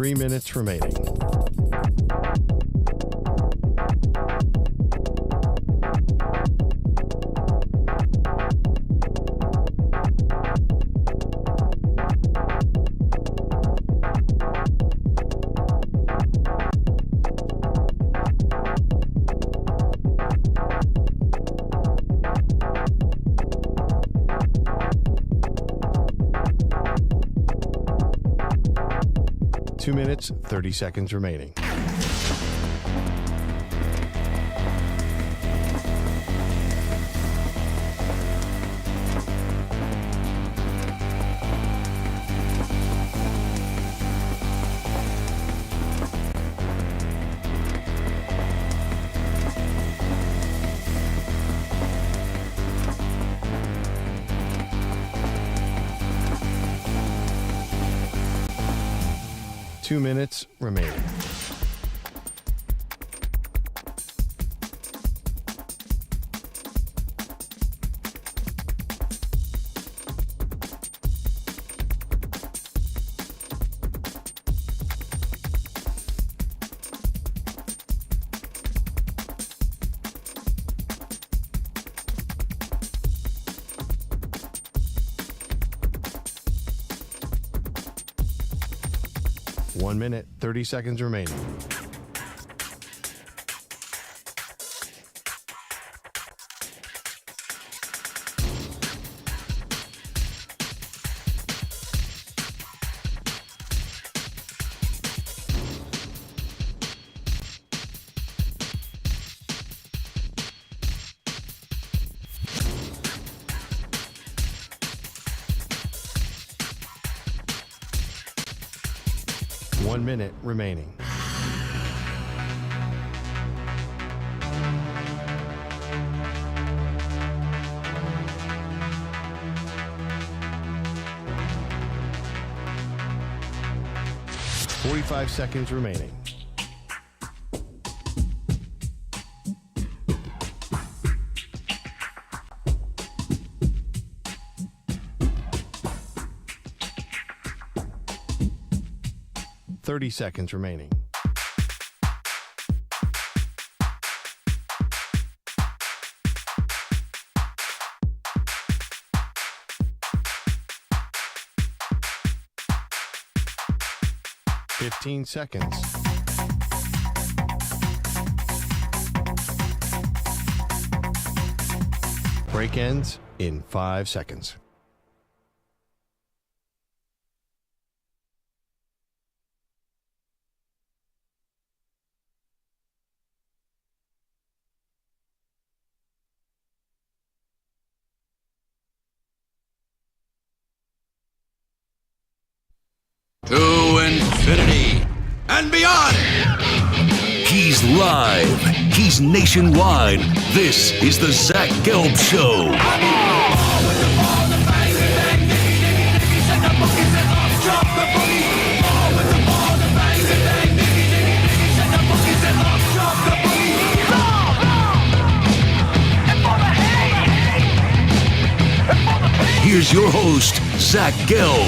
3 minutes remaining. Two minutes, 30 seconds remaining. Two minutes remaining. One minute, 30 seconds remaining. One minute remaining. Forty-five seconds remaining. Thirty seconds remaining. Fifteen seconds. Break ends in 5 seconds. To infinity and beyond. He's live. He's nationwide. This is the Zach Gelb Show. Here's your host, Zach Gelb.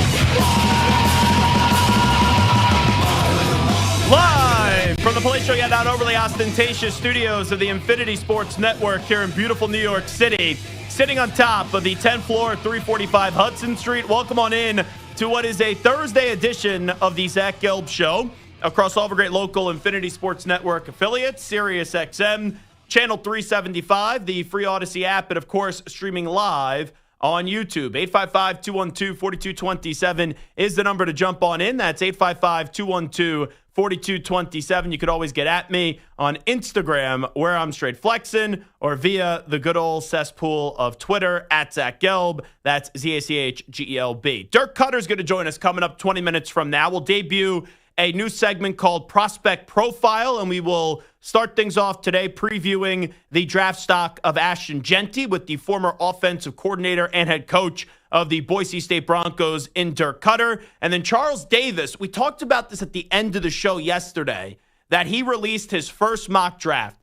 Live from the Place Show, not overly ostentatious studios of the Infinity Sports Network here in beautiful New York City, sitting on top of the 10th floor, 345 Hudson Street. Welcome on in to what is a Thursday edition of the Zach Gelb Show across all the great local Infinity Sports Network affiliates, Sirius XM, Channel 375, the free Odyssey app, and of course, streaming live on YouTube. 855-212-4227 is the number to jump on in. That's 855-212-4227. You could always get at me on Instagram, where I'm straight flexing, or via the good old cesspool of Twitter, at Zach Gelb. That's ZACHGELB. Dirk Koetter is going to join us coming up 20 minutes from now. We'll debut a new segment called Prospect Profile, and we will start things off today previewing the draft stock of Ashton Jeanty with the former offensive coordinator and head coach of the Boise State Broncos in Dirk Koetter. And then Charles Davis, we talked about this at the end of the show yesterday, that he released his first mock draft.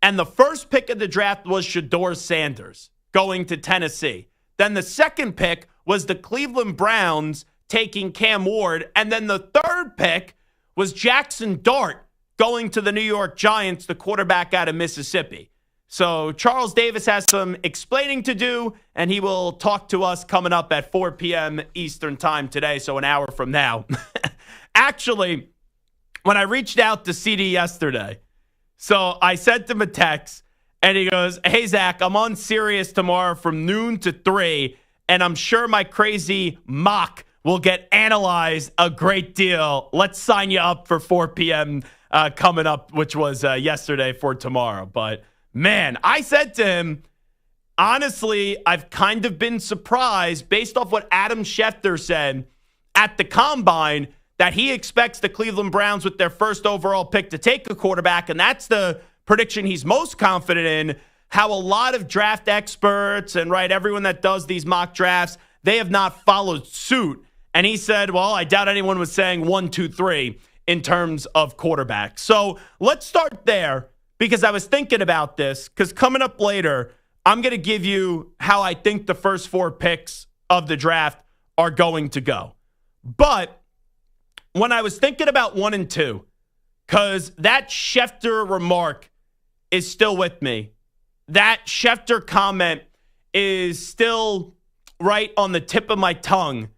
And the first pick of the draft was Shedeur Sanders going to Tennessee. Then the second pick was the Cleveland Browns taking Cam Ward. And then the third pick was Jackson Dart going to the New York Giants, the quarterback out of Mississippi. So Charles Davis has some explaining to do, and he will talk to us coming up at 4 p.m. Eastern time today, so an hour from now. Actually, when I reached out to CD yesterday, so I sent him a text, and he goes, "Hey, Zach, I'm on Sirius tomorrow from noon to 3, and I'm sure my crazy mock will get analyzed a great deal. Let's sign you up for 4 p.m. Coming up," which was yesterday for tomorrow. But, man, I said to him, honestly, I've kind of been surprised based off what Adam Schefter said at the Combine that he expects the Cleveland Browns with their first overall pick to take a quarterback, and that's the prediction he's most confident in. How a lot of draft experts and everyone that does these mock drafts, they have not followed suit. And he said, well, I doubt anyone was saying 1, 2, 3 in terms of quarterbacks. So let's start there, because I was thinking about this, because coming up later, I'm going to give you how I think the first 4 picks of the draft are going to go. But when I was thinking about 1 and 2, because that Schefter remark is still with me. That Schefter comment is still right on the tip of my tongue.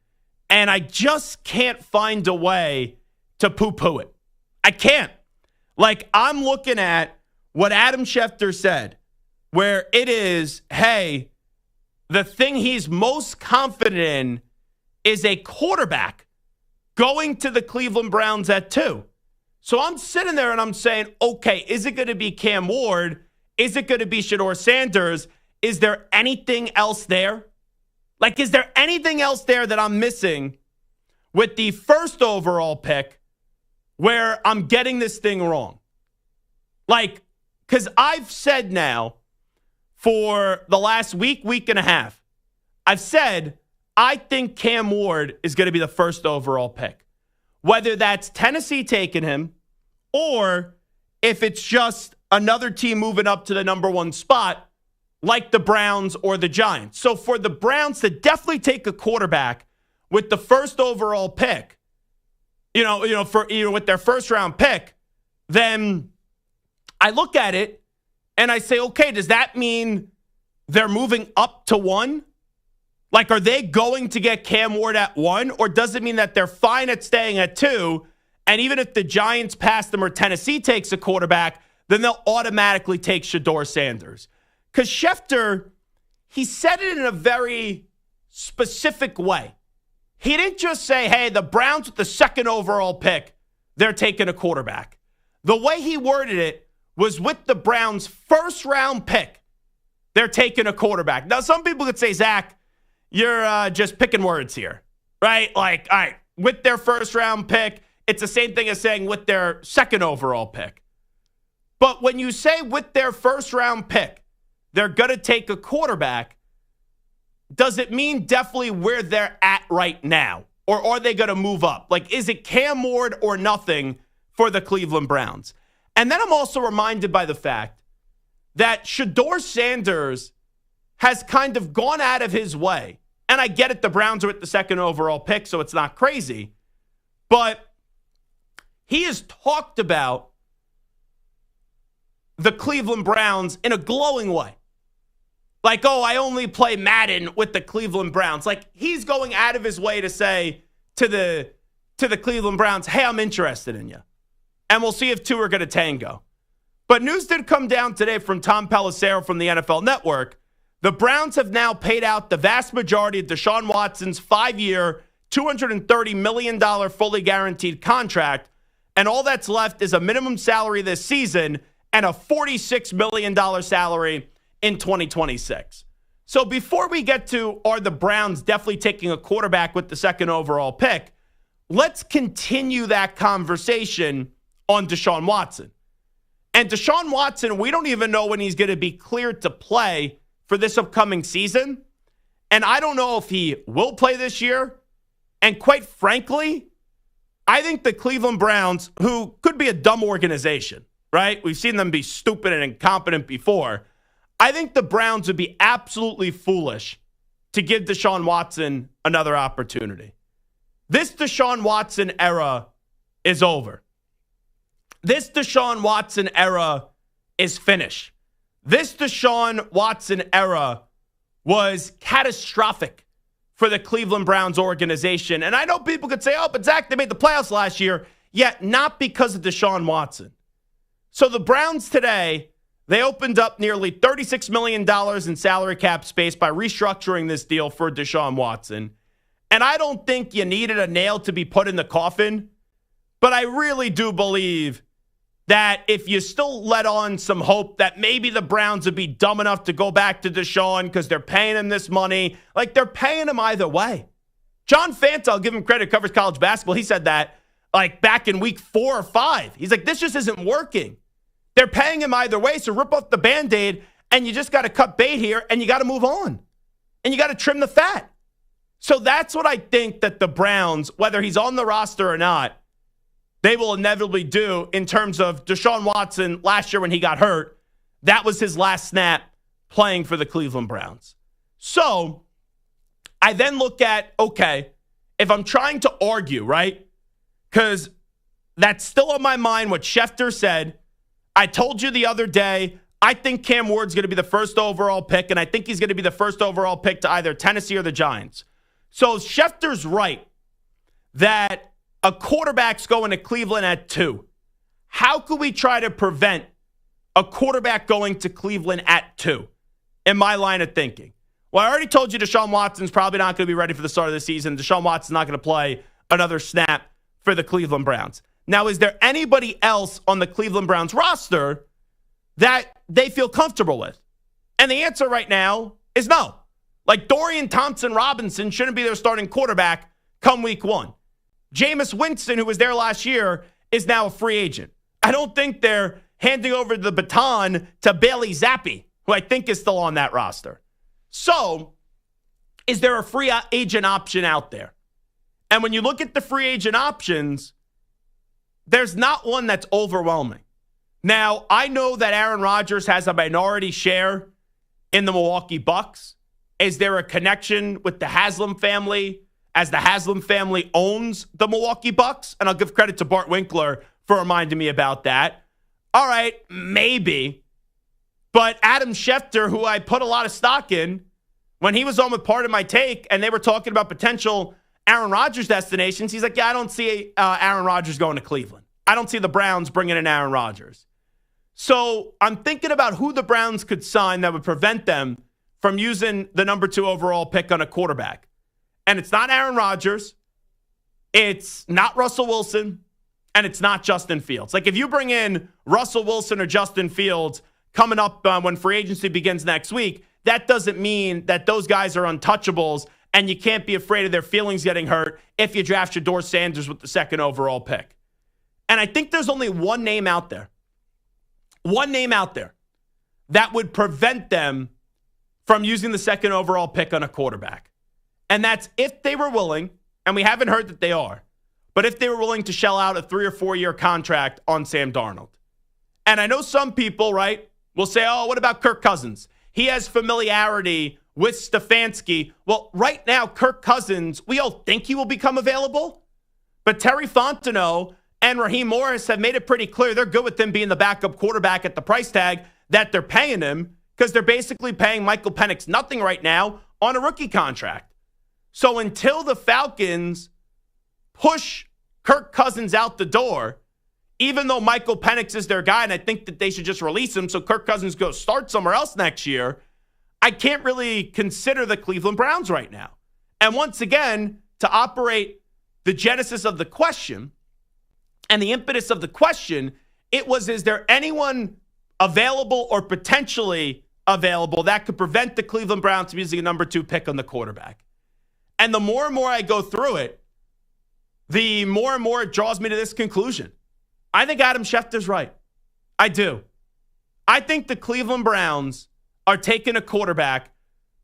And I just can't find a way to poo-poo it. I can't. I'm looking at what Adam Schefter said, where it is, hey, the thing he's most confident in is a quarterback going to the Cleveland Browns at 2. So I'm sitting there and I'm saying, okay, is it going to be Cam Ward? Is it going to be Shedeur Sanders? Is there anything else there? Is there anything else there that I'm missing with the first overall pick where I'm getting this thing wrong? Because I've said now for the last week and a half, I've said I think Cam Ward is going to be the first overall pick. Whether that's Tennessee taking him or if it's just another team moving up to the number 1 spot like the Browns or the Giants. So for the Browns to definitely take a quarterback with the first overall pick, with their first round pick, then I look at it and I say, okay, does that mean they're moving up to 1? Are they going to get Cam Ward at 1? Or does it mean that they're fine at staying at 2? And even if the Giants pass them or Tennessee takes a quarterback, then they'll automatically take Shedeur Sanders. Because Schefter, he said it in a very specific way. He didn't just say, hey, the Browns with the second overall pick, they're taking a quarterback. The way he worded it was with the Browns' first round pick, they're taking a quarterback. Now, some people could say, Zach, you're just picking words here, right? All right, with their first round pick, it's the same thing as saying with their second overall pick. But when you say with their first round pick, they're going to take a quarterback, does it mean definitely where they're at right now? Or are they going to move up? Is it Cam Ward or nothing for the Cleveland Browns? And then I'm also reminded by the fact that Shedeur Sanders has kind of gone out of his way. And I get it, the Browns are at the second overall pick, so it's not crazy. But he has talked about the Cleveland Browns in a glowing way. I only play Madden with the Cleveland Browns. He's going out of his way to say to the Cleveland Browns, hey, I'm interested in you. And we'll see if 2 are going to tango. But news did come down today from Tom Pelissero from the NFL Network. The Browns have now paid out the vast majority of Deshaun Watson's 5-year, $230 million fully guaranteed contract. And all that's left is a minimum salary this season and a $46 million salary in 2026. So before we get to are the Browns definitely taking a quarterback with the second overall pick, let's continue that conversation on Deshaun Watson. And Deshaun Watson, we don't even know when he's going to be cleared to play for this upcoming season. And I don't know if he will play this year. And quite frankly, I think the Cleveland Browns, who could be a dumb organization, right? We've seen them be stupid and incompetent before. I think the Browns would be absolutely foolish to give Deshaun Watson another opportunity. This Deshaun Watson era is over. this Deshaun Watson era is finished. This Deshaun Watson era was catastrophic for the Cleveland Browns organization. And I know people could say, oh, but Zach, they made the playoffs last year. Yet not because of Deshaun Watson. So the Browns today, they opened up nearly $36 million in salary cap space by restructuring this deal for Deshaun Watson. And I don't think you needed a nail to be put in the coffin, but I really do believe that if you still let on some hope that maybe the Browns would be dumb enough to go back to Deshaun because they're paying him this money, like they're paying him either way. John Fanta, I'll give him credit, covers college basketball. He said that like back in week 4 or 5. He's like, this just isn't working. They're paying him either way, so rip off the Band-Aid, and you just got to cut bait here, and you got to move on. And you got to trim the fat. So that's what I think that the Browns, whether he's on the roster or not, they will inevitably do in terms of Deshaun Watson last year when he got hurt. That was his last snap playing for the Cleveland Browns. So I then look at, okay, if I'm trying to argue, right? Because that's still on my mind what Shedeur said. I told you the other day, I think Cam Ward's going to be the first overall pick, and I think he's going to be the first overall pick to either Tennessee or the Giants. So Schedeur's right that a quarterback's going to Cleveland at 2. How could we try to prevent a quarterback going to Cleveland at 2 in my line of thinking? Well, I already told you Deshaun Watson's probably not going to be ready for the start of the season. Deshaun Watson's not going to play another snap for the Cleveland Browns. Now, is there anybody else on the Cleveland Browns roster that they feel comfortable with? And the answer right now is no. Like Dorian Thompson-Robinson shouldn't be their starting quarterback come week 1. Jameis Winston, who was there last year, is now a free agent. I don't think they're handing over the baton to Bailey Zappi, who I think is still on that roster. So, is there a free agent option out there? And when you look at the free agent options, there's not one that's overwhelming. Now, I know that Aaron Rodgers has a minority share in the Milwaukee Bucks. Is there a connection with the Haslam family as the Haslam family owns the Milwaukee Bucks? And I'll give credit to Bart Winkler for reminding me about that. All right, maybe. But Adam Schefter, who I put a lot of stock in, when he was on with Part of My Take and they were talking about potential Aaron Rodgers destinations, he's like, yeah, I don't see Aaron Rodgers going to Cleveland. I don't see the Browns bringing in Aaron Rodgers. So I'm thinking about who the Browns could sign that would prevent them from using the number 2 overall pick on a quarterback. And it's not Aaron Rodgers. It's not Russell Wilson. And it's not Justin Fields. Like if you bring in Russell Wilson or Justin Fields coming up when free agency begins next week, that doesn't mean that those guys are untouchables and you can't be afraid of their feelings getting hurt if you draft Shedeur Sanders with the 2nd overall pick. And I think there's only one name out there that would prevent them from using the 2nd overall pick on a quarterback. And that's if they were willing, and we haven't heard that they are, but if they were willing to shell out a 3 or 4 year contract on Sam Darnold. And I know some people, right, will say, oh, what about Kirk Cousins? He has familiarity with Stefanski. Well, right now, Kirk Cousins, we all think he will become available. But Terry Fontenot and Raheem Morris have made it pretty clear they're good with him being the backup quarterback at the price tag that they're paying him because they're basically paying Michael Penix nothing right now on a rookie contract. So until the Falcons push Kirk Cousins out the door, even though Michael Penix is their guy, and I think that they should just release him so Kirk Cousins goes start somewhere else next year, I can't really consider the Cleveland Browns right now. And once again, to operate the genesis of the question and the impetus of the question, it was, is there anyone available or potentially available that could prevent the Cleveland Browns from using a number 2 pick on the quarterback? And the more and more I go through it, the more and more it draws me to this conclusion. I think Adam Schefter's right. I do. I think the Cleveland Browns are taking a quarterback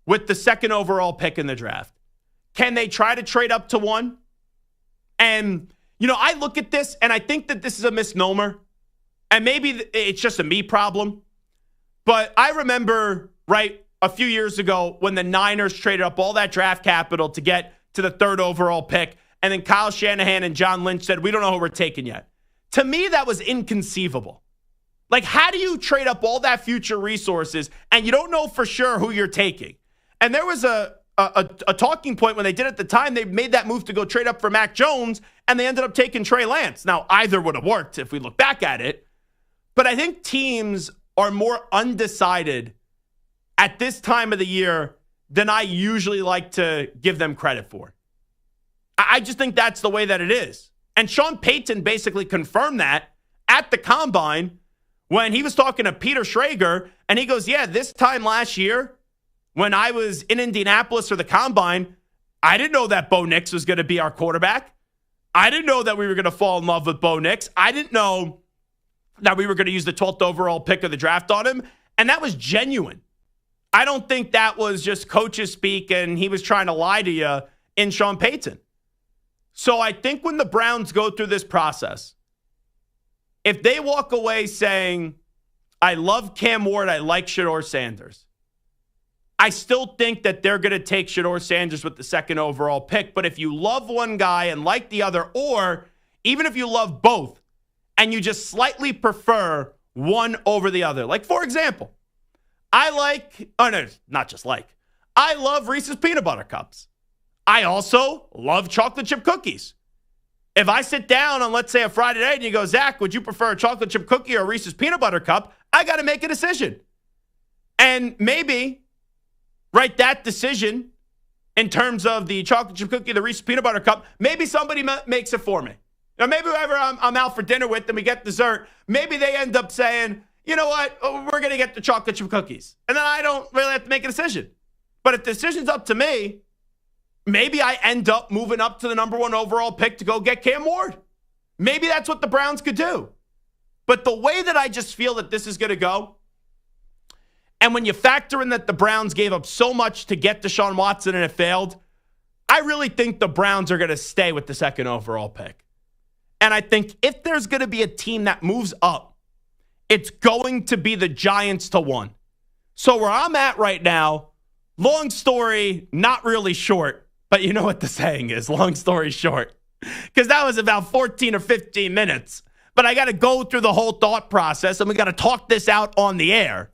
with the 2nd overall pick in the draft. Can they try to trade up to 1? And, I look at this and I think that this is a misnomer. And maybe it's just a me problem. But I remember, right, a few years ago when the Niners traded up all that draft capital to get to the 3rd overall pick. And then Kyle Shanahan and John Lynch said, we don't know who we're taking yet. To me, that was inconceivable. Like, how do you trade up all that future resources and you don't know for sure who you're taking? And there was a talking point when they did at the time. They made that move to go trade up for Mac Jones, and they ended up taking Trey Lance. Now, either would have worked if we look back at it. But I think teams are more undecided at this time of the year than I usually like to give them credit for. I just think that's the way that it is. And Sean Payton basically confirmed that at the Combine when he was talking to Peter Schrager, and he goes, yeah, this time last year when I was in Indianapolis for the Combine, I didn't know that Bo Nix was going to be our quarterback. I didn't know that we were going to fall in love with Bo Nix. I didn't know that we were going to use the 12th overall pick of the draft on him, and that was genuine. I don't think that was just coaches speak and he was trying to lie to you in Sean Payton. So I think when the Browns go through this process, if they walk away saying, I love Cam Ward, I like Shedeur Sanders, I still think that they're going to take Shedeur Sanders with the 2nd overall pick. But if you love one guy and like the other, or even if you love both and you just slightly prefer one over the other, like for example, I love Reese's Peanut Butter Cups. I also love chocolate chip cookies. If I sit down on, let's say, a Friday night and you go, Zach, would you prefer a chocolate chip cookie or a Reese's Peanut Butter Cup? I got to make a decision. And maybe, right, that decision in terms of the chocolate chip cookie, the Reese's Peanut Butter Cup, maybe somebody makes it for me. Now, maybe whoever I'm out for dinner with and we get dessert, maybe they end up saying, you know what, we're going to get the chocolate chip cookies. And then I don't really have to make a decision. But if the decision's up to me, maybe I end up moving up to the number 1 overall pick to go get Cam Ward. Maybe that's what the Browns could do. But the way that I just feel that this is going to go, and when you factor in that the Browns gave up so much to get Deshaun Watson and it failed, I really think the Browns are going to stay with the 2nd overall pick. And I think if there's going to be a team that moves up, it's going to be the Giants to 1. So where I'm at right now, long story, not really short, but you know what the saying is, long story short, because that was about 14 or 15 minutes. But I got to go through the whole thought process, and we got to talk this out on the air.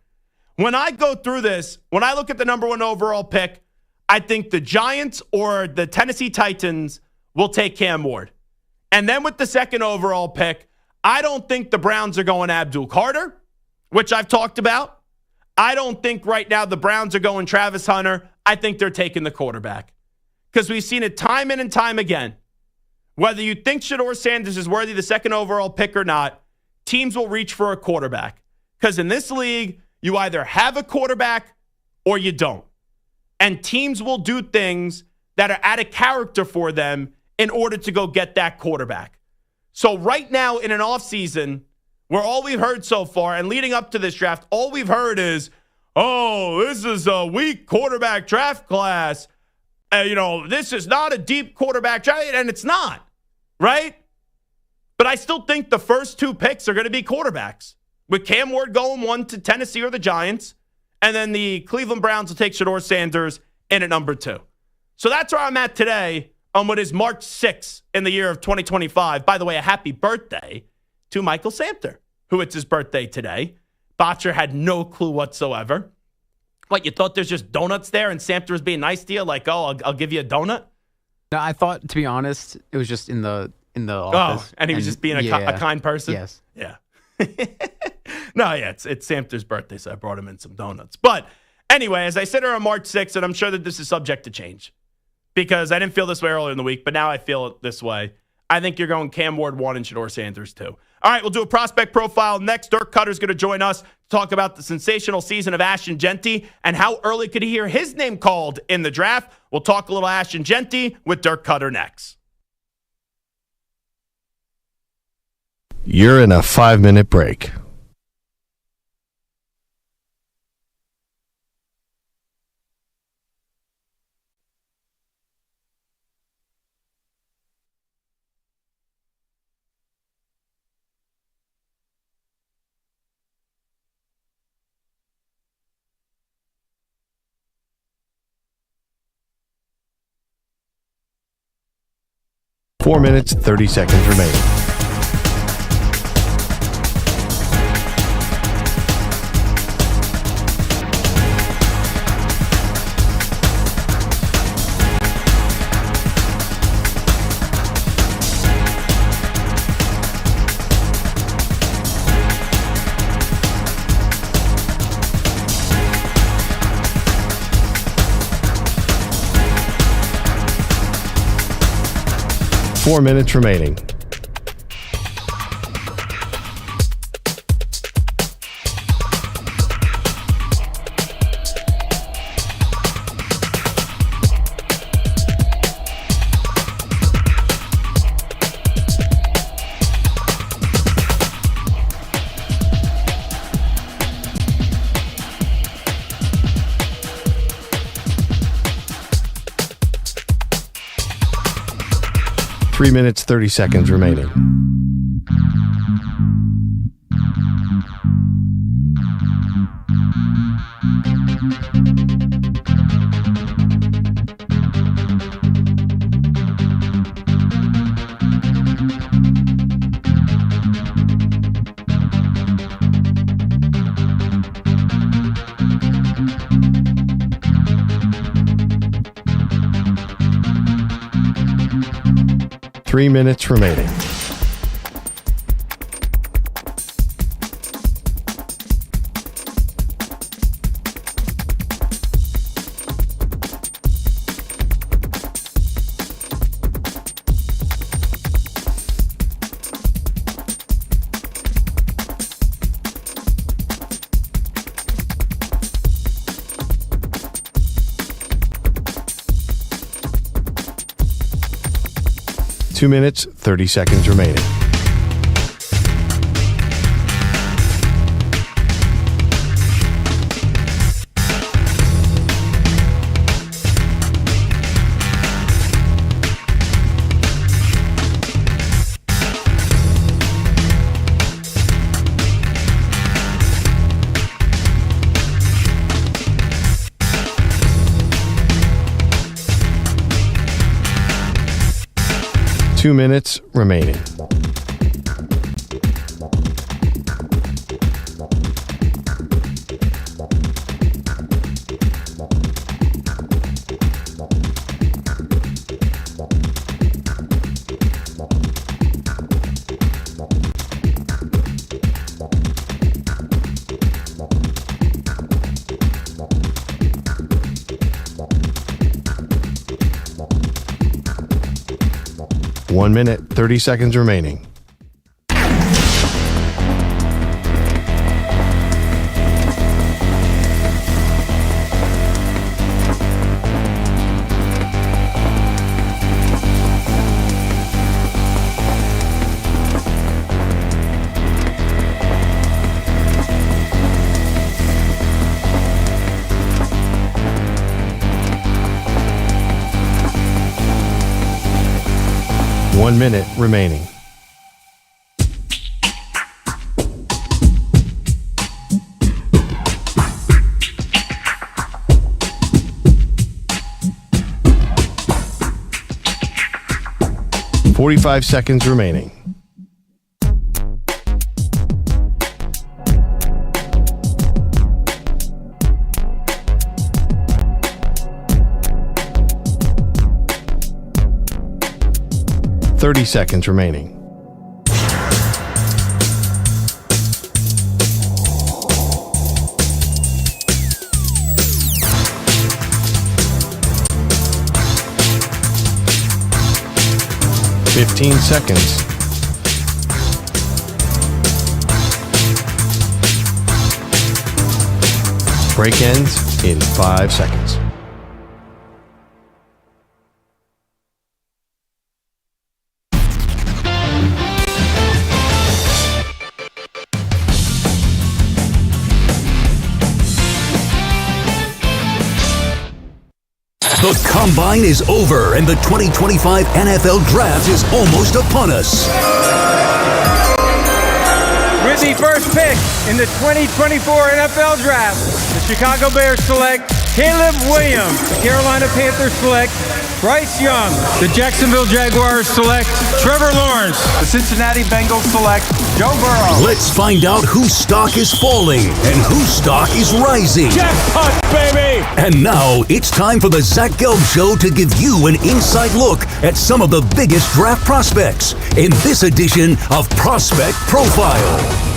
When I go through this, when I look at the number 1 overall pick, I think the Giants or the Tennessee Titans will take Cam Ward. And then with the 2nd overall pick, I don't think the Browns are going Abdul Carter, which I've talked about. I don't think right now the Browns are going Travis Hunter. I think they're taking the quarterback. Because we've seen it time in and time again. Whether you think Shedeur Sanders is worthy of the 2nd overall pick or not, teams will reach for a quarterback. Because in this league, you either have a quarterback or you don't. And teams will do things that are out of character for them in order to go get that quarterback. So right now in an offseason where all we've heard so far and leading up to this draft, all we've heard is, oh, this is a weak quarterback draft class. This is not a deep quarterback draft, and it's not, right? But I still think the first 2 picks are going to be quarterbacks, with Cam Ward going 1 to Tennessee or the Giants, and then the Cleveland Browns will take Shedeur Sanders in at number 2. So that's where I'm at today on what is March 6th in the year of 2025. By the way, a happy birthday to Michael Samter, who it's his birthday today. Botcher had no clue whatsoever. What, you thought there's just donuts there and Samter was being nice to you? Like, oh, I'll give you a donut? No, I thought, to be honest, it was just in the office. Oh, and he was just being a kind person? Yes. Yeah. No, yeah, it's Samter's birthday, so I brought him in some donuts. But anyway, as I said here on March 6th, and I'm sure that this is subject to change because I didn't feel this way earlier in the week, but now I feel it this way. I think you're going Cam Ward 1 and Shedeur Sanders 2. All right, we'll do a prospect profile next. Dirk Koetter is going to join us to talk about the sensational season of Ashton Jeanty and how early could he hear his name called in the draft. We'll talk a little Ashton Jeanty with Dirk Koetter next. You're in a 5-minute break. Four minutes, 30 seconds remaining. 4 minutes remaining. Three minutes, 30 seconds remaining. Three minutes remaining. Two minutes, 30 seconds remaining. Two minutes remaining. One minute, 30 seconds remaining. One minute remaining. Forty-five seconds remaining. Thirty seconds remaining. Fifteen seconds. Break ends in 5 seconds. The Combine is over and the 2025 NFL Draft is almost upon us. With the first pick in the 2024 NFL Draft, the Chicago Bears select Caleb Williams. The Carolina Panthers select Bryce Young. The Jacksonville Jaguars select Trevor Lawrence. The Cincinnati Bengals select Joe Burrow. Let's find out whose stock is falling and whose stock is rising. Jackpot, baby! And now it's time for the Zach Gelb Show to give you an inside look at some of the biggest draft prospects in this edition of Prospect Profile.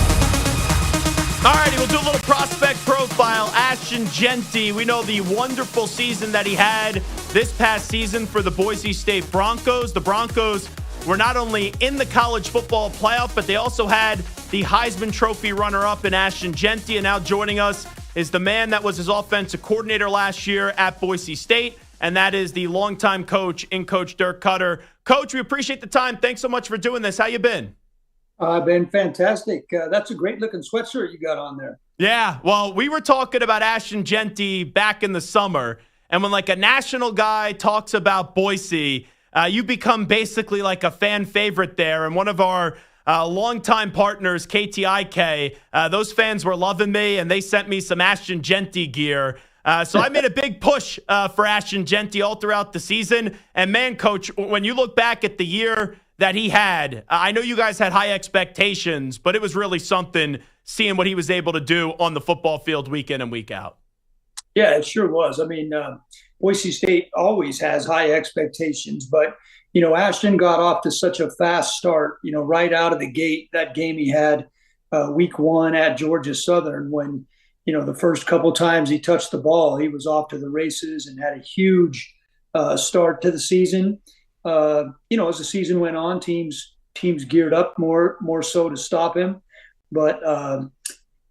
All righty, we'll do a little prospect profile. Ashton Jeanty, we know the wonderful season that he had this past season for the Boise State Broncos. The Broncos were not only in the college football playoff, but they also had the Heisman Trophy runner-up in Ashton Jeanty. And now joining us is the man that was his offensive coordinator last year at Boise State, and that is the longtime coach in Coach Dirk Koetter. Coach, we appreciate the time. Thanks so much for doing this. How you been? I've been fantastic. That's a great-looking sweatshirt you got on there. Yeah, well, we were talking about Ashton Jeanty back in the summer, and when like a national guy talks about Boise, you become basically like a fan favorite there. And one of our longtime partners, KTIK, those fans were loving me, and they sent me some Ashton Jeanty gear. So I made a big push for Ashton Jeanty all throughout the season. And man, Coach, when you look back at the year that he had, I know you guys had high expectations, but it was really something seeing what he was able to do on the football field week in and week out. Yeah, it sure was. I mean, Boise State always has high expectations, but, Ashton got off to such a fast start, right out of the gate. That game he had week one at Georgia Southern when, the first couple times he touched the ball, he was off to the races and had a huge start to the season. As the season went on, teams geared up more so to stop him. But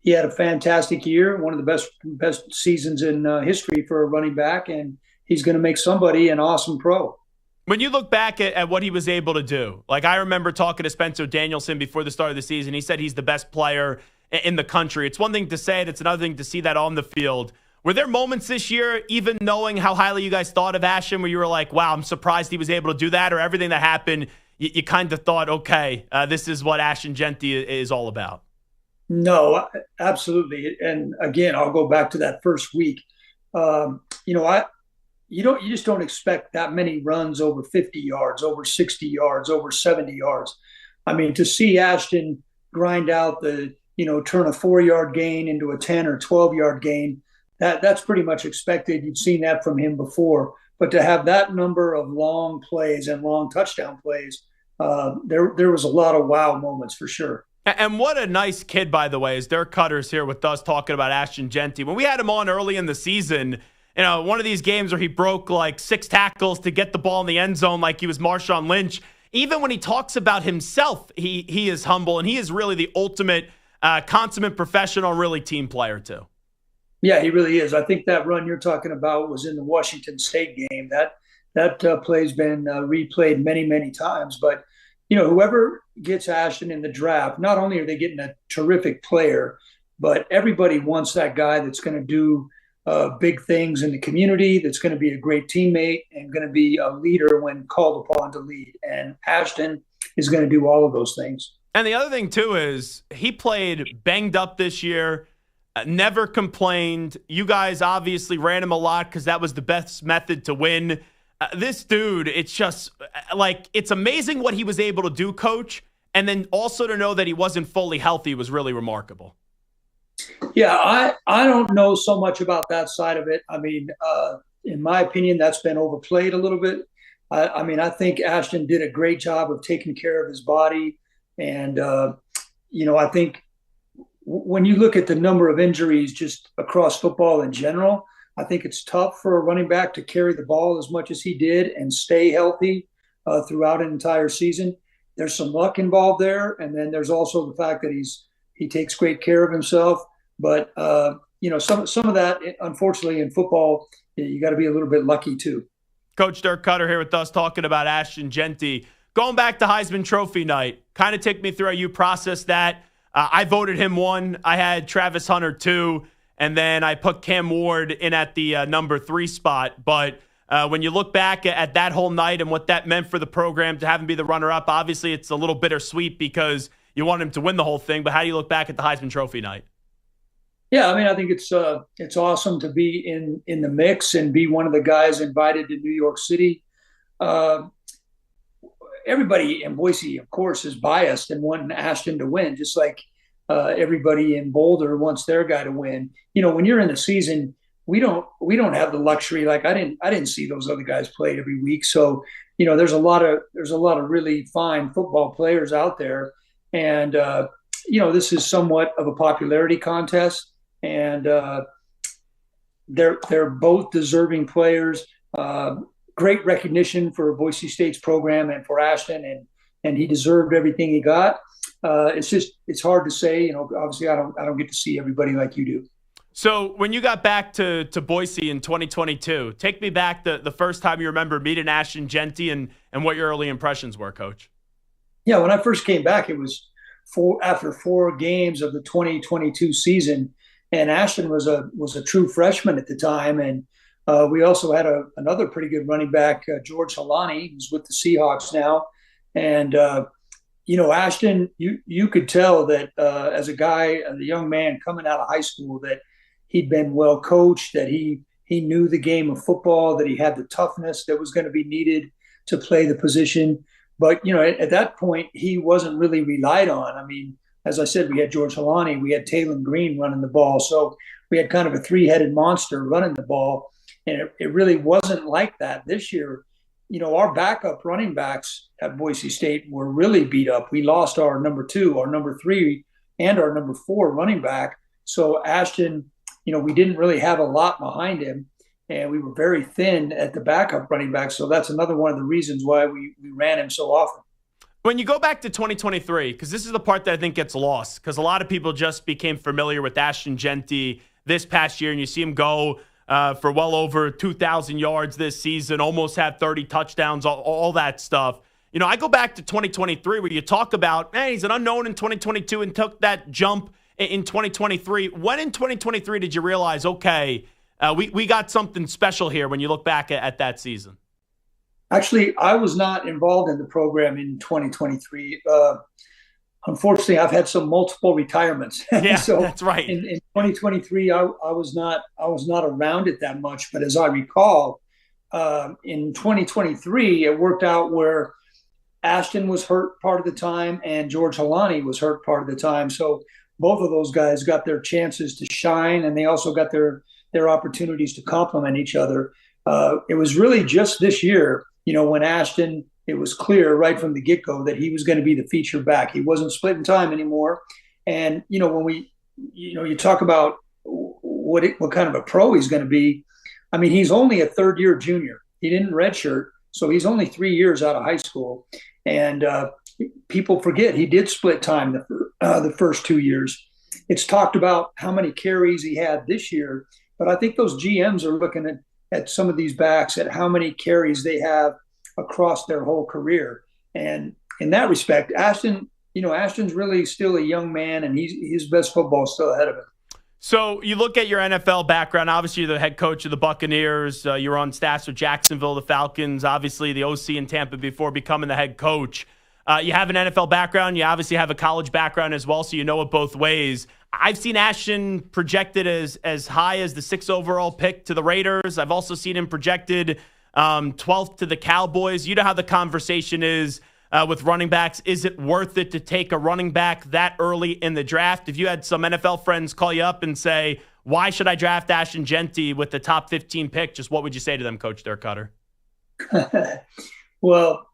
he had a fantastic year, one of the best seasons in history for a running back, and he's going to make somebody an awesome pro. When you look back at what he was able to do, like I remember talking to Spencer Danielson before the start of the season, he said he's the best player in the country. It's one thing to say it, it's another thing to see that on the field. Were there moments this year, even knowing how highly you guys thought of Ashton, where you were like, wow, I'm surprised he was able to do that, or everything that happened, you kind of thought, okay, this is what Ashton Jeanty is all about? No, absolutely. And again, I'll go back to that first week. You just don't expect that many runs over 50 yards, over 60 yards, over 70 yards. I mean, to see Ashton grind out turn a 4-yard gain into a 10 or 12-yard gain, that's pretty much expected. You've seen that from him before. But to have that number of long plays and long touchdown plays, there was a lot of wow moments for sure. And what a nice kid, by the way, is Dirk Koetter's here with us talking about Ashton Jeanty. When we had him on early in the season, one of these games where he broke like 6 tackles to get the ball in the end zone like he was Marshawn Lynch. Even when he talks about himself, he is humble, and he is really the ultimate consummate professional, really team player too. Yeah, he really is. I think that run you're talking about was in the Washington State game. That play's been replayed many, many times. But, whoever gets Ashton in the draft, not only are they getting a terrific player, but everybody wants that guy that's going to do big things in the community, that's going to be a great teammate and going to be a leader when called upon to lead. And Ashton is going to do all of those things. And the other thing, too, is he played banged up this year, never complained. You guys obviously ran him a lot because that was the best method to win. This dude, it's just like it's amazing what he was able to do, Coach. And then also to know that he wasn't fully healthy was really remarkable. Yeah, I don't know so much about that side of it. I mean, in my opinion, that's been overplayed a little bit. I think Ashton did a great job of taking care of his body. And, I think when you look at the number of injuries just across football in general, I think it's tough for a running back to carry the ball as much as he did and stay healthy throughout an entire season. There's some luck involved there. And then there's also the fact that he takes great care of himself. But, some of that, unfortunately, in football, you got to be a little bit lucky too. Coach Dirk Koetter here with us talking about Ashton Jeanty. Going back to Heisman Trophy night, kind of take me through how you processed that. I voted him 1. I had Travis Hunter 2. And then I put Cam Ward in at the number 3 spot. But when you look back at that whole night and what that meant for the program to have him be the runner-up, obviously it's a little bittersweet because you want him to win the whole thing. But how do you look back at the Heisman Trophy night? Yeah, I think it's awesome to be in the mix and be one of the guys invited to New York City. Everybody in Boise, of course, is biased and wanting Ashton to win, just like everybody in Boulder wants their guy to win. When you're in the season, we don't have the luxury. Like I didn't see those other guys play every week, so there's a lot of really fine football players out there, and this is somewhat of a popularity contest. And they're both deserving players. Great recognition for Boise State's program and for Ashton. And and he deserved everything he got. It's hard to say. Obviously, I don't get to see everybody like you do. So when you got back to Boise in 2022, take me back the first time you remember meeting Ashton Jeanty and what your early impressions were, Coach. Yeah, when I first came back, it was after 4 games of the 2022 season, and Ashton was a true freshman at the time, and we also had another pretty good running back, George Halani, who's with the Seahawks now, and Ashton, you could tell that as a young man coming out of high school, that he'd been well coached, that he knew the game of football, that he had the toughness that was going to be needed to play the position. But, at that point, he wasn't really relied on. I mean, as I said, we had George Halani, we had Taylon Green running the ball. So we had kind of a 3-headed monster running the ball. And it really wasn't like that this year. Our backup running backs at Boise State were really beat up. We lost our number 2, our number 3, and our number 4 running back. So Ashton, we didn't really have a lot behind him. And we were very thin at the backup running back. So that's another one of the reasons why we ran him so often. When you go back to 2023, because this is the part that I think gets lost, because a lot of people just became familiar with Ashton Jeanty this past year, and you see him go for well over 2,000 yards this season, almost had 30 touchdowns, all that stuff. I go back to 2023 where you talk about, he's an unknown in 2022 and took that jump in 2023. When in 2023 did you realize, okay, we got something special here when you look back at that season? Actually, I was not involved in the program in 2023. Unfortunately, I've had some multiple retirements. Yeah, so that's right. In 2023, I was not around it that much. But as I recall, in 2023, it worked out where Ashton was hurt part of the time and George Halani was hurt part of the time. So both of those guys got their chances to shine, and they also got their opportunities to complement each other. It was really just this year, when Ashton, it was clear right from the get-go that he was going to be the feature back. He wasn't splitting time anymore. And, when you talk about what kind of a pro he's going to be, I mean, he's only a third-year junior. He didn't redshirt, so he's only 3 years out of high school. And people forget he did split time the first 2 years. It's talked about how many carries he had this year, but I think those GMs are looking at some of these backs, at how many carries they have across their whole career. And in that respect, Ashton's really still a young man, and his best football is still ahead of him. So you look at your NFL background. Obviously, you're the head coach of the Buccaneers. You're on staffs with Jacksonville, the Falcons, obviously the OC in Tampa before becoming the head coach. You have an NFL background. You obviously have a college background as well, so you know it both ways. I've seen Ashton projected as high as the 6th overall pick to the Raiders. I've also seen him projected 12th to the Cowboys. You know how the conversation is with running backs. Is it worth it to take a running back that early in the draft? If you had some NFL friends call you up and say, why should I draft Ashton Jeanty with the top 15 pick? Just what would you say to them, Coach Dirk Koetter? Well,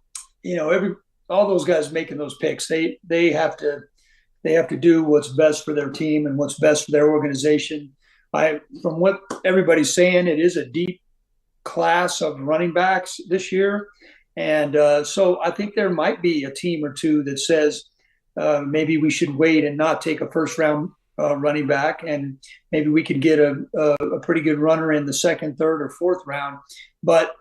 all those guys making those picks, they have to do what's best for their team and what's best for their organization. From what everybody's saying, it is a deep class of running backs this year. And so I think there might be a team or two that says maybe we should wait and not take a first-round running back, and maybe we could get a pretty good runner in the 2nd, 3rd, or 4th round. But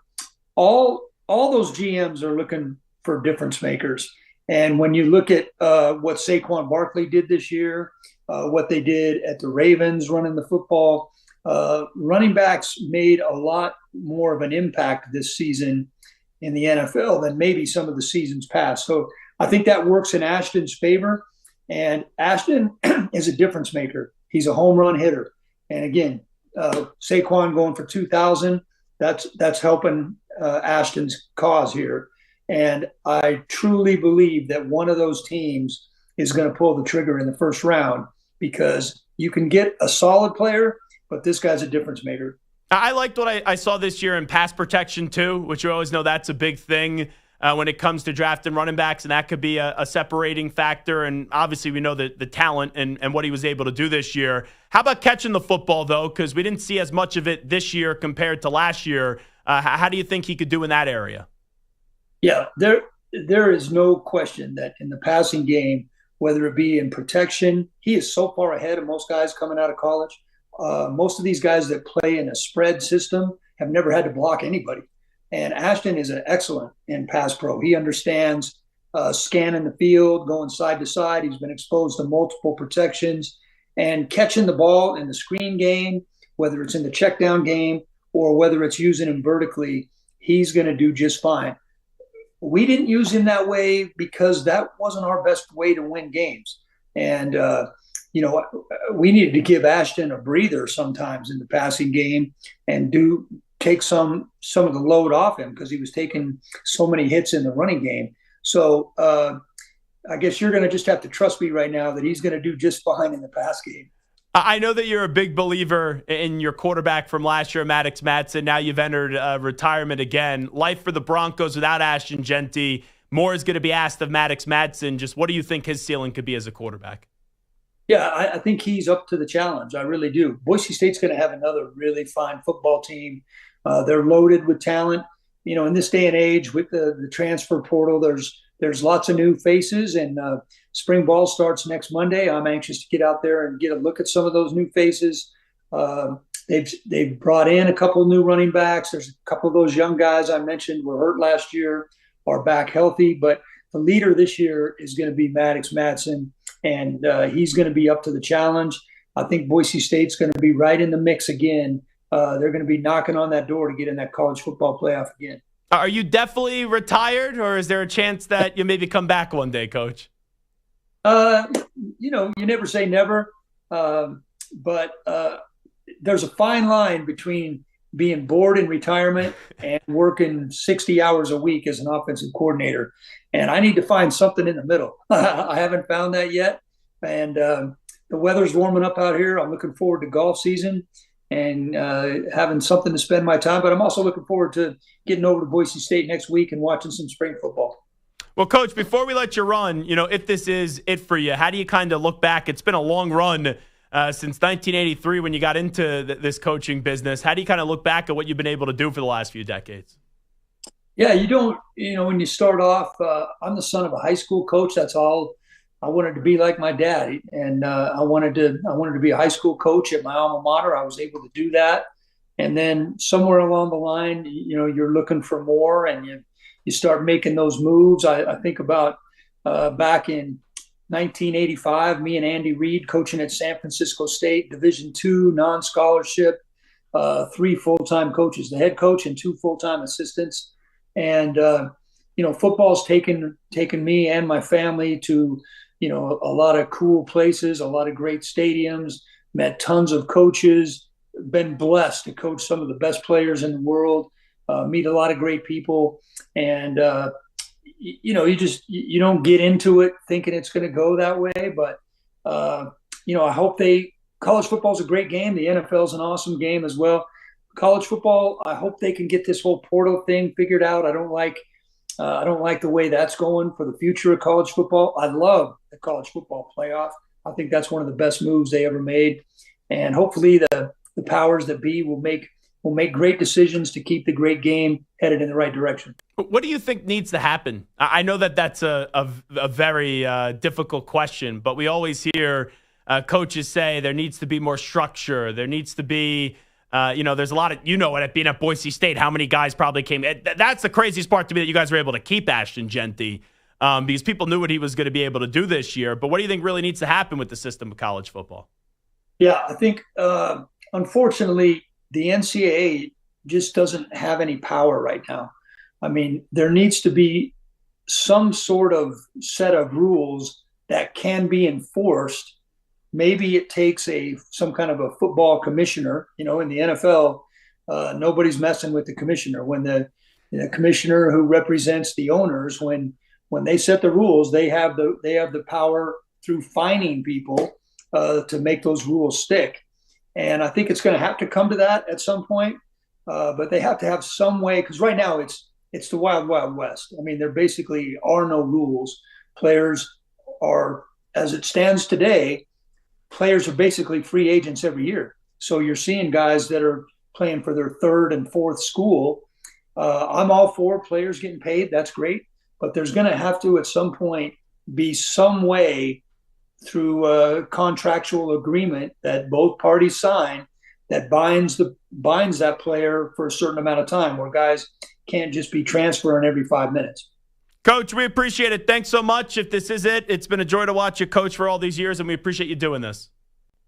all those GMs are looking for difference makers. And when you look at what Saquon Barkley did this year, what they did at the Ravens running the football, running backs made a lot more of an impact this season in the NFL than maybe some of the seasons past. So I think that works in Ashton's favor. And Ashton is a difference maker. He's a home run hitter. And again, Saquon going for 2,000, that's helping Ashton's cause here. And I truly believe that one of those teams is going to pull the trigger in the first round, because you can get a solid player, but this guy's a difference maker. I liked what I saw this year in pass protection too, which you always know that's a big thing when it comes to drafting running backs, and that could be a separating factor. And obviously we know the talent and what he was able to do this year. How about catching the football though? Because we didn't see as much of it this year compared to last year. How do you think he could do in that area? Yeah, there is no question that in the passing game, whether it be in protection, he is so far ahead of most guys coming out of college. Most of these guys that play in a spread system have never had to block anybody. And Ashton is an excellent in pass pro. He understands scanning the field, going side to side. He's been exposed to multiple protections and catching the ball in the screen game, whether it's in the check down game or whether it's using him vertically, he's going to do just fine. We didn't use him that way because that wasn't our best way to win games. And, we needed to give Ashton a breather sometimes in the passing game and take some of the load off him because he was taking so many hits in the running game. So I guess you're going to just have to trust me right now that he's going to do just fine in the pass game. I know that you're a big believer in your quarterback from last year, Maddox Madsen. Now you've entered retirement again. Life for the Broncos without Ashton Jeanty. More is going to be asked of Maddox Madsen. Just what do you think his ceiling could be as a quarterback? Yeah, I think he's up to the challenge. I really do. Boise State's going to have another really fine football team. They're loaded with talent. In this day and age with the transfer portal, there's lots of new faces, and spring ball starts next Monday. I'm anxious to get out there and get a look at some of those new faces. They've brought in a couple of new running backs. There's a couple of those young guys I mentioned were hurt last year, are back healthy. But the leader this year is going to be Maddox Madsen, and he's going to be up to the challenge. I think Boise State's going to be right in the mix again. They're going to be knocking on that door to get in that college football playoff again. Are you definitely retired, or is there a chance that you maybe come back one day, Coach? You never say never, but there's a fine line between being bored in retirement and working 60 hours a week as an offensive coordinator. And I need to find something in the middle. I haven't found that yet. And the weather's warming up out here. I'm looking forward to golf season and having something to spend my time. But I'm also looking forward to getting over to Boise State next week and watching some spring football. Well, Coach, before we let you run, if this is it for you, how do you kind of look back? It's been a long run since 1983 when you got into this coaching business. How do you kind of look back at what you've been able to do for the last few decades? Yeah, when you start off, I'm the son of a high school coach. That's all. I wanted to be like my dad, and I wanted to be a high school coach at my alma mater. I was able to do that, and then somewhere along the line, you're looking for more, and you start making those moves. I think about back in 1985, me and Andy Reid coaching at San Francisco State, Division II, non-scholarship, 3 full-time coaches, the head coach and 2 full-time assistants, and football's taken me and my family to a lot of cool places, a lot of great stadiums, met tons of coaches, been blessed to coach some of the best players in the world, meet a lot of great people. And, you don't get into it thinking it's going to go that way. But, I hope college football is a great game. The NFL is an awesome game as well. College football, I hope they can get this whole portal thing figured out. I don't like the way that's going for the future of college football. I love the college football playoff. I think that's one of the best moves they ever made. And hopefully the powers that be will make great decisions to keep the great game headed in the right direction. What do you think needs to happen? I know that's a very difficult question, but we always hear coaches say there needs to be more structure. There needs to be, there's a lot of, it being at Boise State, how many guys probably came. That's the craziest part to me, that you guys were able to keep Ashton Jeanty because people knew what he was going to be able to do this year. But what do you think really needs to happen with the system of college football? Yeah, I think, unfortunately, the NCAA just doesn't have any power right now. I mean, there needs to be some sort of set of rules that can be enforced. Maybe it takes some kind of a football commissioner. In the NFL, nobody's messing with the commissioner. When the commissioner who represents the owners, when they set the rules, they have the power through fining people to make those rules stick. And I think it's going to have to come to that at some point. But they have to have some way, because right now it's the wild, wild west. I mean, there basically are no rules. Players are, as it stands today, players are basically free agents every year. So you're seeing guys that are playing for their 3rd and 4th school. I'm all for players getting paid. That's great. but there's going to have to at some point be some way through a contractual agreement that both parties sign that binds that player for a certain amount of time, where guys can't just be transferring every 5 minutes. Coach, we appreciate it. Thanks so much. If this is it, it's been a joy to watch you coach for all these years, and we appreciate you doing this.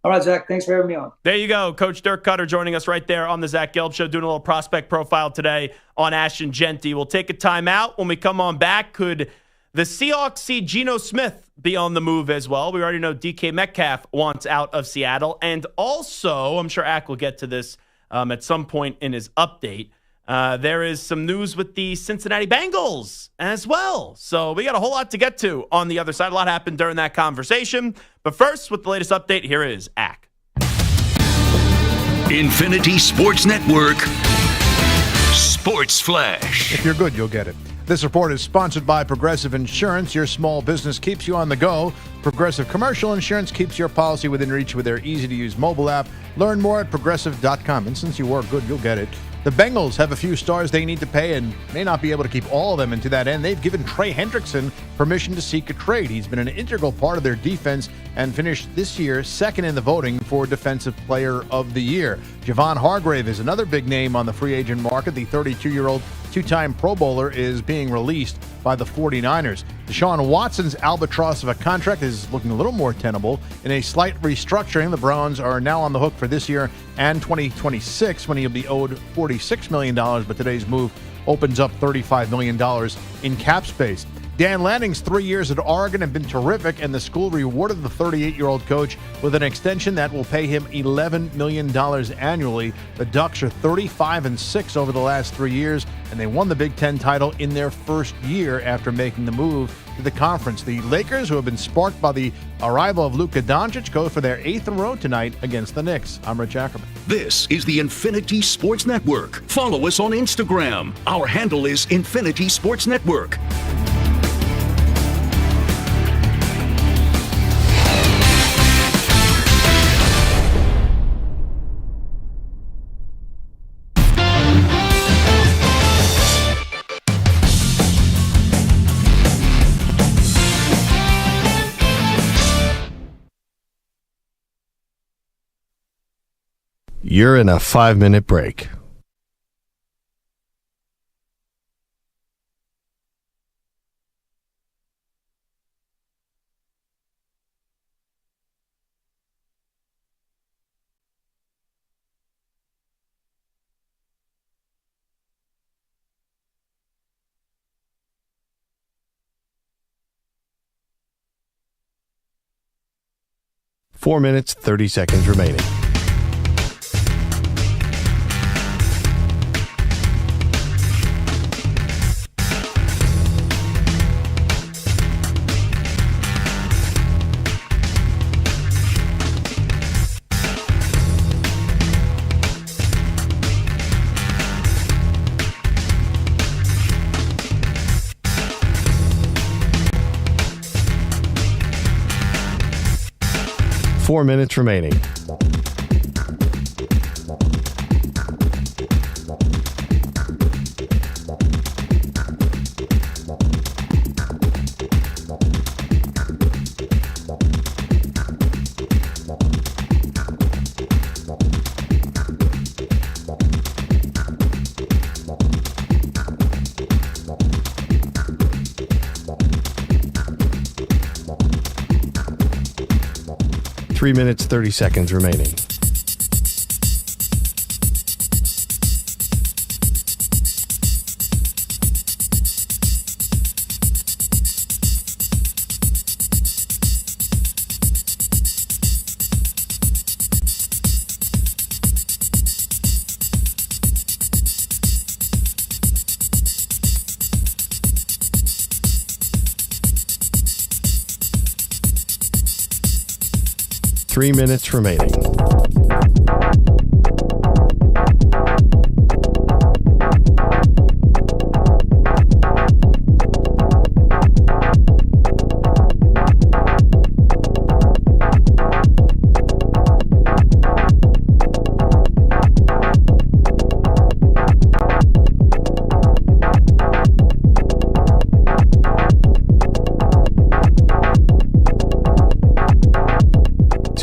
All right, Zach, thanks for having me on. There you go. Coach Dirk Koetter joining us right there on the Zach Gelb Show, doing a little prospect profile today on Ashton Jeanty. We'll take a timeout. When we come on back, could the Seahawks see Geno Smith be on the move as well? We already know DK Metcalf wants out of Seattle. And also, I'm sure Ack will get to this at some point in his update, there is some news with the Cincinnati Bengals as well. So we got a whole lot to get to on the other side. A lot happened during that conversation. But first, with the latest update, here is Ack. Infinity Sports Network Sports Flash. If you're good, you'll get it. This report is sponsored by Progressive Insurance. Your small business keeps you on the go. Progressive Commercial Insurance keeps your policy within reach with their easy-to-use mobile app. Learn more at progressive.com. And since you work good, you'll get it. The Bengals have a few stars they need to pay and may not be able to keep all of them. And to that end, they've given Trey Hendrickson permission to seek a trade. He's been an integral part of their defense and finished this year second in the voting for Defensive Player of the Year. Javon Hargrave is another big name on the free agent market. The 32-year-old two-time Pro Bowler is being released by the 49ers. Deshaun Watson's albatross of a contract is looking a little more tenable. In a slight restructuring, the Browns are now on the hook for this year and 2026 when he'll be owed $46 million, but today's move opens up $35 million in cap space. Dan Lanning's 3 years at Oregon have been terrific, and the school rewarded the 38-year-old coach with an extension that will pay him $11 million annually. The Ducks are 35-6 over the last 3 years, and they won the Big Ten title in their first year after making the move to the conference. The Lakers, who have been sparked by the arrival of Luka Doncic, go for their 8th in a row tonight against the Knicks. I'm Rich Ackerman. This is the Infinity Sports Network. Follow us on Instagram. Our handle is Infinity Sports Network. You're in a 5-minute break. Four minutes, 30 seconds remaining. Four minutes remaining. Three minutes, 30 seconds remaining. Three minutes remaining.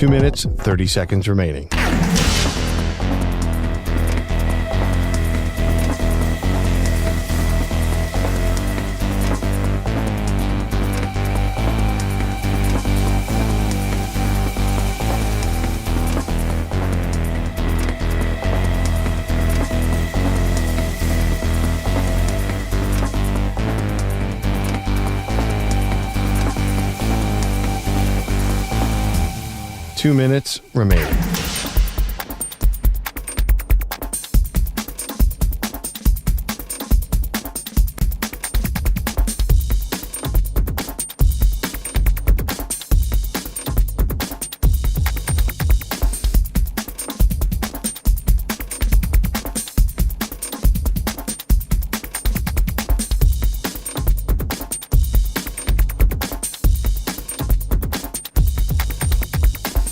2 minutes, 30 seconds remaining. Two minutes remaining.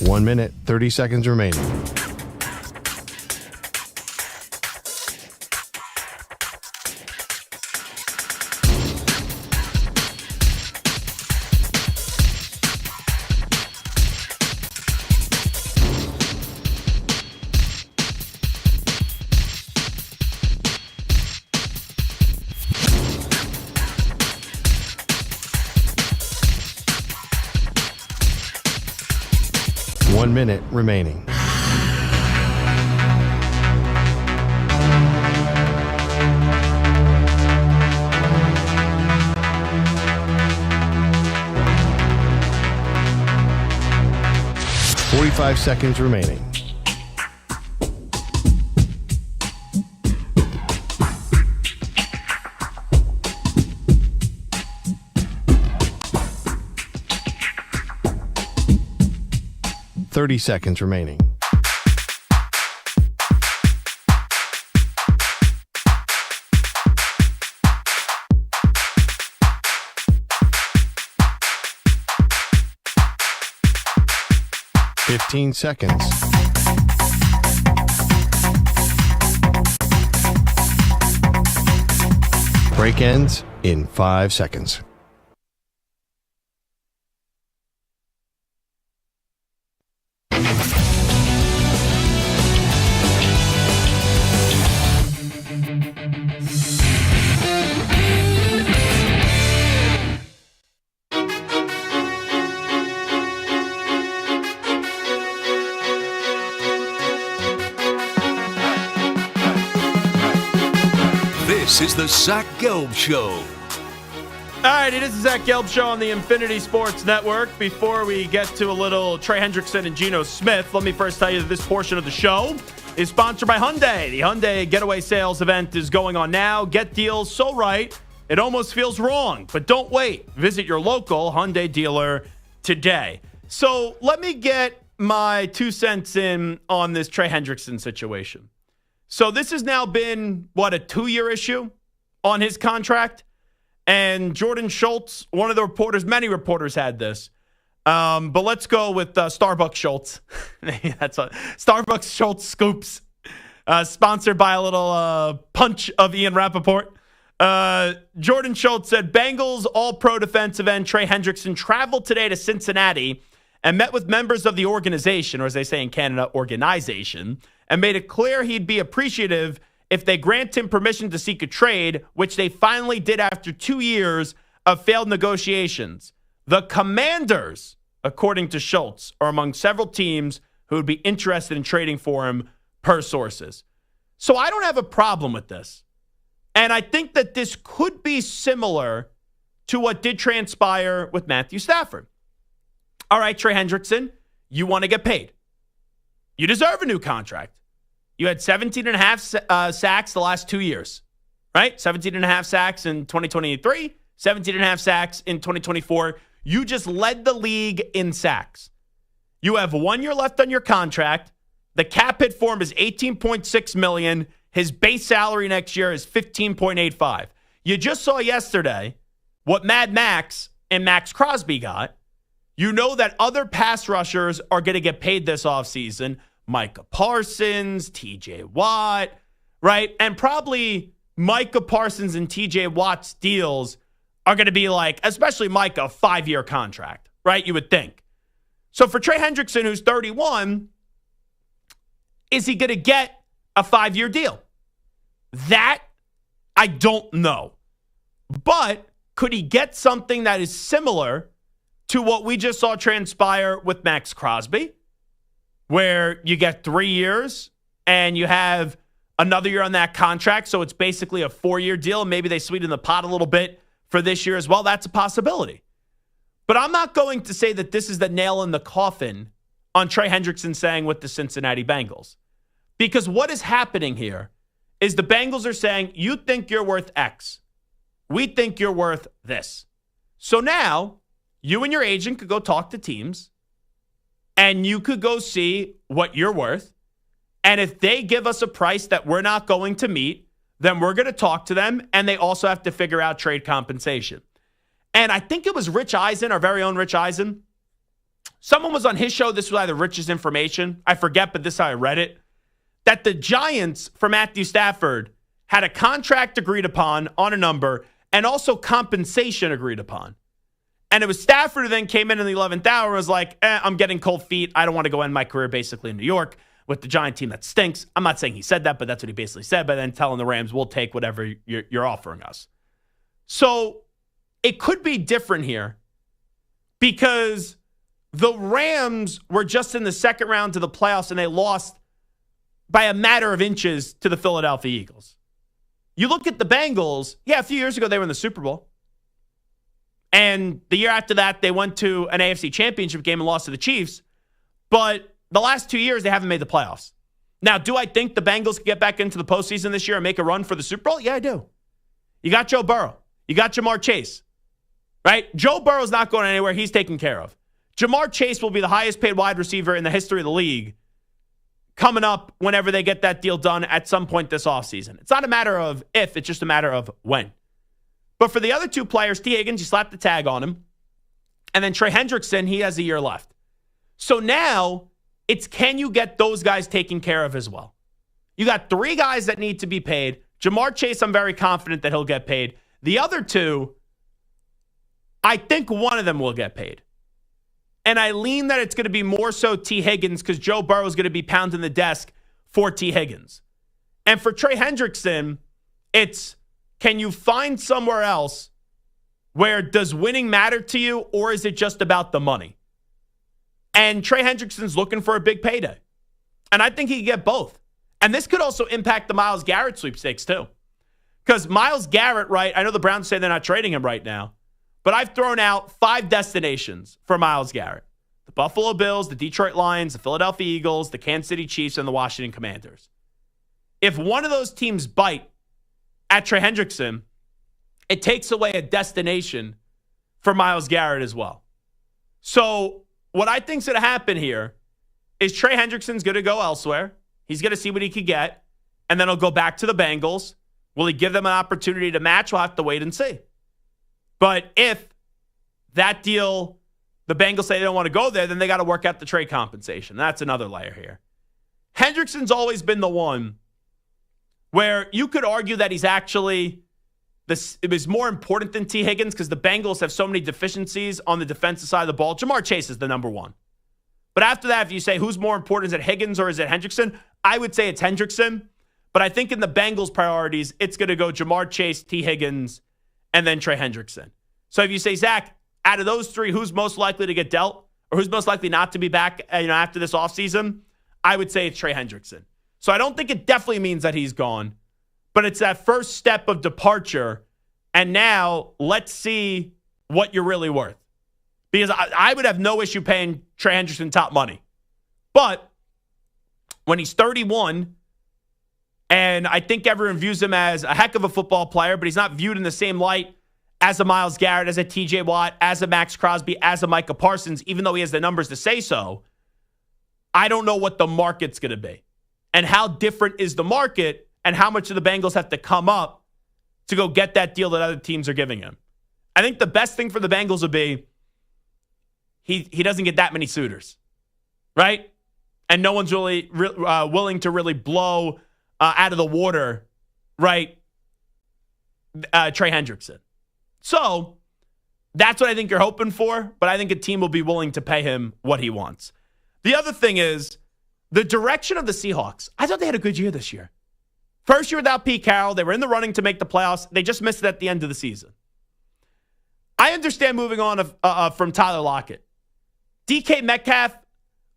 One minute, 30 seconds remaining. One minute remaining. Forty-five seconds remaining. Thirty seconds remaining. Fifteen seconds. Break ends in 5 seconds. This is the Zach Gelb Show. All right, it is the Zach Gelb Show on the Infinity Sports Network. Before we get to a little Trey Hendrickson and Geno Smith, let me first tell you that this portion of the show is sponsored by Hyundai. The Hyundai Getaway Sales event is going on now. Get deals so right, it almost feels wrong. But don't wait. Visit your local Hyundai dealer today. So let me get my 2 cents in on this Trey Hendrickson situation. So this has now been, a 2-year issue on his contract? And Jordan Schultz, one of the reporters, many reporters had this. But let's go with Starbucks Schultz. That's a Starbucks Schultz Scoops, sponsored by a little punch of Ian Rappaport. Jordan Schultz said, Bengals All-Pro defensive end Trey Hendrickson traveled today to Cincinnati and met with members of the organization, or as they say in Canada, organization, and made it clear he'd be appreciative if they grant him permission to seek a trade, which they finally did after 2 years of failed negotiations. The Commanders, according to Schultz, are among several teams who would be interested in trading for him, per sources. So I don't have a problem with this. And I think that this could be similar to what did transpire with Matthew Stafford. All right, Trey Hendrickson, you want to get paid. You deserve a new contract. You had 17 and a half sacks the last 2 years, right? 17 and a half sacks in 2023, 17 and a half sacks in 2024. You just led the league in sacks. You have 1 year left on your contract. The cap hit for him is $18.6 million. His base salary next year is $15.85. You just saw yesterday what Mad Max and Max Crosby got. You know that other pass rushers are going to get paid this offseason. Micah Parsons, TJ Watt, right? And probably Micah Parsons and TJ Watt's deals are going to be like, especially Micah, a 5-year contract, right? You would think. So for Trey Hendrickson, who's 31, is he going to get a 5-year deal? That I don't know. But could he get something that is similar to what we just saw transpire with Max Crosby, where you get 3 years and you have another year on that contract, so it's basically a 4-year deal, and maybe they sweeten the pot a little bit for this year as well? That's a possibility. But I'm not going to say that this is the nail in the coffin on Trey Hendrickson saying with the Cincinnati Bengals. Because what is happening here is the Bengals are saying, you think you're worth X. We think you're worth this. So now, you and your agent could go talk to teams, and you could go see what you're worth. And if they give us a price that we're not going to meet, then we're going to talk to them, and they also have to figure out trade compensation. And I think it was Rich Eisen, our very own Rich Eisen. Someone was on his show. This was either Rich's information. I forget, but this is how I read it. That the Giants for Matthew Stafford had a contract agreed upon on a number and also compensation agreed upon. And it was Stafford who then came in the 11th hour and was like, I'm getting cold feet. I don't want to go end my career basically in New York with the Giant team that stinks. I'm not saying he said that, but that's what he basically said. But then telling the Rams, we'll take whatever you're offering us. So it could be different here because the Rams were just in the second round to the playoffs and they lost by a matter of inches to the Philadelphia Eagles. You look at the Bengals, a few years ago they were in the Super Bowl. And the year after that, they went to an AFC championship game and lost to the Chiefs. But the last 2 years, they haven't made the playoffs. Now, do I think the Bengals can get back into the postseason this year and make a run for the Super Bowl? Yeah, I do. You got Joe Burrow. You got Jamar Chase. Right? Joe Burrow's not going anywhere. He's taken care of. Jamar Chase will be the highest paid wide receiver in the history of the league coming up whenever they get that deal done at some point this offseason. It's not a matter of if, it's just a matter of when. But for the other two players, T. Higgins, you slap the tag on him. And then Trey Hendrickson, he has a year left. So now it's can you get those guys taken care of as well? You got 3 guys that need to be paid. Jamar Chase, I'm very confident that he'll get paid. The other 2, I think one of them will get paid. And I lean that it's going to be more so T. Higgins because Joe Burrow is going to be pounding the desk for T. Higgins. And for Trey Hendrickson, it's can you find somewhere else where does winning matter to you or is it just about the money? And Trey Hendrickson's looking for a big payday. And I think he can get both. And this could also impact the Myles Garrett sweepstakes too. Because Myles Garrett, right, I know the Browns say they're not trading him right now, but I've thrown out 5 destinations for Myles Garrett. The Buffalo Bills, the Detroit Lions, the Philadelphia Eagles, the Kansas City Chiefs, and the Washington Commanders. If one of those teams bite at Trey Hendrickson, it takes away a destination for Myles Garrett as well. So what I think's going to happen here is Trey Hendrickson's going to go elsewhere. He's going to see what he could get, and then he'll go back to the Bengals. Will he give them an opportunity to match? We'll have to wait and see. But if that deal, the Bengals say they don't want to go there, then they got to work out the trade compensation. That's another layer here. Hendrickson's always been the one where you could argue that he's actually it was more important than T. Higgins because the Bengals have so many deficiencies on the defensive side of the ball. Jamar Chase is the number 1. But after that, if you say who's more important, is it Higgins or is it Hendrickson? I would say it's Hendrickson. But I think in the Bengals' priorities, it's going to go Jamar Chase, T. Higgins, and then Trey Hendrickson. So if you say, Zach, out of those 3, who's most likely to get dealt or who's most likely not to be back after this offseason, I would say it's Trey Hendrickson. So I don't think it definitely means that he's gone, but it's that first step of departure. And now let's see what you're really worth. Because I would have no issue paying Trey Hendrickson top money. But when he's 31, and I think everyone views him as a heck of a football player, but he's not viewed in the same light as a Myles Garrett, as a TJ Watt, as a Max Crosby, as a Micah Parsons, even though he has the numbers to say so. I don't know what the market's going to be and how different is the market and how much do the Bengals have to come up to go get that deal that other teams are giving him. I think the best thing for the Bengals would be he doesn't get that many suitors, right? And no one's really willing to really blow out of the water, right, Trey Hendrickson. So That's what I think you're hoping for, but I think a team will be willing to pay him what he wants. The other thing is the direction of the Seahawks. I thought they had a good year this year. First year without Pete Carroll. They were in the running to make the playoffs. They just missed it at the end of the season. I understand moving on from Tyler Lockett. DK Metcalf,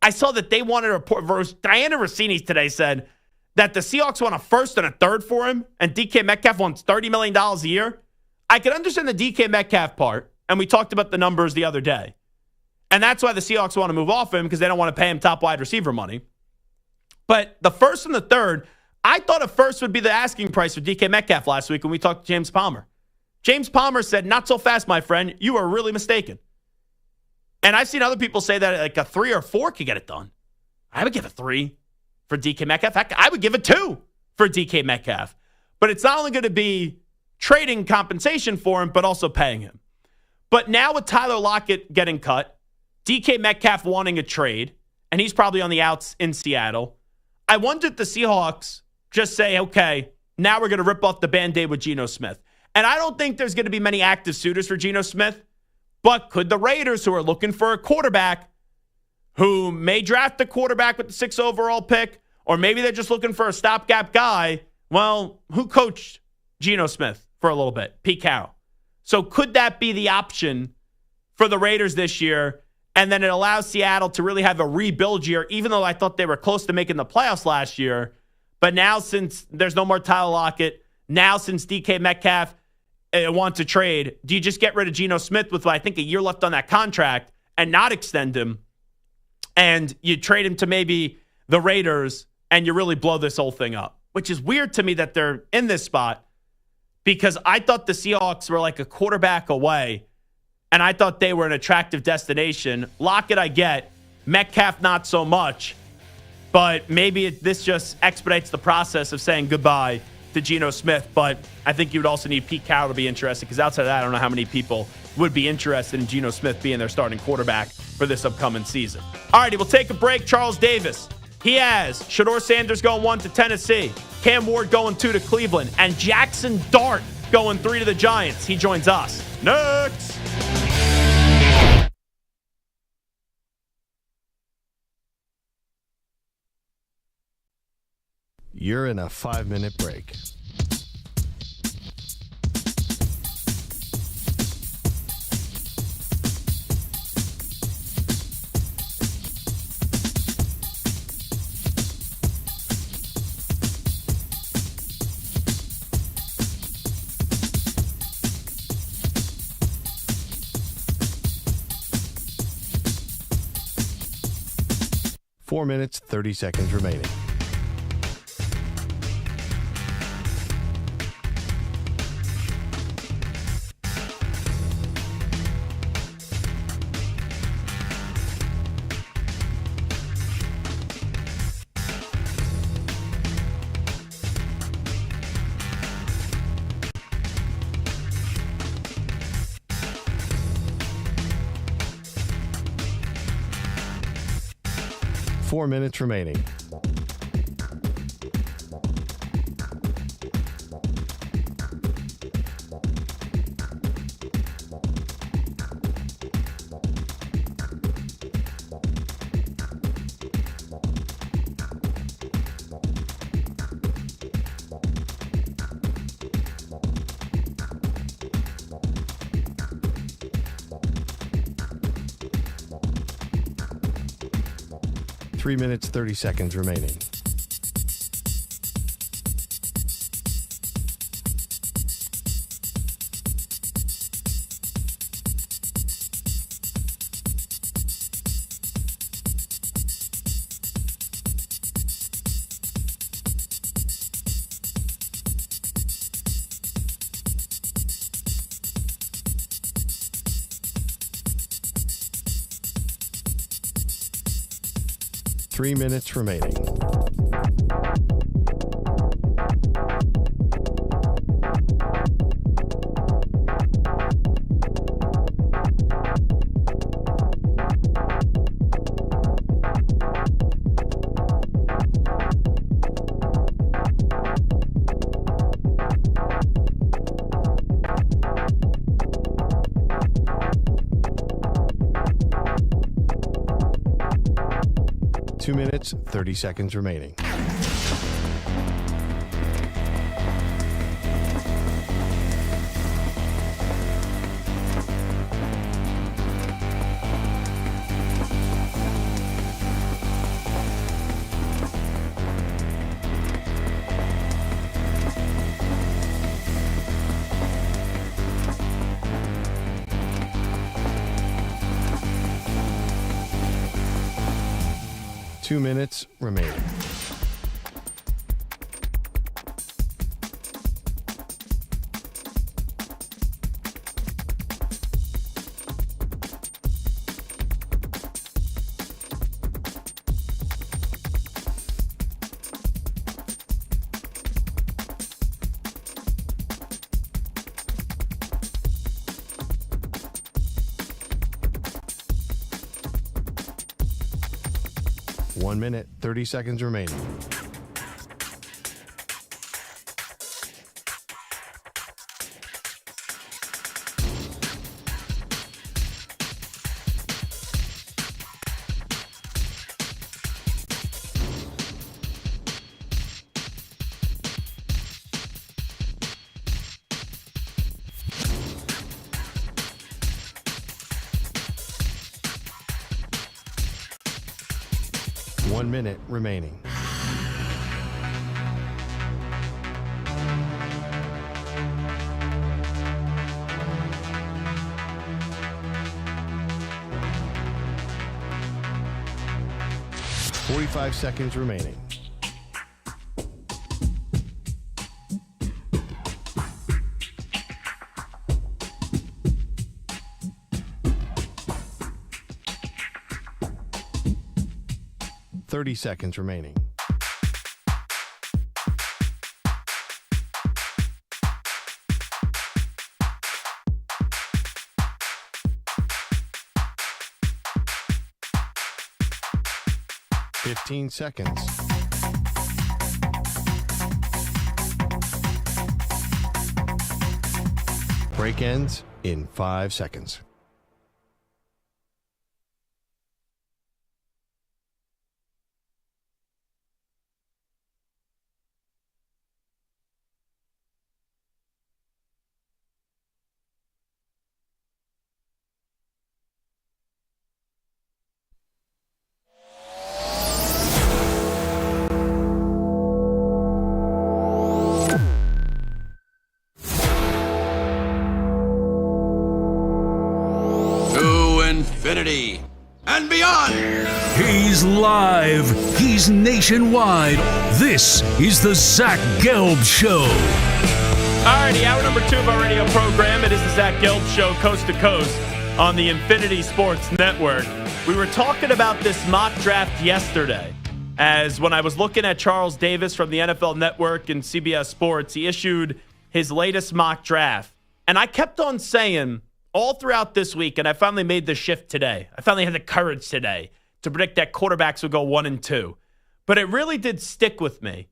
I saw that they wanted a report. Diana Rossini today said that the Seahawks want a first and a third for him, and DK Metcalf wants $30 million a year. I can understand the DK Metcalf part, and we talked about the numbers the other day. And that's why the Seahawks want to move off him, because they don't want to pay him top wide receiver money. But the first and the third, I thought a first would be the asking price for DK Metcalf last week when we talked to James Palmer. James Palmer said, not so fast, my friend. You are really mistaken. And I've seen other people say that like a 3 or 4 could get it done. I would give a 3 for DK Metcalf. I would give a 2 for DK Metcalf. But it's not only going to be trading compensation for him, but also paying him. But now with Tyler Lockett getting cut, DK Metcalf wanting a trade, and he's probably on the outs in Seattle, I wonder if the Seahawks just say, okay, now we're going to rip off the Band-Aid with Geno Smith. And I don't think there's going to be many active suitors for Geno Smith, but could the Raiders, who are looking for a quarterback, who may draft a quarterback with the 6th overall pick, or maybe they're just looking for a stopgap guy, well, who coached Geno Smith for a little bit? Pete Carroll. So could that be the option for the Raiders this year? And then it allows Seattle to really have a rebuild year, even though I thought they were close to making the playoffs last year. But now, since there's no more Tyler Lockett, now since DK Metcalf wants to trade, do you just get rid of Geno Smith with, I think, a year left on that contract and not extend him? And you trade him to maybe the Raiders and you really blow this whole thing up, which is weird to me that they're in this spot, because I thought the Seahawks were like a quarterback away, and I thought they were an attractive destination. Lockett, I get. Metcalf, not so much. But maybe this just expedites the process of saying goodbye to Geno Smith. But I think you would also need Pete Carroll to be interested, because outside of that, I don't know how many people would be interested in Geno Smith being their starting quarterback for this upcoming season. All righty, we'll take a break. Charles Davis. He has Shedeur Sanders going 1 to Tennessee, Cam Ward going 2 to Cleveland, and Jackson Dart going 3 to the Giants. He joins us next. You're in a 5-minute break. Four minutes, 30 seconds remaining. Four minutes remaining. Three minutes, 30 seconds remaining. Three minutes remaining. 2 minutes, 30 seconds remaining. Two minutes remaining. One minute, 30 seconds remaining. One minute remaining. Forty-five seconds remaining. Thirty seconds remaining. Fifteen seconds. Break ends in 5 seconds. Infinity and beyond. He's live. He's nationwide. This is the Zach Gelb Show. Alrighty, hour number 2 of our radio program. It is the Zach Gelb Show, coast to coast on the Infinity Sports Network. We were talking about this mock draft yesterday, as when I was looking at Charles Davis from the NFL Network and CBS Sports, he issued his latest mock draft. And I kept on saying all throughout this week, and I finally made the shift today. I finally had the courage today to predict that quarterbacks would go 1 and 2. But it really did stick with me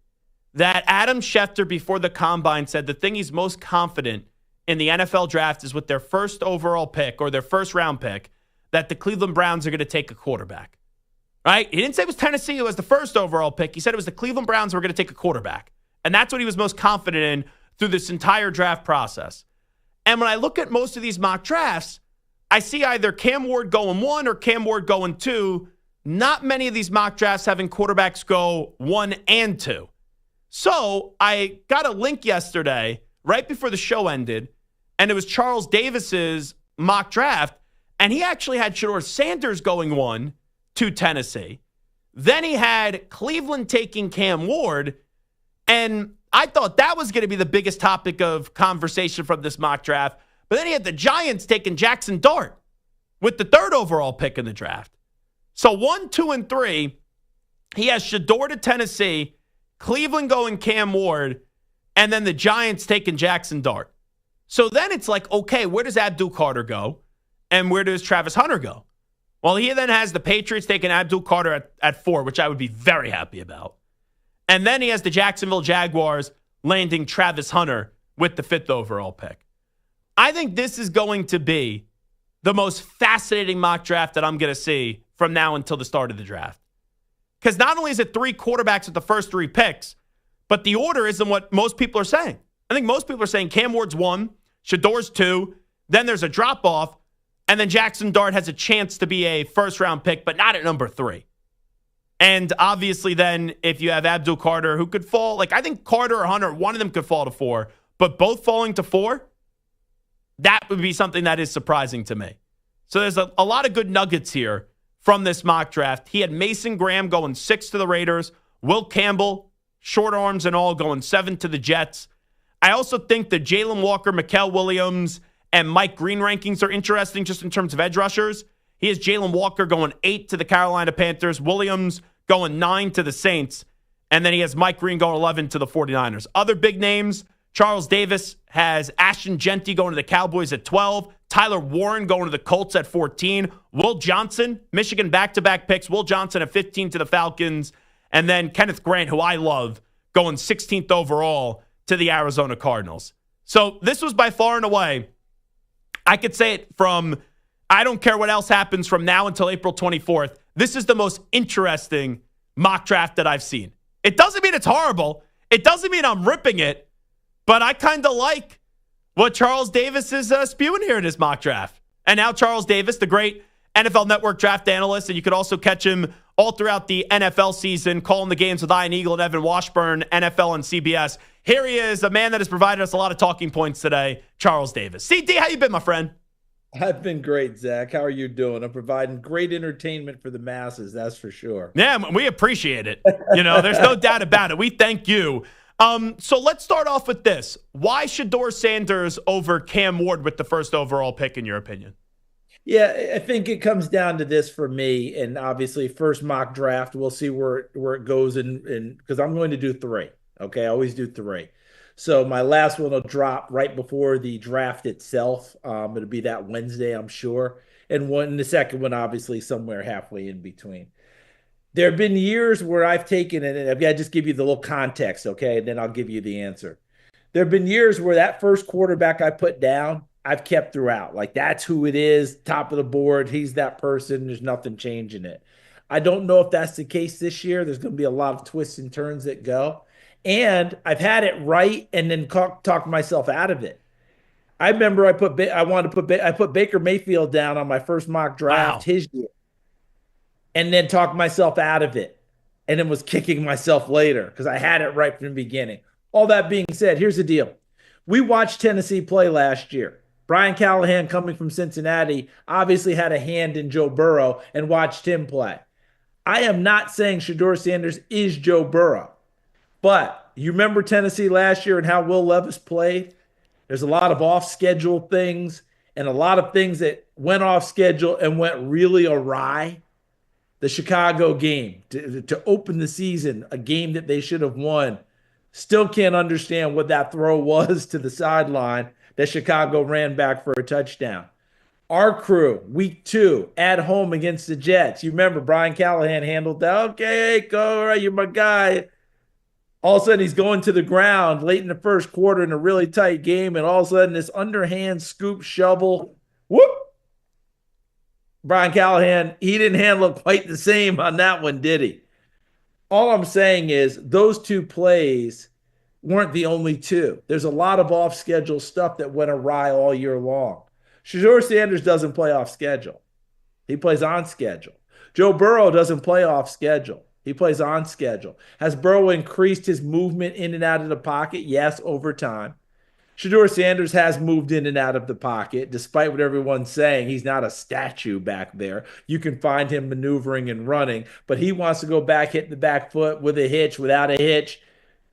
that Adam Schefter before the Combine said the thing he's most confident in the NFL draft is with their first overall pick or their first round pick, that the Cleveland Browns are going to take a quarterback. Right? He didn't say it was Tennessee who was the first overall pick. He said it was the Cleveland Browns who were going to take a quarterback. And that's what he was most confident in through this entire draft process. And when I look at most of these mock drafts, I see either Cam Ward going 1 or Cam Ward going 2. Not many of these mock drafts having quarterbacks go 1 and 2. So I got a link yesterday, right before the show ended, and it was Charles Davis's mock draft, and he actually had Shedeur Sanders going 1 to Tennessee. Then he had Cleveland taking Cam Ward, and I thought that was going to be the biggest topic of conversation from this mock draft. But then he had the Giants taking Jackson Dart with the 3rd overall pick in the draft. So 1, 2, and 3, he has Shedeur to Tennessee, Cleveland going Cam Ward, and then the Giants taking Jackson Dart. So then it's like, okay, where does Abdul Carter go? And where does Travis Hunter go? Well, he then has the Patriots taking Abdul Carter at 4, which I would be very happy about. And then he has the Jacksonville Jaguars landing Travis Hunter with the 5th overall pick. I think this is going to be the most fascinating mock draft that I'm going to see from now until the start of the draft. Because not only is it 3 quarterbacks with the first 3 picks, but the order isn't what most people are saying. I think most people are saying Cam Ward's 1, Shedeur's 2, then there's a drop-off, and then Jackson Dart has a chance to be a first-round pick, but not at number 3. And obviously then if you have Abdul Carter, who could fall, like I think Carter or Hunter, one of them could fall to 4, but both falling to 4, that would be something that is surprising to me. So there's a lot of good nuggets here from this mock draft. He had Mason Graham going 6 to the Raiders, Will Campbell, short arms and all, going 7 to the Jets. I also think the Jalen Walker, Mikael Williams, and Mike Green rankings are interesting just in terms of edge rushers. He has Jalen Walker going 8 to the Carolina Panthers, Williams going 9 to the Saints, and then he has Mike Green going 11 to the 49ers. Other big names, Charles Davis has Ashton Jeanty going to the Cowboys at 12, Tyler Warren going to the Colts at 14, Will Johnson, Michigan back-to-back picks, Will Johnson at 15 to the Falcons, and then Kenneth Grant, who I love, going 16th overall to the Arizona Cardinals. So this was by far and away, I could say it from, I don't care what else happens from now until April 24th, this is the most interesting mock draft that I've seen. It doesn't mean it's horrible. It doesn't mean I'm ripping it, but I kind of like what Charles Davis is spewing here in his mock draft. And now Charles Davis, the great NFL Network draft analyst, and you could also catch him all throughout the NFL season, calling the games with Ian Eagle and Evan Washburn, NFL and CBS. Here he is, a man that has provided us a lot of talking points today, Charles Davis. CD, how you been, my friend? I've been great, Zach. How are you doing? I'm providing great entertainment for the masses, that's for sure. Yeah, we appreciate it. There's no doubt about it. We thank you. So let's start off with this. Why Shedeur Sanders over Cam Ward with the first overall pick, in your opinion? Yeah, I think it comes down to this for me, and obviously first mock draft, we'll see where it goes in because I'm going to do 3. Okay, I always do 3. So my last one will drop right before the draft itself. It'll be that Wednesday, I'm sure. And the second one, obviously, somewhere halfway in between. There have been years where I've taken it, and I've got to just give you the little context, okay? And then I'll give you the answer. There have been years where that first quarterback I put down, I've kept throughout. Like, that's who it is, top of the board. He's that person. There's nothing changing it. I don't know if that's the case this year. There's going to be a lot of twists and turns that go. And I've had it right and then talked myself out of it. I remember I put Baker Mayfield down on my first mock draft his year, and then talked myself out of it, and then was kicking myself later because I had it right from the beginning. All that being said, here's the deal: we watched Tennessee play last year. Brian Callahan, coming from Cincinnati, obviously had a hand in Joe Burrow and watched him play. I am not saying Shedeur Sanders is Joe Burrow. But you remember Tennessee last year and how Will Levis played? There's a lot of off-schedule things and a lot of things that went off schedule and went really awry. The Chicago game, to open the season, a game that they should have won. Still can't understand what that throw was to the sideline that Chicago ran back for a touchdown. Our crew, week 2, at home against the Jets. You remember Brian Callahan handled that. Okay, go, all right, you're my guy. All of a sudden, he's going to the ground late in the first quarter in a really tight game, and all of a sudden, this underhand scoop shovel, whoop! Brian Callahan, he didn't handle it quite the same on that one, did he? All I'm saying is those 2 plays weren't the only 2. There's a lot of off-schedule stuff that went awry all year long. Shedeur Sanders doesn't play off schedule. He plays on schedule. Joe Burrow doesn't play off schedule. He plays on schedule. Has Burrow increased his movement in and out of the pocket? Yes, over time. Shedeur Sanders has moved in and out of the pocket, despite what everyone's saying. He's not a statue back there. You can find him maneuvering and running, but he wants to go back, hitting the back foot with a hitch, without a hitch,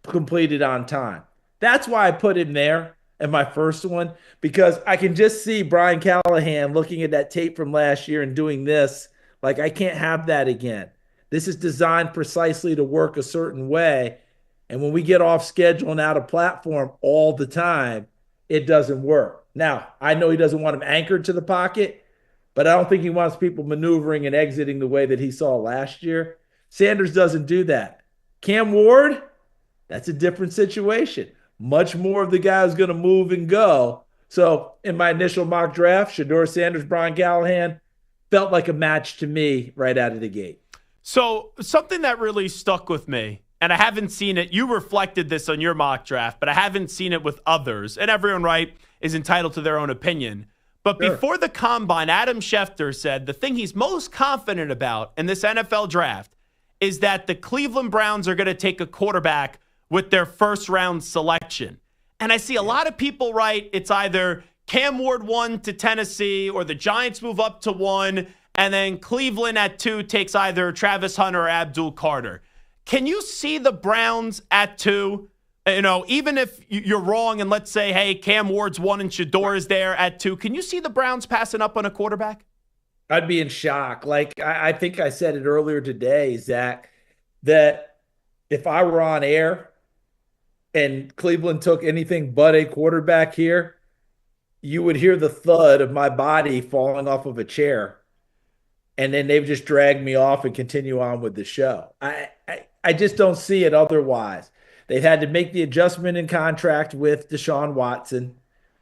completed on time. That's why I put him there in my first one, because I can just see Brian Callahan looking at that tape from last year and doing this. Like, I can't have that again. This is designed precisely to work a certain way. And when we get off schedule and out of platform all the time, it doesn't work. Now, I know he doesn't want him anchored to the pocket, but I don't think he wants people maneuvering and exiting the way that he saw last year. Sanders doesn't do that. Cam Ward, that's a different situation. Much more of the guy who's going to move and go. So in my initial mock draft, Shedeur Sanders, Brian Callahan, felt like a match to me right out of the gate. So something that really stuck with me, and I haven't seen it, you reflected this on your mock draft, but I haven't seen it with others. And everyone, right, is entitled to their own opinion. But before the combine, Adam Schefter said the thing he's most confident about in this NFL draft is that the Cleveland Browns are going to take a quarterback with their first-round selection. And I see a lot of people write it's either Cam Ward 1 to Tennessee or the Giants move up to 1, and then Cleveland at 2 takes either Travis Hunter or Abdul Carter. Can you see the Browns at 2? You know, even if you're wrong and let's say, hey, Cam Ward's 1 and Shedeur is there at 2, can you see the Browns passing up on a quarterback? I'd be in shock. Like, I think I said it earlier today, Zach, that if I were on air and Cleveland took anything but a quarterback here, you would hear the thud of my body falling off of a chair. And then they've just dragged me off and continue on with the show. I just don't see it otherwise. They've had to make the adjustment in contract with Deshaun Watson.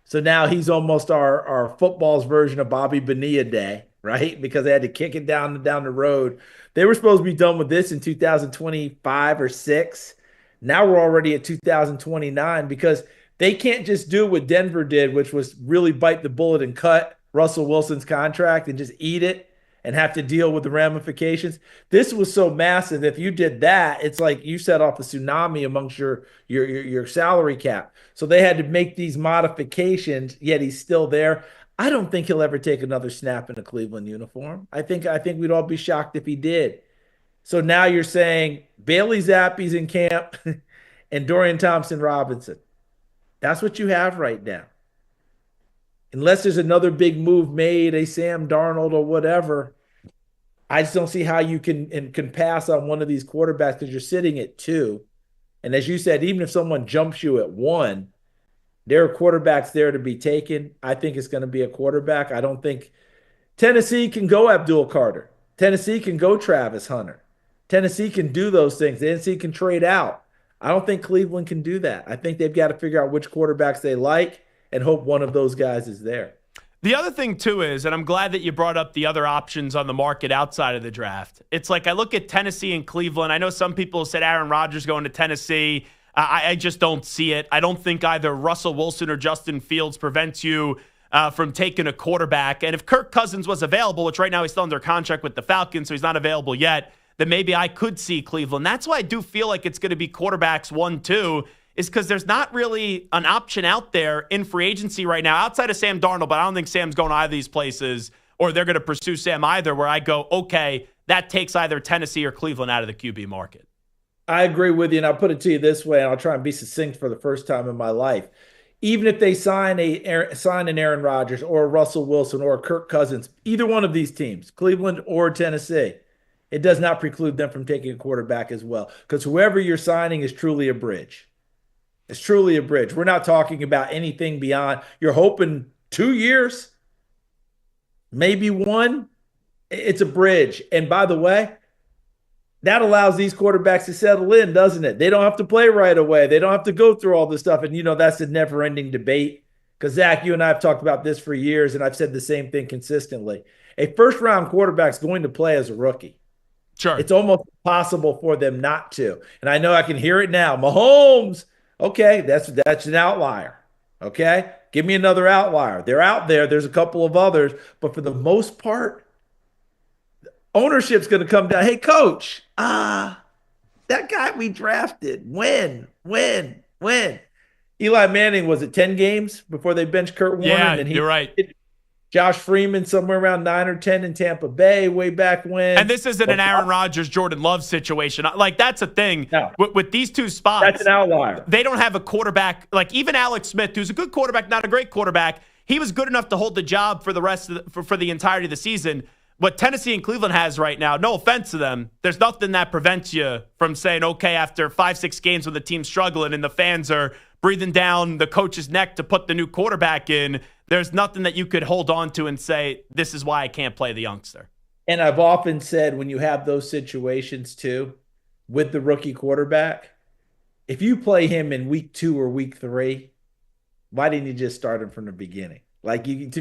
So now he's almost our football's version of Bobby Bonilla Day, right? Because they had to kick it down the road. They were supposed to be done with this in 2025 or 6. Now we're already at 2029 because they can't just do what Denver did, which was really bite the bullet and cut Russell Wilson's contract and just eat it and have to deal with the ramifications. This was so massive. If you did that, it's like you set off a tsunami amongst your salary cap. So they had to make these modifications, yet he's still there. I don't think he'll ever take another snap in a Cleveland uniform. I think we'd all be shocked if he did. So now you're saying Bailey Zappi's in camp and Dorian Thompson-Robinson. That's what you have right now. Unless there's another big move made, a Sam Darnold or whatever, I just don't see how you can pass on one of these quarterbacks because you're sitting at 2. And as you said, even if someone jumps you at 1, there are quarterbacks there to be taken. I think it's going to be a quarterback. I don't think Tennessee can go Abdul Carter. Tennessee can go Travis Hunter. Tennessee can do those things. The NC can trade out. I don't think Cleveland can do that. I think they've got to figure out which quarterbacks they like and hope one of those guys is there. The other thing, too, is, and I'm glad that you brought up the other options on the market outside of the draft. It's like I look at Tennessee and Cleveland. I know some people said Aaron Rodgers going to Tennessee. I just don't see it. I don't think either Russell Wilson or Justin Fields prevents you from taking a quarterback. And if Kirk Cousins was available, which right now he's still under contract with the Falcons, so he's not available yet, then maybe I could see Cleveland. That's why I do feel like it's going to be quarterbacks 1, 2, is because there's not really an option out there in free agency right now outside of Sam Darnold, but I don't think Sam's going to either of these places or they're going to pursue Sam either, where I go, okay, that takes either Tennessee or Cleveland out of the QB market. I agree with you, and I'll put it to you this way, and I'll try and be succinct for the first time in my life. Even if they sign an Aaron Rodgers or a Russell Wilson or a Kirk Cousins, either one of these teams, Cleveland or Tennessee, it does not preclude them from taking a quarterback as well, because whoever you're signing is truly a bridge. It's truly a bridge. We're not talking about anything beyond. You're hoping 2 years, maybe 1. It's a bridge. And by the way, that allows these quarterbacks to settle in, doesn't it? They don't have to play right away. They don't have to go through all this stuff. And, that's a never-ending debate. Because, Zach, you and I have talked about this for years, and I've said the same thing consistently. A first-round quarterback's going to play as a rookie. Sure. It's almost impossible for them not to. And I know I can hear it now. Mahomes. Okay, that's an outlier. Okay? Give me another outlier. They're out there. There's a couple of others. But for the most part, ownership's going to come down. Hey, coach, that guy we drafted, when? Eli Manning, was it 10 games before they benched Kurt Warner? Yeah, and you're right. Josh Freeman somewhere around 9 or 10 in Tampa Bay way back when. And this isn't an Aaron Rodgers, Jordan Love situation. Like, that's a thing. No. With these two spots. That's an outlier. They don't have a quarterback. Like, even Alex Smith, who's a good quarterback, not a great quarterback, he was good enough to hold the job for the rest of for the entirety of the season. What Tennessee and Cleveland has right now, no offense to them, there's nothing that prevents you from saying, okay, after 5-6 games when the team's struggling and the fans are breathing down the coach's neck to put the new quarterback in, there's nothing that you could hold on to and say, this is why I can't play the youngster. And I've often said when you have those situations too, with the rookie quarterback, if you play him in week 2 or week 3, why didn't you just start him from the beginning? Like, you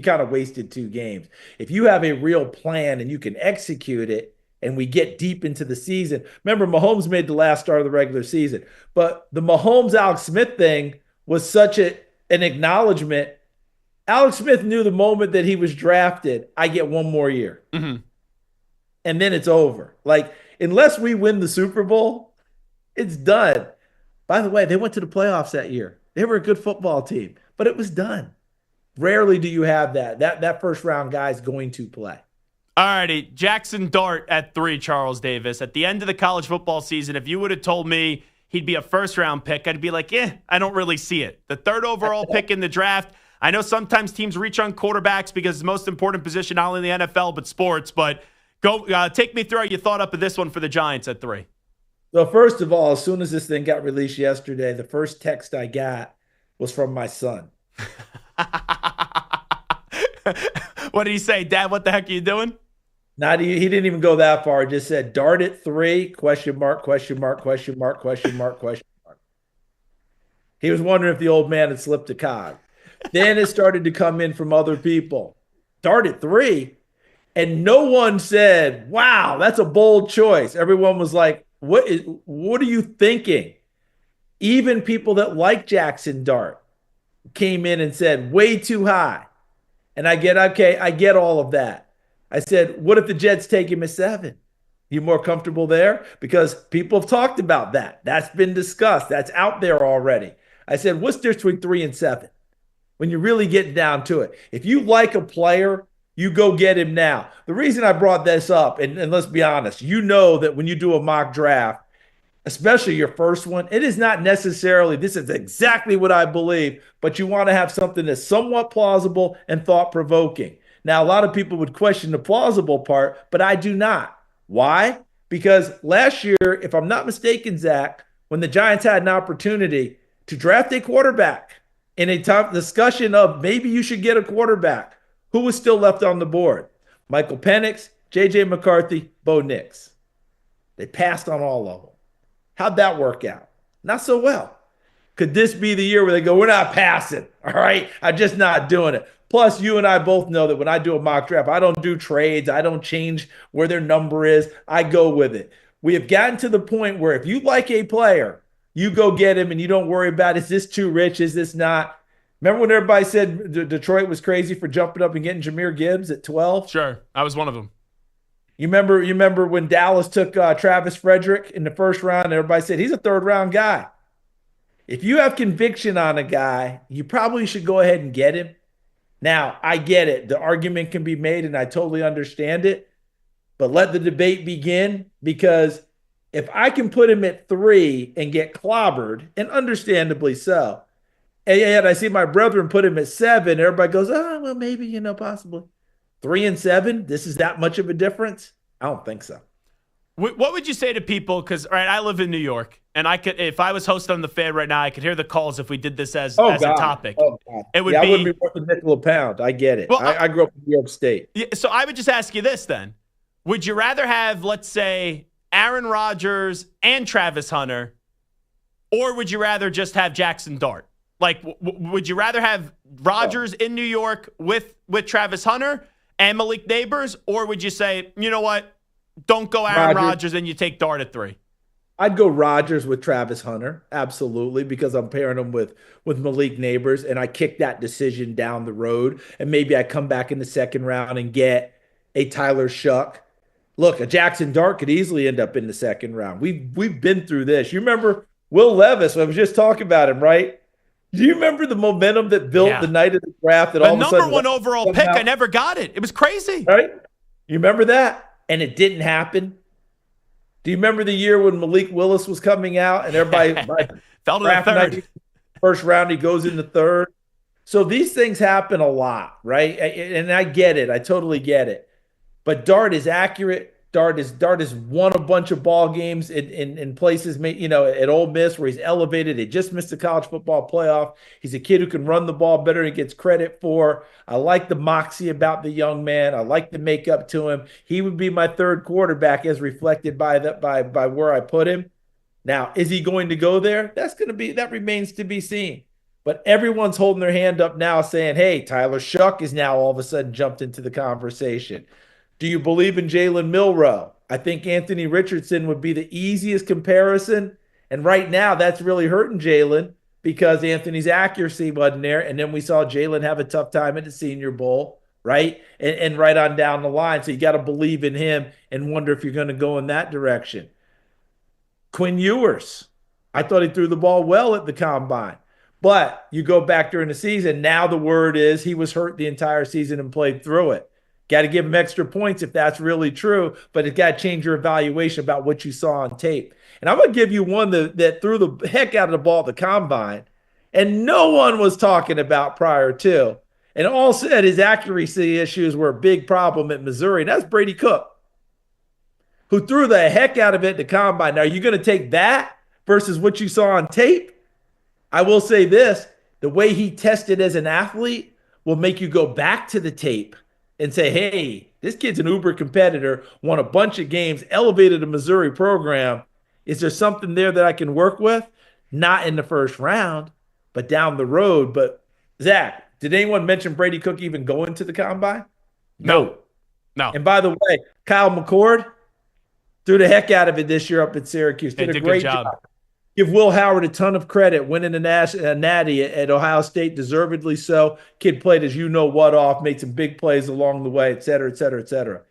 kind of wasted 2 games. If you have a real plan and you can execute it, and we get deep into the season. Remember, Mahomes made the last start of the regular season, but the Mahomes-Alex Smith thing was such an acknowledgement. Alex Smith knew the moment that he was drafted, I get one more year. Mm-hmm. And then it's over. Like, unless we win the Super Bowl, it's done. By the way, they went to the playoffs that year. They were a good football team, but it was done. Rarely do you have that. That first round guy is going to play. All righty. Jackson Dart at 3, Charles Davis. At the end of the college football season, if you would have told me he'd be a first-round pick, I'd be like, I don't really see it. The 3rd overall pick in the draft. I know sometimes teams reach on quarterbacks because it's the most important position, not only in the NFL, but sports. But go take me through how you thought up of this one for the Giants at 3. So first of all, as soon as this thing got released yesterday, the first text I got was from my son. What did he say? Dad, what the heck are you doing? He didn't even go that far. It just said, Dart at 3, question mark, question mark, question mark, question mark, question mark. He was wondering if the old man had slipped a cog. Then it started to come in from other people. Dart at 3? And no one said, wow, that's a bold choice. Everyone was like, what are you thinking? Even people that like Jackson Dart came in and said, way too high. And I get all of that. I said, what if the Jets take him at 7? You more comfortable there? Because people have talked about that. That's been discussed. That's out there already. I said, what's the difference between 3 and 7? When you really get down to it. If you like a player, you go get him now. The reason I brought this up, and let's be honest, you know that when you do a mock draft, especially your first one, it is not necessarily, this is exactly what I believe, but you want to have something that's somewhat plausible and thought-provoking. Now, a lot of people would question the plausible part, but I do not. Why? Because last year, if I'm not mistaken, Zach, when the Giants had an opportunity to draft a quarterback in a tough discussion of maybe you should get a quarterback, who was still left on the board? Michael Penix, J.J. McCarthy, Bo Nix. They passed on all of them. How'd that work out? Not so well. Could this be the year where they go, we're not passing, all right? I'm just not doing it. Plus, you and I both know that when I do a mock draft, I don't do trades. I don't change where their number is. I go with it. We have gotten to the point where if you like a player, you go get him and you don't worry about, is this too rich? Is this not? Remember when everybody said Detroit was crazy for jumping up and getting Jahmyr Gibbs at 12? Sure. I was one of them. You remember when Dallas took Travis Frederick in the first round and everybody said, he's a 3rd-round guy. If you have conviction on a guy, you probably should go ahead and get him. Now, I get it. The argument can be made, and I totally understand it. But let the debate begin, because if I can put him at 3 and get clobbered, and understandably so, and yet I see my brethren put him at 7, everybody goes, oh, well, maybe, possibly. 3 and 7, this is that much of a difference? I don't think so. What would you say to people? Because, all right, I live in New York, and I could, if I was hosting on the Fan right now, I could hear the calls if we did this as a topic. Oh, God. It would I wouldn't be worth a nickel a pound. I get it. Well, I grew up in New York State. Yeah, so I would just ask you this then. Would you rather have, let's say, Aaron Rodgers and Travis Hunter, or would you rather just have Jackson Dart? Like, would you rather have Rodgers in New York with Travis Hunter and Malik Neighbors, or would you say, you know what, don't go Aaron Rodgers and you take Dart at 3? I'd go Rodgers with Travis Hunter, absolutely, because I'm pairing him with Malik Neighbors, and I kick that decision down the road, and maybe I come back in the 2nd round and get a Tyler Shuck. Look, a Jackson Dart could easily end up in the 2nd round. We've been through this. You remember Will Levis? I was just talking about him, right? Do you remember the momentum that built the night of the draft? That all of a sudden, number 1 overall pick, I never got it. It was crazy. Right? You remember that? And it didn't happen. Do you remember the year when Malik Willis was coming out and everybody fell to the 3rd? First round, he goes in the 3rd. So these things happen a lot, right? And I get it. I totally get it. But Dart is accurate. Dart has won a bunch of ball games in places, at Ole Miss where he's elevated. He just missed the college football playoff. He's a kid who can run the ball better than he gets credit for. I like the moxie about the young man. I like the makeup to him. He would be my 3rd quarterback as reflected by where I put him. Now, is he going to go there? That remains to be seen. But everyone's holding their hand up now saying, hey, Tyler Shuck is now all of a sudden jumped into the conversation. Do you believe in Jalen Milroe? I think Anthony Richardson would be the easiest comparison. And right now, that's really hurting Jalen because Anthony's accuracy wasn't there. And then we saw Jalen have a tough time at the Senior Bowl, right? And right on down the line. So you got to believe in him and wonder if you're going to go in that direction. Quinn Ewers, I thought he threw the ball well at the combine. But you go back during the season, now the word is he was hurt the entire season and played through it. Got to give him extra points if that's really true, but it's got to change your evaluation about what you saw on tape. And I'm going to give you one that threw the heck out of the ball at the combine, and no one was talking about prior to. And all said his accuracy issues were a big problem at Missouri, and that's Brady Cook, who threw the heck out of it at the combine. Now, are you going to take that versus what you saw on tape? I will say this, the way he tested as an athlete will make you go back to the tape and say, hey, this kid's an uber competitor, won a bunch of games, elevated a Missouri program. Is there something there that I can work with? Not in the first round, but down the road. But, Zach, did anyone mention Brady Cook even going to the combine? No. And by the way, Kyle McCord threw the heck out of it this year up at Syracuse. Did a great job. Give Will Howard a ton of credit, winning a natty at Ohio State, deservedly so. Kid played as you-know-what off, made some big plays along the way, et cetera, et cetera, et cetera.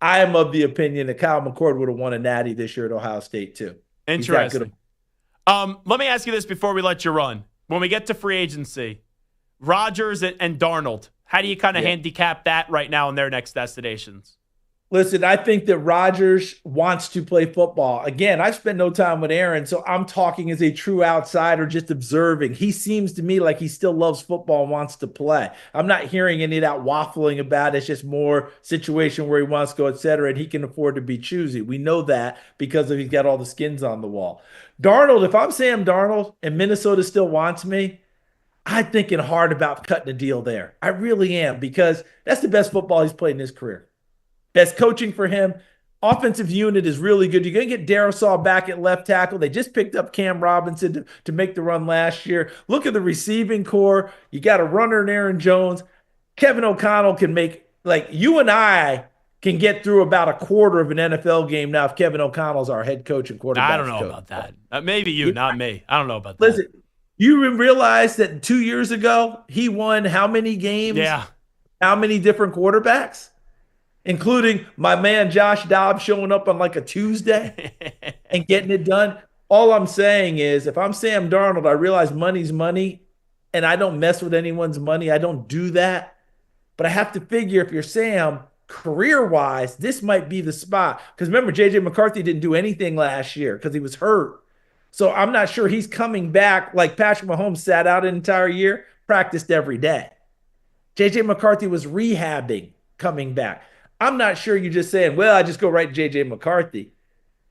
I am of the opinion that Kyle McCord would have won a natty this year at Ohio State, too. Interesting. Let me ask you this before we let you run. When we get to free agency, Rodgers and Darnold, how do you kind of handicap that right now in their next destinations? Listen, I think that Rodgers wants to play football. Again, I've spent no time with Aaron, so I'm talking as a true outsider, just observing. He seems to me like he still loves football and wants to play. I'm not hearing any of that waffling about it. It's just more situation where he wants to go, et cetera, and he can afford to be choosy. We know that because he's got all the skins on the wall. Darnold, if I'm Sam Darnold and Minnesota still wants me, I'm thinking hard about cutting a deal there. I really am, because that's the best football he's played in his career. Best coaching for him. Offensive unit is really good. You're going to get Darrisaw back at left tackle. They just picked up Cam Robinson to make the run last year. Look at the receiving core. You got a runner in Aaron Jones. Kevin O'Connell can make, like, you and I can get through about a quarter of an NFL game now if Kevin O'Connell's our head coach and quarterback. I don't know about that. Maybe you, not me. I don't know about that. Listen, you realize that 2 years ago, he won how many games? Yeah. How many different quarterbacks? Including my man Josh Dobbs showing up on like a Tuesday and getting it done. All I'm saying is, if I'm Sam Darnold, I realize money's money, and I don't mess with anyone's money. I don't do that. But I have to figure, if you're Sam, career-wise, this might be the spot. Because remember, J.J. McCarthy didn't do anything last year because he was hurt. So I'm not sure he's coming back like Patrick Mahomes sat out an entire year, practiced every day. J.J. McCarthy was rehabbing, coming back. I'm not sure you're just saying, well, I just go right to J.J. McCarthy.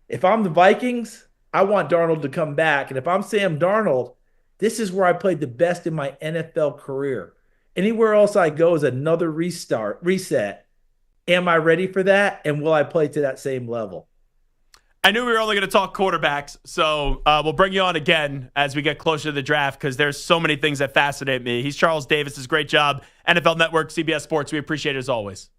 If I'm the Vikings, I want Darnold to come back. And if I'm Sam Darnold, this is where I played the best in my NFL career. Anywhere else I go is another reset. Am I ready for that? And will I play to that same level? I knew we were only going to talk quarterbacks, so we'll bring you on again as we get closer to the draft, because there's so many things that fascinate me. He's Charles Davis. Great job. NFL Network, CBS Sports. We appreciate it as always.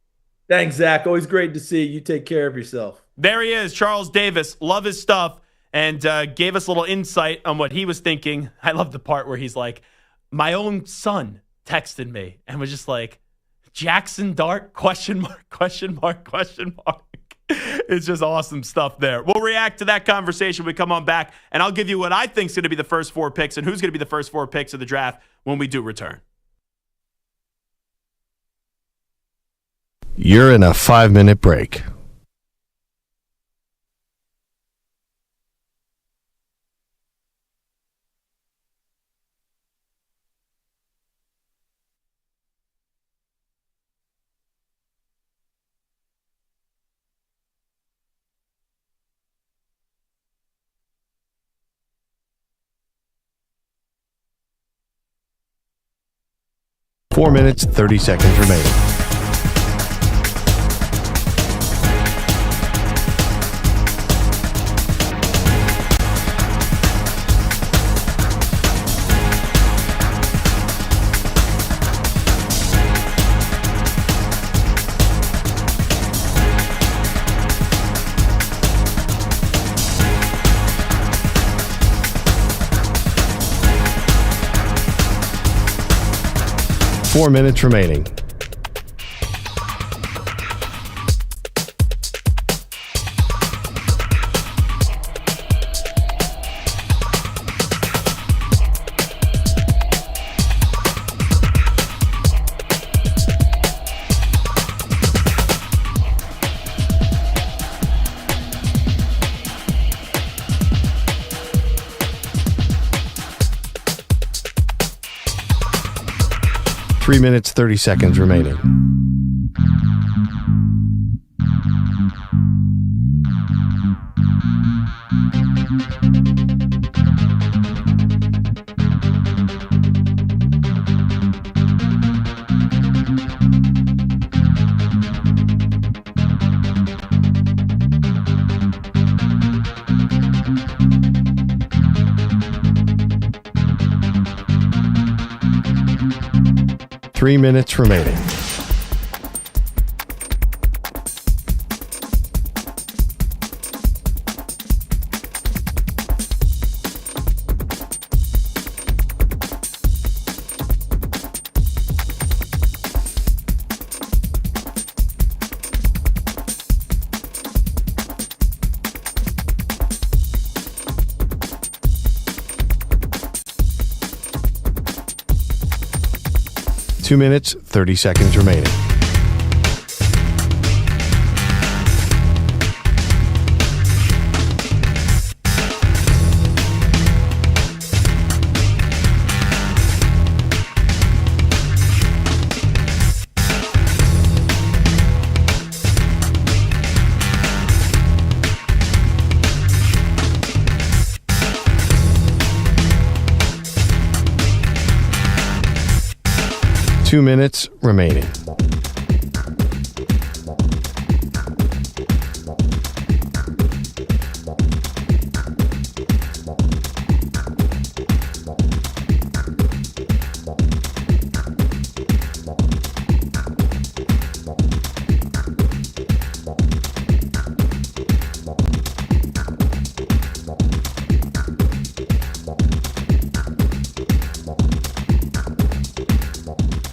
Thanks, Zach. Always great to see you. You take care of yourself. There he is, Charles Davis. Love his stuff, and gave us a little insight on what he was thinking. I love the part where he's like, my own son texted me and was just like, Jackson Dart, question mark, question mark, question mark. It's just awesome stuff there. We'll react to that conversation when we come on back, and I'll give you what I think is going to be the first 4 picks and who's going to be the first 4 picks of the draft when we do return. You're in a 5-minute break. Four minutes, 30 seconds remaining. 4 minutes remaining. Three minutes, 30 seconds remaining. Three minutes remaining. Two minutes, 30 seconds remaining. Two minutes remaining.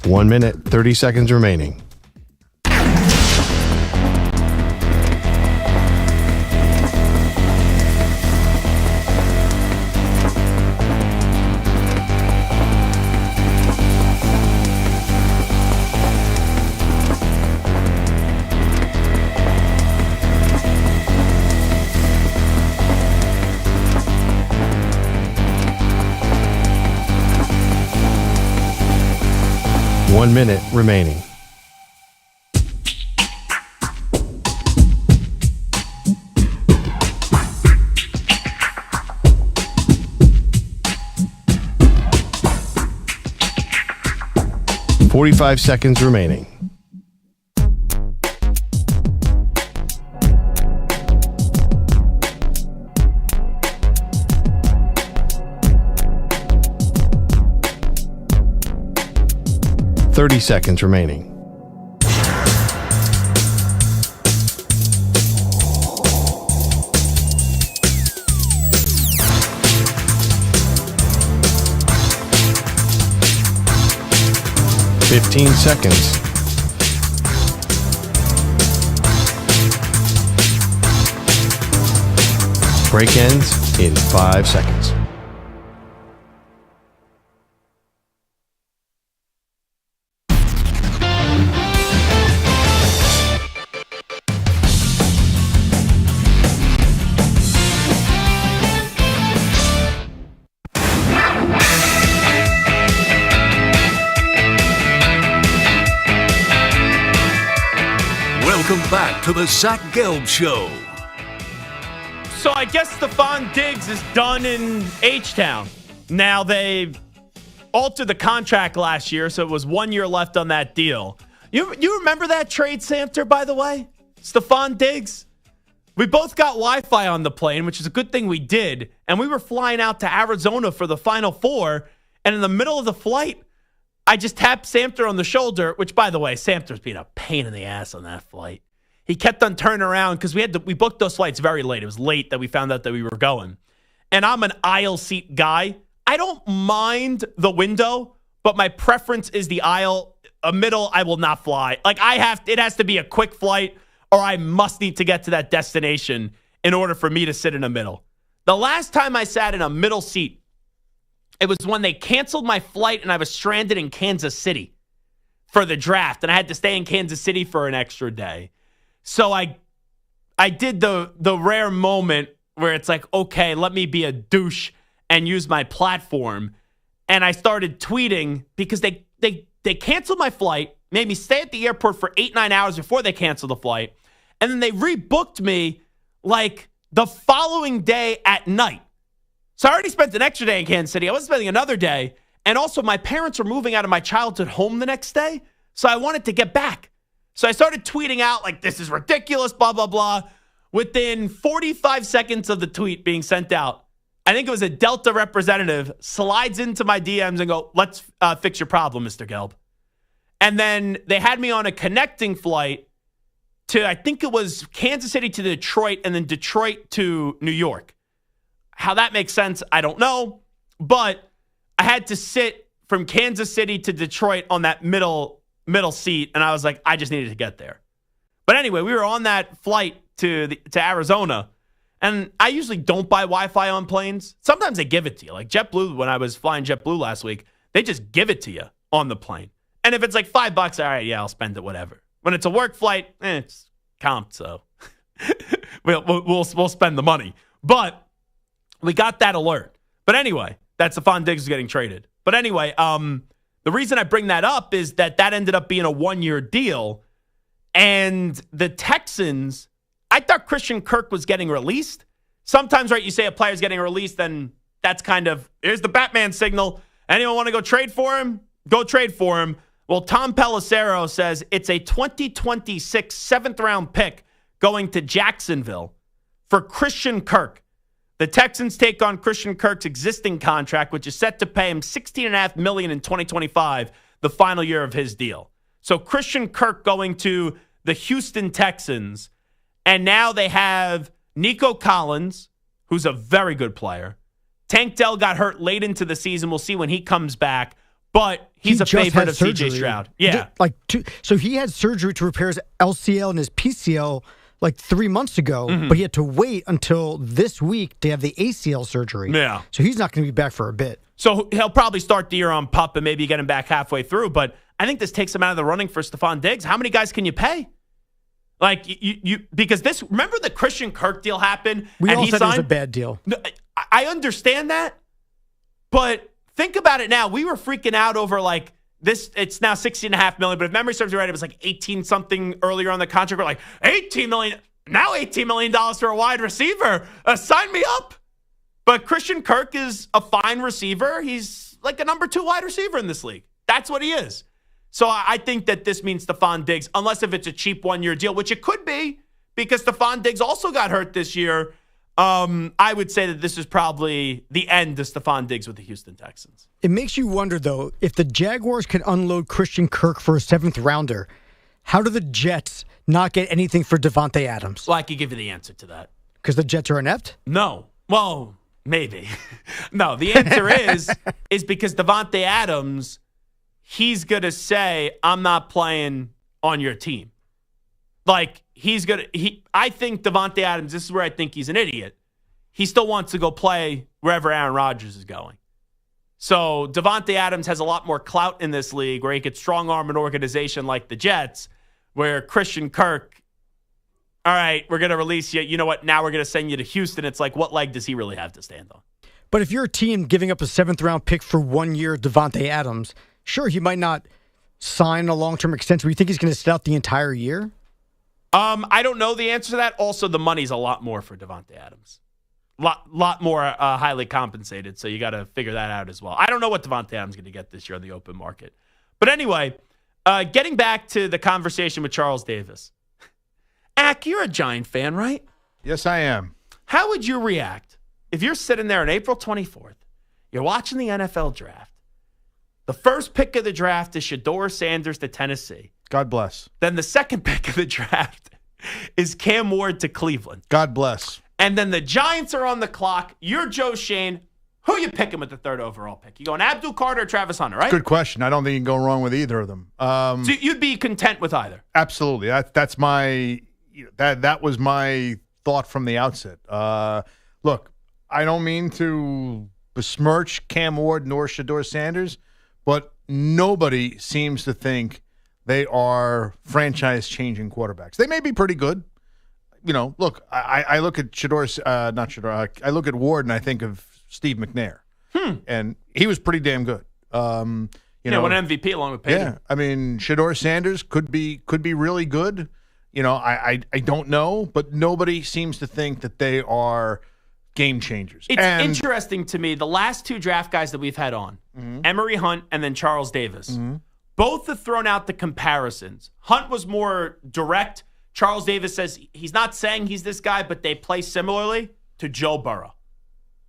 One minute, 30 seconds remaining. One minute remaining. Forty-five seconds remaining. Thirty seconds remaining. Fifteen seconds. Break ends in 5 seconds. Welcome back to the Zach Gelb Show. So I guess Stephon Diggs is done in H-Town. Now they altered the contract last year, so it was 1 year left on that deal. You remember that trade, Samter, by the way? Stephon Diggs? We both got Wi-Fi on the plane, which is a good thing we did, and we were flying out to Arizona for the Final Four, and in the middle of the flight, I just tapped Samter on the shoulder, which, by the way, Samter's being a pain in the ass on that flight. He kept on turning around because we booked those flights very late. It was late that we found out that we were going. And I'm an aisle seat guy. I don't mind the window, but my preference is the aisle. a middle, I will not fly. Like it has to be a quick flight, or I must need to get to that destination in order for me to sit in a middle. The last time I sat in a middle seat, it was when they canceled my flight and I was stranded in Kansas City for the draft, and I had to stay in Kansas City for an extra day. So I did the rare moment where it's like, okay, let me be a douche and use my platform. And I started tweeting because they canceled my flight, made me stay at the airport for 8-9 hours before they canceled the flight. And then they rebooked me like the following day at night. So I already spent an extra day in Kansas City. I wasn't spending another day. And also my parents were moving out of my childhood home the next day. So I wanted to get back. So I started tweeting out like, this is ridiculous, blah, blah, blah. Within 45 seconds of the tweet being sent out, I think it was a Delta representative slides into my DMs and go, let's fix your problem, Mr. Gelb. And then they had me on a connecting flight to, I think it was Kansas City to Detroit and then Detroit to New York. How that makes sense, I don't know. But I had to sit from Kansas City to Detroit on that middle seat, and I was like, I just needed to get there. But anyway, we were on that flight to Arizona, and I usually don't buy Wi-Fi on planes. Sometimes they give it to you. Like JetBlue, when I was flying JetBlue last week, they just give it to you on the plane. And if it's like $5, all right, yeah, I'll spend it, whatever. When it's a work flight, it's comped, so we'll spend the money. But we got that alert. But anyway, that's Stephon Diggs is getting traded. But anyway, the reason I bring that up is that ended up being a 1-year deal. And the Texans, I thought Christian Kirk was getting released. Sometimes, right, you say a player's getting released, then that's kind of, here's the Batman signal. Anyone want to go trade for him? Go trade for him. Well, Tom Pelissero says it's a 2026 7th-round pick going to Jacksonville for Christian Kirk. The Texans take on Christian Kirk's existing contract, which is set to pay him $16.5 million in 2025, the final year of his deal. So Christian Kirk going to the Houston Texans, and now they have Nico Collins, who's a very good player. Tank Dell got hurt late into the season. We'll see when he comes back, but he's a favorite of CJ Stroud. Yeah. So he had surgery to repair his LCL and his PCL like 3 months ago, but he had to wait until this week to have the ACL surgery. Yeah. So he's not going to be back for a bit. So he'll probably start the year on PUP and maybe get him back halfway through, but I think this takes him out of the running for Stephon Diggs. How many guys can you pay? Like, you because this, remember the Christian Kirk deal happened? We and all he said signed? it was a bad deal. I understand that, but think about it now. We were freaking out over like this. It's now $16.5 million, but if memory serves me right, it was like 18 something earlier on the contract. We're like, $18 million, now $18 million for a wide receiver. Sign me up. But Christian Kirk is a fine receiver. He's like a number 2 wide receiver in this league. That's what he is. So I think that this means Stephon Diggs, unless if it's a cheap 1-year deal, which it could be, because Stephon Diggs also got hurt this year. I would say that this is probably the end of Stephon Diggs with the Houston Texans. It makes you wonder, though, if the Jaguars can unload Christian Kirk for a 7th rounder, how do the Jets not get anything for Devontae Adams? Well, I could give you the answer to that. Because the Jets are inept? No. Well, maybe. No, the answer is because Devontae Adams, he's going to say, I'm not playing on your team. Like, I think Devontae Adams, this is where I think he's an idiot. He still wants to go play wherever Aaron Rodgers is going. So Devontae Adams has a lot more clout in this league where he could strong arm an organization like the Jets, where Christian Kirk, all right, we're going to release you. You know what? Now we're going to send you to Houston. It's like, what leg does he really have to stand on? But if you're a team giving up a 7th-round pick for 1 year Devontae Adams, sure, he might not sign a long-term extension. But you think he's going to sit out the entire year? I don't know the answer to that. Also, the money's a lot more for Devontae Adams. Lot more highly compensated, so you got to figure that out as well. I don't know what Devontae Adams is going to get this year on the open market. But anyway, getting back to the conversation with Charles Davis. Ack, you're a Giant fan, right? Yes, I am. How would you react if you're sitting there on April 24th, you're watching the NFL draft, the first pick of the draft is Shedeur Sanders to Tennessee. God bless. Then the second pick of the draft is Cam Ward to Cleveland. God bless. And then the Giants are on the clock. You're Joe Shane. Who are you picking with the 3rd overall pick? You going Abdul Carter or Travis Hunter, right? Good question. I don't think you can go wrong with either of them. So you'd be content with either? Absolutely. That's my that was my thought from the outset. Look, I don't mean to besmirch Cam Ward nor Shedeur Sanders, but nobody seems to think they are franchise-changing quarterbacks. They may be pretty good. Look, I look at I look at Ward and I think of Steve McNair, and he was pretty damn good. Won an MVP along with Peyton. Yeah, I mean, Shedeur Sanders could be really good. I don't know, but nobody seems to think that they are game changers. It's interesting to me. The last 2 draft guys that we've had on, Emory Hunt and then Charles Davis, both have thrown out the comparisons. Hunt was more direct. Charles Davis says he's not saying he's this guy, but they play similarly to Joe Burrow.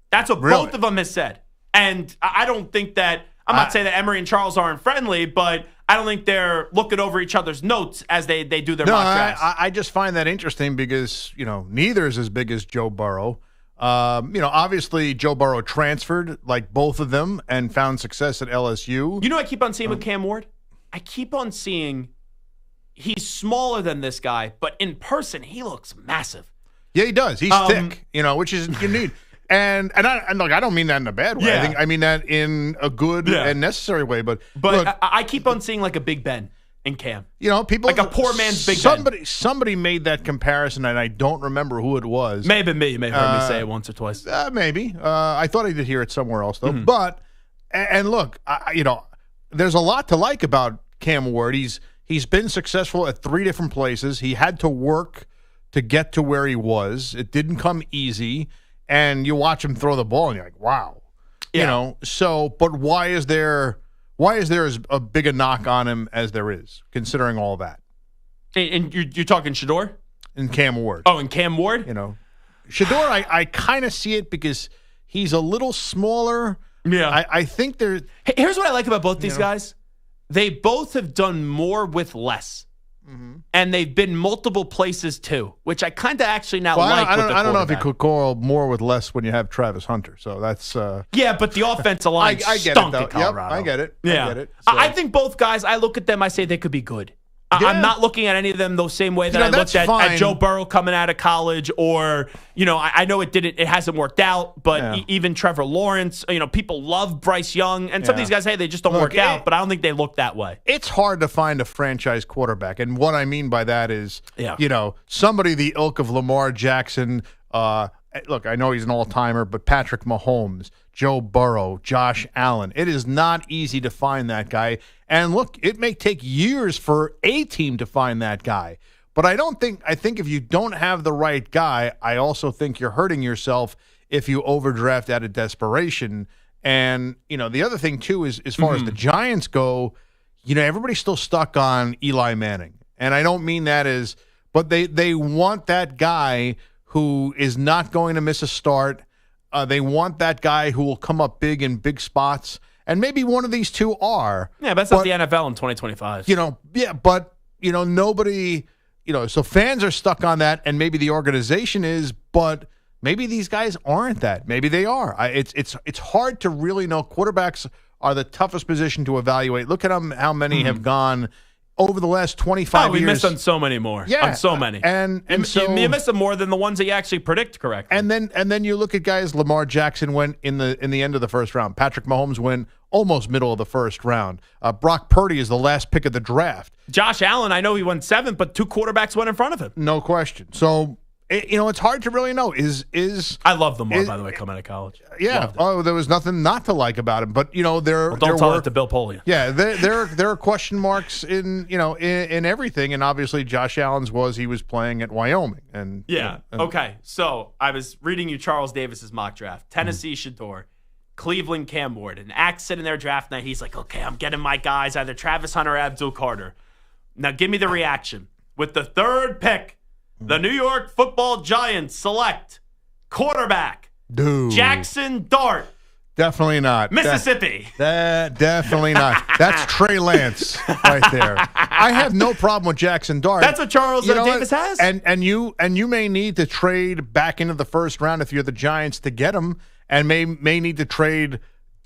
That's what both of them have said. And I don't think that – I'm not saying that Emory and Charles aren't friendly, but I don't think they're looking over each other's notes as they do their mock drafts. I just find that interesting because, neither is as big as Joe Burrow. Obviously Joe Burrow transferred like both of them and found success at LSU. You know what I keep on seeing with Cam Ward? I keep on seeing he's smaller than this guy, but in person he looks massive. Yeah, he does. He's thick, which is you need. And look, I don't mean that in a bad way. Yeah. I mean that in a good and necessary way. But look, I keep on seeing like a Big Ben in Cam. People like a poor man's Big Ben. Somebody made that comparison, and I don't remember who it was. May have been me. You may have heard me say it once or twice. Maybe. I thought I did hear it somewhere else though. But and look, there's a lot to like about Cam Ward. He's been successful at 3 different places. He had to work to get to where he was. It didn't come easy. And you watch him throw the ball, and you're like, wow. Yeah. But why is there as a big a knock on him as there is, considering all that? And you're talking Shedeur? And Cam Ward. Oh, and Cam Ward? Shedeur, I kind of see it because he's a little smaller. Yeah. I think there. Here's what I like about both these guys. They both have done more with less. And they've been multiple places too, which I kind of actually now like. I don't know if you could call more with less when you have Travis Hunter. So that's yeah, but the offensive line stunk at Colorado. Yep, I get it. Yeah. I get it. So. I think both guys. I look at them. I say they could be good. I'm not looking at any of them the same way that I looked at Joe Burrow coming out of college, or I know it hasn't worked out, but even Trevor Lawrence. People love Bryce Young, and some of these guys, they just don't work out. But I don't think they look that way. It's hard to find a franchise quarterback, and what I mean by that is, somebody the ilk of Lamar Jackson. Look, I know he's an all-timer, but Patrick Mahomes, Joe Burrow, Josh Allen. It is not easy to find that guy. And look, it may take years for a team to find that guy. But I think if you don't have the right guy, I also think you're hurting yourself if you overdraft out of desperation. And, the other thing, too, is as far as the Giants go, everybody's still stuck on Eli Manning. And I don't mean that but they want that guy who is not going to miss a start. They want that guy who will come up big in big spots. And maybe one of these two are. Yeah, but that's not the NFL in 2025. Nobody, so fans are stuck on that, and maybe the organization is, but maybe these guys aren't that. Maybe they are. It's hard to really know. Quarterbacks are the toughest position to evaluate. Look at how many have gone over the last 25 years. We missed on so many more. Yeah. On so many. And so you missed them more than the ones that you actually predict correctly. And then you look at guys, Lamar Jackson went in the end of the first round. Patrick Mahomes went almost middle of the first round. Brock Purdy is the last pick of the draft. Josh Allen, I know he went 7th, but 2 quarterbacks went in front of him. No question. So it's hard to really know. I love Lamar, by the way, coming out of college. Yeah. Oh, there was nothing not to like about him. But don't tell it to Bill Polian. Yeah, there are question marks in everything, and obviously Josh Allen's he was playing at Wyoming, and okay. So I was reading you Charles Davis's mock draft. Tennessee Shedeur, Cleveland Cam Ward, and Axe sitting there draft night. He's like, okay, I'm getting my guys either Travis Hunter or Abdul Carter. Now give me the reaction with the 3rd pick. The New York Football Giants select quarterback Jackson Dart Definitely not. Mississippi. Definitely not. That's Trey Lance right there. I have no problem with Jackson Dart. That's what Charles Davis has. And you may need to trade back into the first round if you're the Giants to get him, and may need to trade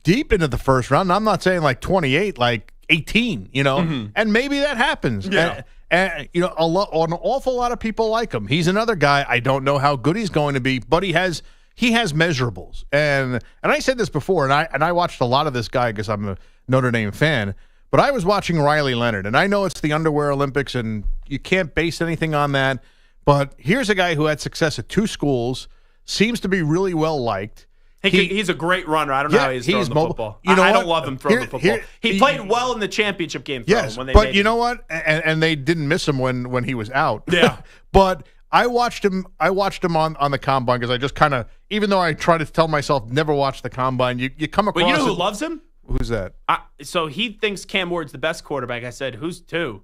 deep into the first round. I'm not saying like 28, like 18, and maybe that happens. Yeah. And an awful lot of people like him. He's another guy. I don't know how good he's going to be, but he has measurables. And I said this before, and I watched a lot of this guy because I'm a Notre Dame fan. But I was watching Riley Leonard, and I know it's the Underwear Olympics, and you can't base anything on that. But here's a guy who had success at 2 schools, seems to be really well liked. He's a great runner. I don't know how he's throwing the football. I don't love him throwing the football. He played well in the championship game. Yes, but you know what? And they didn't miss him when he was out. Yeah. But I watched him on the combine because I just kind of, even though I try to tell myself never watch the combine, you come across. But you know who loves him? Who's that? So he thinks Cam Ward's the best quarterback. I said, who's 2?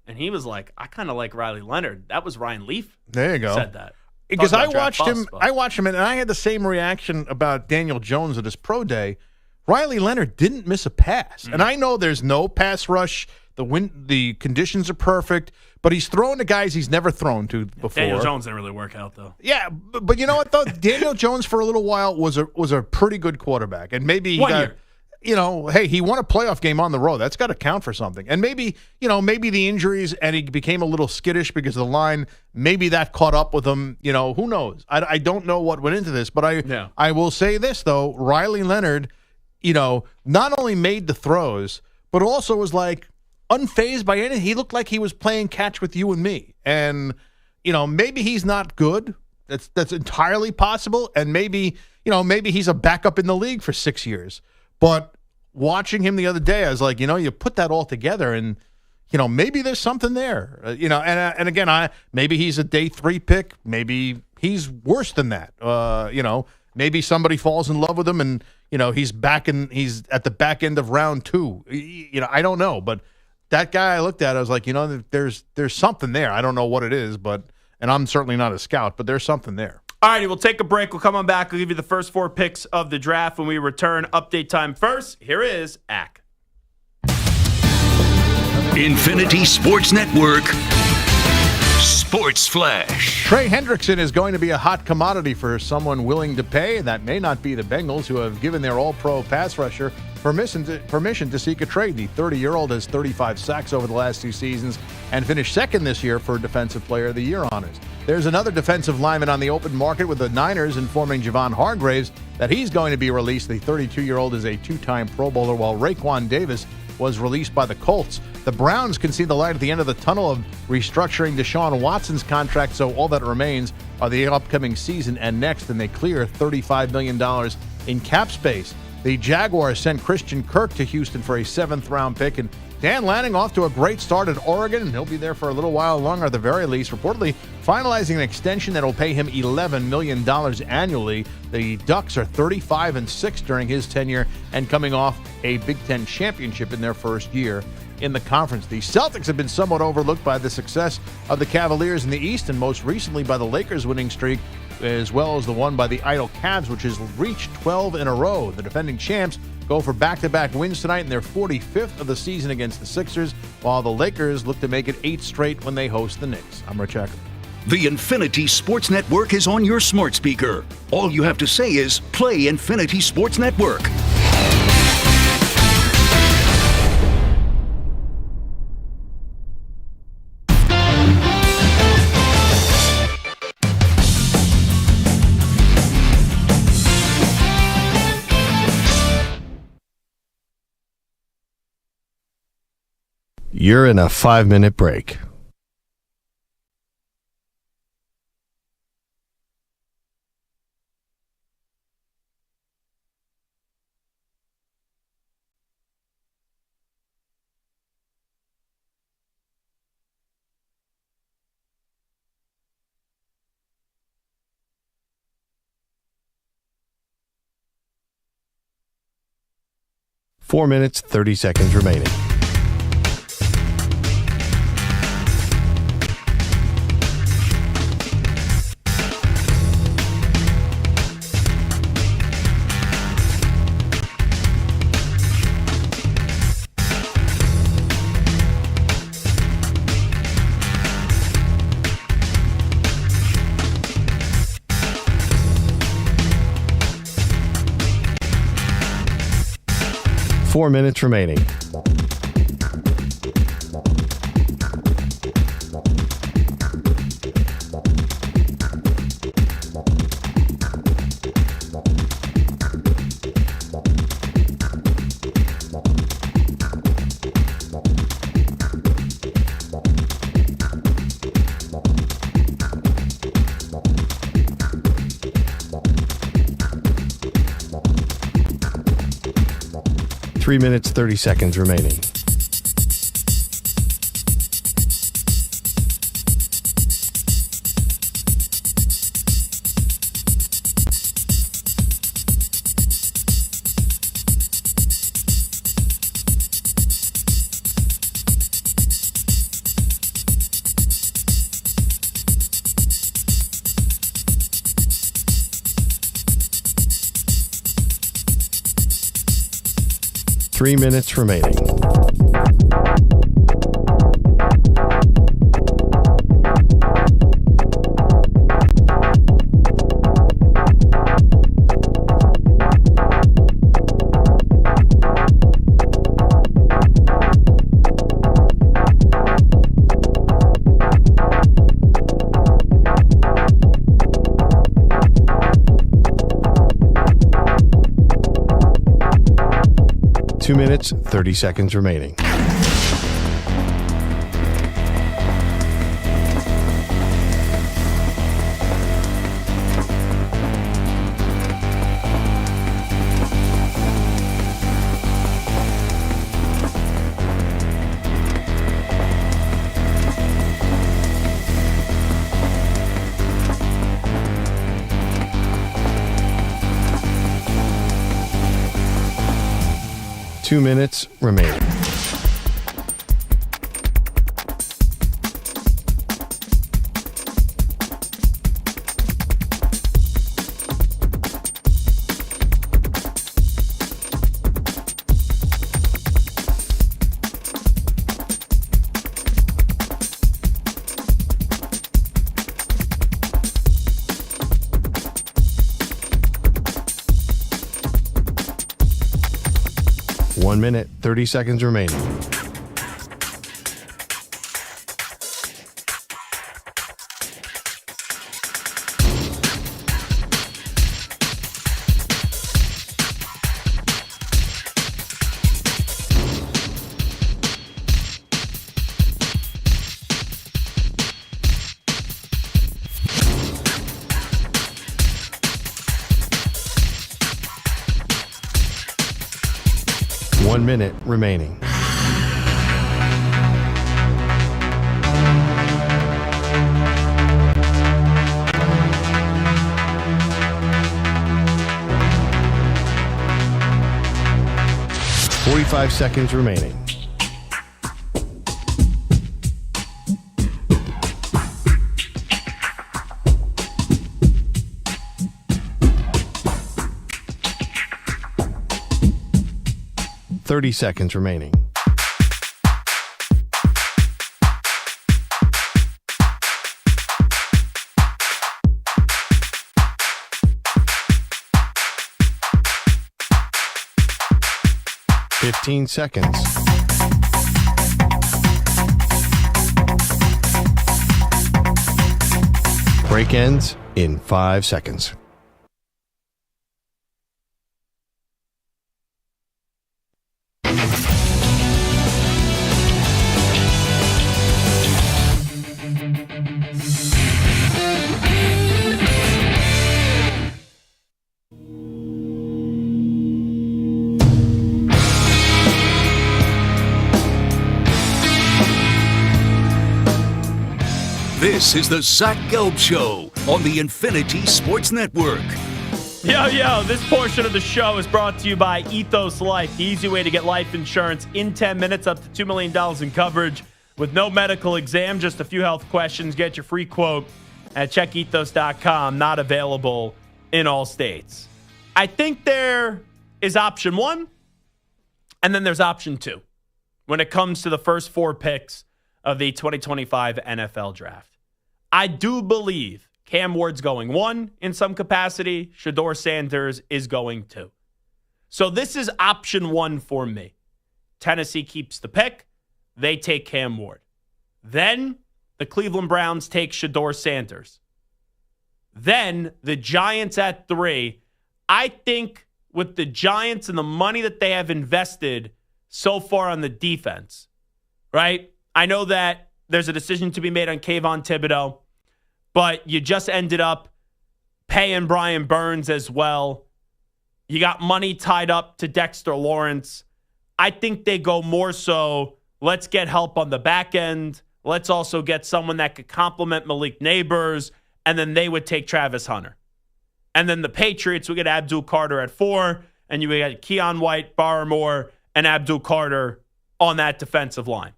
And he was like, I kind of like Riley Leonard. That was Ryan Leaf. There you go. Said that. Because I watched him, and I had the same reaction about Daniel Jones at his pro day. Riley Leonard didn't miss a pass. And I know there's no pass rush. The conditions are perfect, but he's throwing to guys he's never thrown to before. Daniel Jones didn't really work out, though. Yeah, but you know what, though? Daniel Jones, for a little while, was a pretty good quarterback. And maybe he got, hey, he won a playoff game on the road. That's got to count for something. And maybe the injuries, and he became a little skittish because of the line. Maybe that caught up with him. Who knows? I don't know what went into this, but I will say this, though. Riley Leonard, not only made the throws, but also was like unfazed by anything. He looked like he was playing catch with you and me. And, maybe he's not good. That's entirely possible. And maybe he's a backup in the league for 6 years. But watching him the other day, I was like, you put that all together, and maybe there's something there. And again, maybe he's a day 3 pick. Maybe he's worse than that. Maybe somebody falls in love with him, and he's at the back end of round 2. I don't know, but that guy I looked at, I was like, there's something there. I don't know what it is, and I'm certainly not a scout, but there's something there. All righty, we'll take a break. We'll come on back. We'll give you the first 4 picks of the draft when we return. Update time first. Here is Ack. Infinity Sports Network. Sports Flash. Trey Hendrickson is going to be a hot commodity for someone willing to pay. That may not be the Bengals, who have given their all-pro pass rusher permission to seek a trade. The 30-year-old has 35 sacks over the last 2 seasons and finished second this year for Defensive Player of the Year honors. There's another defensive lineman on the open market, with the Niners informing Javon Hargraves that he's going to be released. The 32-year-old is a 2-time Pro Bowler, while Raekwon Davis was released by the Colts. The Browns can see the light at the end of the tunnel of restructuring Deshaun Watson's contract, so all that remains are the upcoming season and next, and they clear $35 million in cap space. The Jaguars sent Christian Kirk to Houston for a 7th-round pick, and Dan Lanning off to a great start at Oregon, and he'll be there for a little while longer at the very least, reportedly finalizing an extension that will pay him $11 million annually. The Ducks are 35-6 during his tenure and coming off a Big Ten championship in their first year in the conference. The Celtics have been somewhat overlooked by the success of the Cavaliers in the East, and most recently by the Lakers' winning streak, as well as the one by the idle Cavs, which has reached 12 in a row. The defending champs go for back-to-back wins tonight in their 45th of the season against the Sixers, while the Lakers look to make it 8 straight when they host the Knicks. I'm Rich Ecker. The Infinity Sports Network is on your smart speaker. All you have to say is, play Infinity Sports Network. You're in a 5-minute break. Four minutes, 30 seconds remaining. 4 minutes remaining. Three minutes, 30 seconds remaining. Three minutes remaining. Two minutes, 30 seconds remaining. Two minutes remaining. One minute, 30 seconds remaining. One minute remaining. Forty-five seconds remaining. Thirty seconds remaining. Fifteen seconds. Break ends in 5 seconds. This is the Zach Gelb Show on the Infinity Sports Network. Yo, this portion of the show is brought to you by Ethos Life, the easy way to get life insurance in 10 minutes, up to $2 million in coverage with no medical exam, just a few health questions. Get your free quote at checkethos.com, not available in all states. I think there is option one, and then there's option two when it comes to the first 4 picks of the 2025 NFL Draft. I do believe Cam Ward's going 1 in some capacity. Shedeur Sanders is going 2. So this is option one for me. Tennessee keeps the pick. They take Cam Ward. Then the Cleveland Browns take Shedeur Sanders. Then the Giants at 3. I think with the Giants and the money that they have invested so far on the defense, right? I know that there's a decision to be made on Kayvon Thibodeau, but you just ended up paying Brian Burns as well. You got money tied up to Dexter Lawrence. I think they go more so, let's get help on the back end. Let's also get someone that could complement Malik Neighbors, and then they would take Travis Hunter. And then the Patriots would get Abdul Carter at 4, and you would get Keon White, Barmore, and Abdul Carter on that defensive line.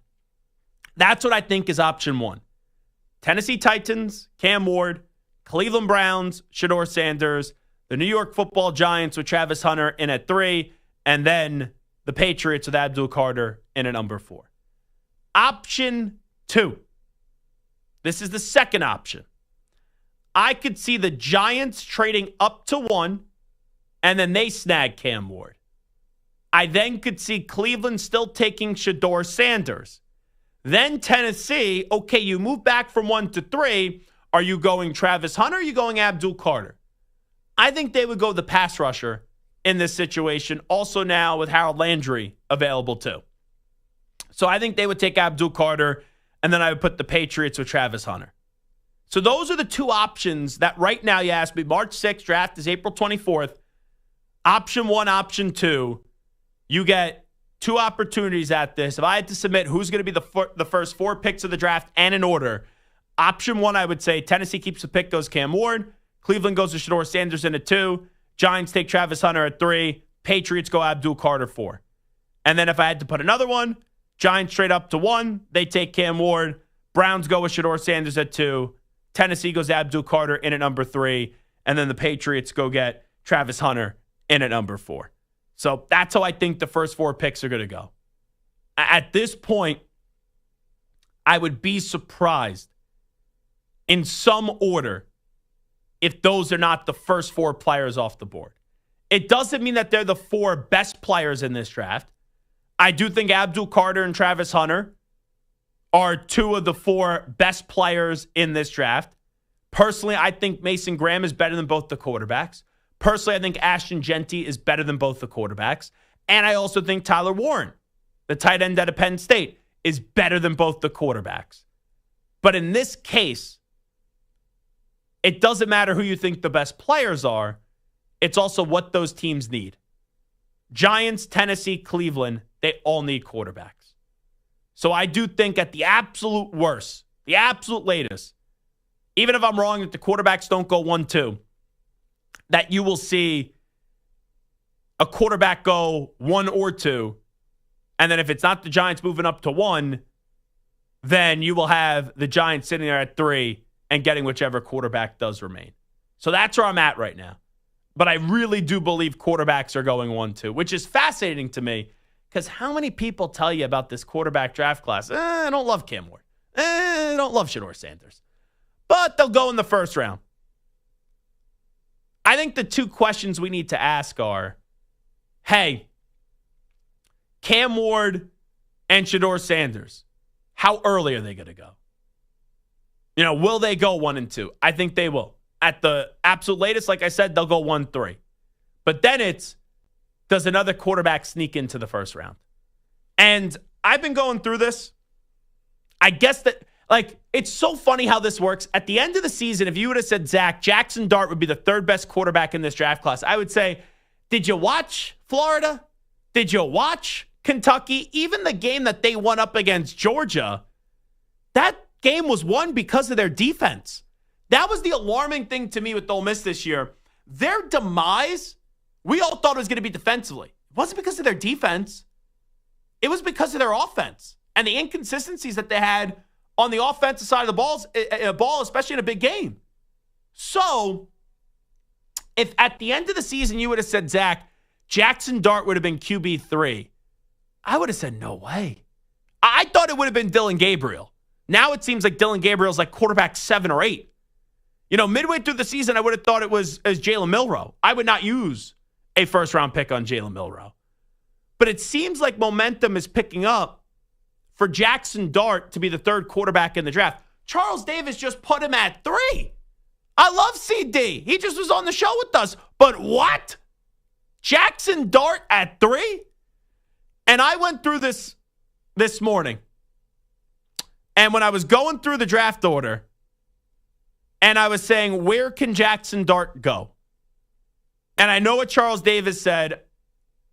That's what I think is option one. Tennessee Titans, Cam Ward, Cleveland Browns, Shedeur Sanders, the New York Football Giants with Travis Hunter in at 3, and then the Patriots with Abdul Carter in at number 4. Option 2. This is the second option. I could see the Giants trading up to 1, and then they snag Cam Ward. I then could see Cleveland still taking Shedeur Sanders. Then Tennessee, okay, you move back from 1 to 3. Are you going Travis Hunter or are you going Abdul Carter? I think they would go the pass rusher in this situation, also now with Harold Landry available too. So I think they would take Abdul Carter, and then I would put the Patriots with Travis Hunter. So those are the two options that right now, you ask me, March 6th, draft is April 24th. Option 1, option 2. You get 2 opportunities at this. If I had to submit who's going to be the first 4 picks of the draft and in order, option 1, I would say Tennessee keeps the pick, goes Cam Ward. Cleveland goes to Shedeur Sanders in at 2. Giants take Travis Hunter at 3. Patriots go Abdul Carter 4. And then if I had to put another one, Giants trade up to 1. They take Cam Ward. Browns go with Shedeur Sanders at 2. Tennessee goes Abdul Carter in at number 3. And then the Patriots go get Travis Hunter in at number 4. So that's how I think the first 4 picks are going to go. At this point, I would be surprised in some order if those are not the first 4 players off the board. It doesn't mean that they're the 4 best players in this draft. I do think Abdul Carter and Travis Hunter are 2 of the 4 best players in this draft. Personally, I think Mason Graham is better than both the quarterbacks. Personally, I think Ashton Jeanty is better than both the quarterbacks. And I also think Tyler Warren, the tight end out of Penn State, is better than both the quarterbacks. But in this case, it doesn't matter who you think the best players are. It's also what those teams need. Giants, Tennessee, Cleveland, they all need quarterbacks. So I do think at the absolute worst, the absolute latest, even if I'm wrong that the quarterbacks don't go 1-2, that you will see a quarterback go 1 or 2. And then if it's not the Giants moving up to 1, then you will have the Giants sitting there at 3 and getting whichever quarterback does remain. So that's where I'm at right now. But I really do believe quarterbacks are going 1-2, which is fascinating to me because how many people tell you about this quarterback draft class? I don't love Cam Ward. I don't love Shedeur Sanders. But they'll go in the first round. I think the 2 questions we need to ask are, hey, Cam Ward and Shedeur Sanders, how early are they going to go? Will they go 1 and 2? I think they will. At the absolute latest, like I said, they'll go 1-3. But then it's, does another quarterback sneak into the first round? And I've been going through this. I guess that, it's so funny how this works. At the end of the season, if you would have said, Zach, Jackson Dart would be the 3rd best quarterback in this draft class, I would say, did you watch Florida? Did you watch Kentucky? Even the game that they won up against Georgia, that game was won because of their defense. That was the alarming thing to me with Ole Miss this year. Their demise, we all thought it was going to be defensively. It wasn't because of their defense. It was because of their offense and the inconsistencies that they had on the offensive side of the ball, especially in a big game. So, if at the end of the season you would have said, Zach, Jackson Dart would have been QB3, I would have said, no way. I thought it would have been Dylan Gabriel. Now it seems like Dylan Gabriel's like quarterback 7 or 8. Midway through the season, I would have thought it was Jalen Milroe. I would not use a first-round pick on Jalen Milroe. But it seems like momentum is picking up for Jackson Dart to be the third quarterback in the draft. Charles Davis just put him at 3. I love CD. He just was on the show with us. But what? Jackson Dart at 3? And I went through this morning. And when I was going through the draft order, and I was saying, where can Jackson Dart go? And I know what Charles Davis said.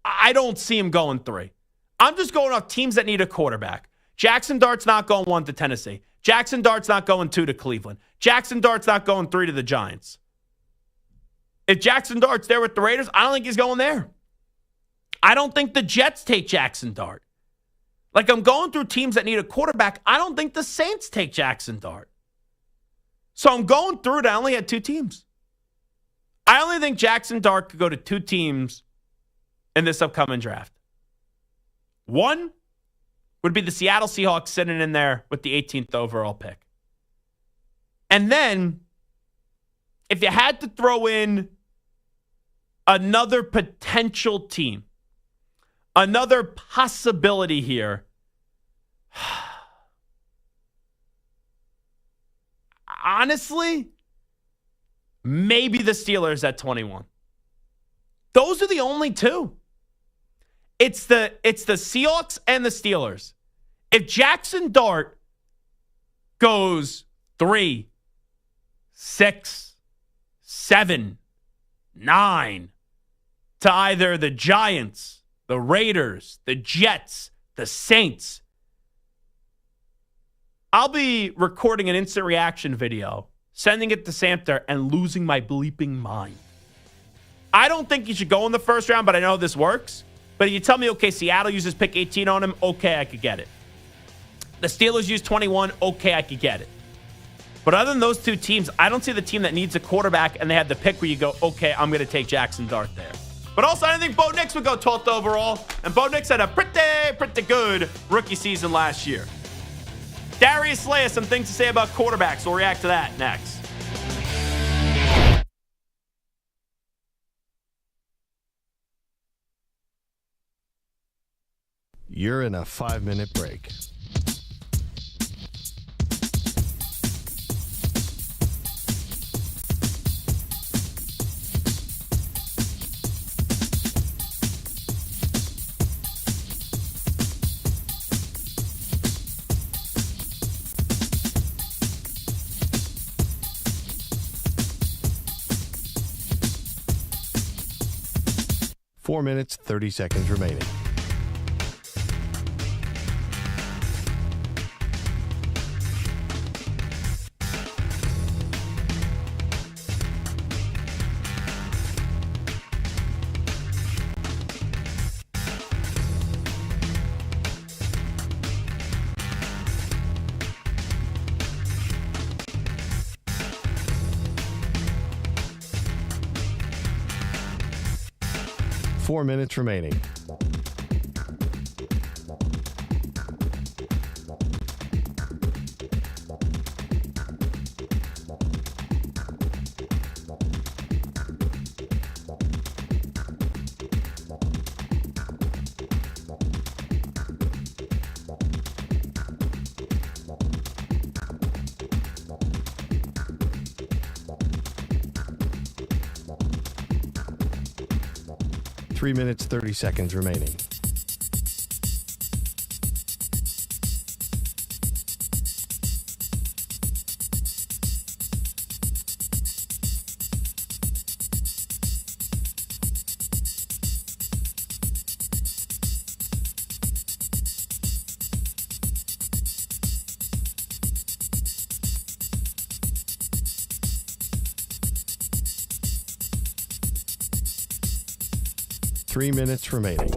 I don't see him going 3. I'm just going off teams that need a quarterback. Jackson Dart's not going 1 to Tennessee. Jackson Dart's not going 2 to Cleveland. Jackson Dart's not going 3 to the Giants. If Jackson Dart's there with the Raiders, I don't think he's going there. I don't think the Jets take Jackson Dart. Like, I'm going through teams that need a quarterback. I don't think the Saints take Jackson Dart. So I'm going through it. I only had 2 teams. I only think Jackson Dart could go to 2 teams in this upcoming draft. One would be the Seattle Seahawks sitting in there with the 18th overall pick. And then, if you had to throw in another potential team, another possibility here, honestly, maybe the Steelers at 21. Those are the only 2. It's the Seahawks and the Steelers. If Jackson Dart goes 3, 6, 7, 9 to either the Giants, the Raiders, the Jets, the Saints, I'll be recording an instant reaction video, sending it to Samter, and losing my bleeping mind. I don't think he should go in the first round, but I know this works. But if you tell me, okay, Seattle uses pick 18 on him, okay, I could get it. The Steelers use 21, okay, I could get it. But other than those 2 teams, I don't see the team that needs a quarterback and they have the pick where you go, okay, I'm going to take Jackson Dart there. But also, I didn't think Bo Nix would go 12th overall. And Bo Nix had a pretty good rookie season last year. Darius Slay has some things to say about quarterbacks. We'll react to that next. You're in a 5-minute break. Four minutes, 30 seconds remaining. Four minutes remaining. Three minutes, 30 seconds remaining. Three minutes remaining.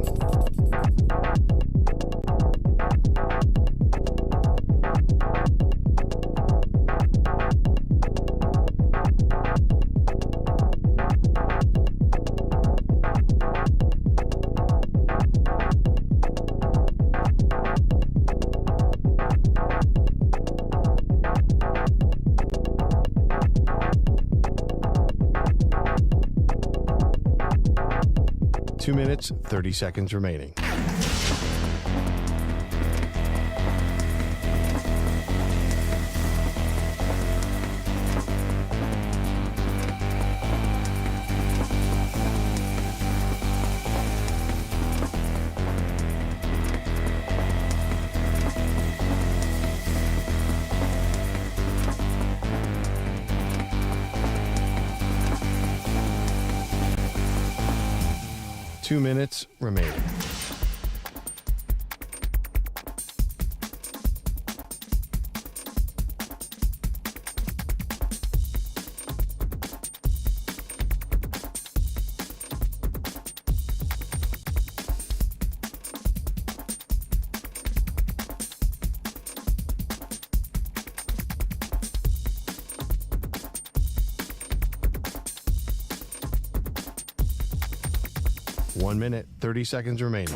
2 minutes, 30 seconds remaining. Two minutes remaining. One minute, 30 seconds remaining.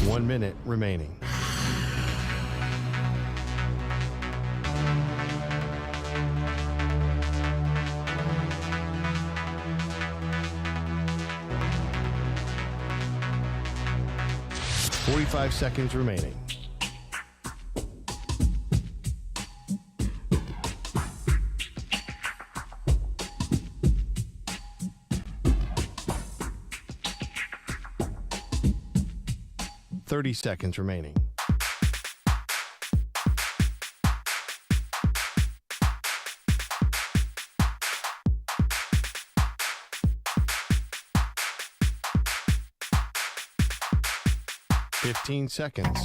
One minute remaining. Forty-five seconds remaining. Seconds remaining. Fifteen seconds.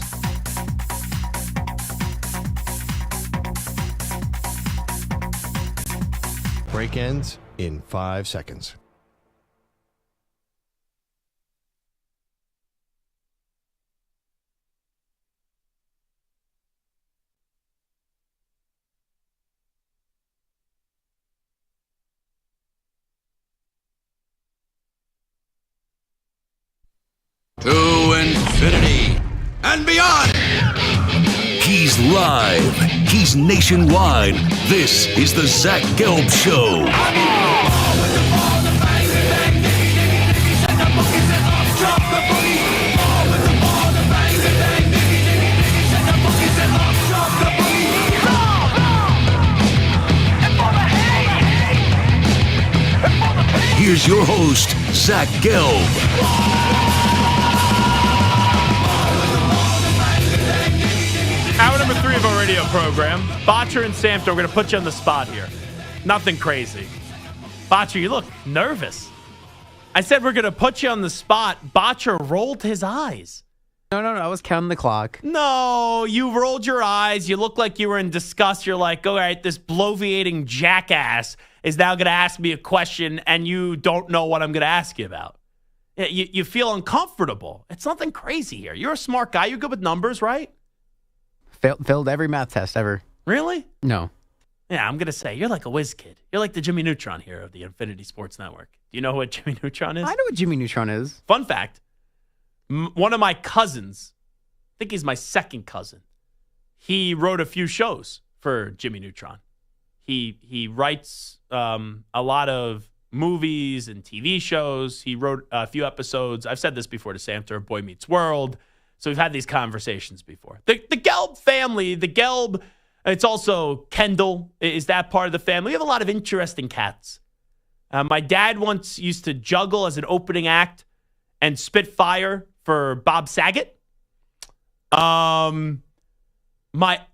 Break ends in 5 seconds. To infinity and beyond. He's live. He's nationwide. This is the Zach Gelb Show. Here's your host, Zach Gelb. Hour number 3 of our radio program. Botcher and Samter, we're going to put you on the spot here. Nothing crazy. Botcher, you look nervous. I said we're going to put you on the spot. Botcher rolled his eyes. No, I was counting the clock. No, you rolled your eyes. You look like you were in disgust. You're like, all right, this bloviating jackass is now going to ask me a question, and you don't know what I'm going to ask you about. You feel uncomfortable. It's nothing crazy here. You're a smart guy. You're good with numbers, right? Failed every math test ever. Really? No. Yeah, I'm going to say, you're like a whiz kid. You're like the Jimmy Neutron here of the Infinity Sports Network. Do you know what Jimmy Neutron is? I know what Jimmy Neutron is. Fun fact, one of my cousins, I think he's my second cousin, he wrote a few shows for Jimmy Neutron. He writes a lot of movies and TV shows. He wrote a few episodes. I've said this before to Samter, Boy Meets World. So we've had these conversations before. The Gelb family, the Gelb, it's also Kendall is that part of the family. We have a lot of interesting cats. My dad once used to juggle as an opening act and spit fire for Bob Saget. My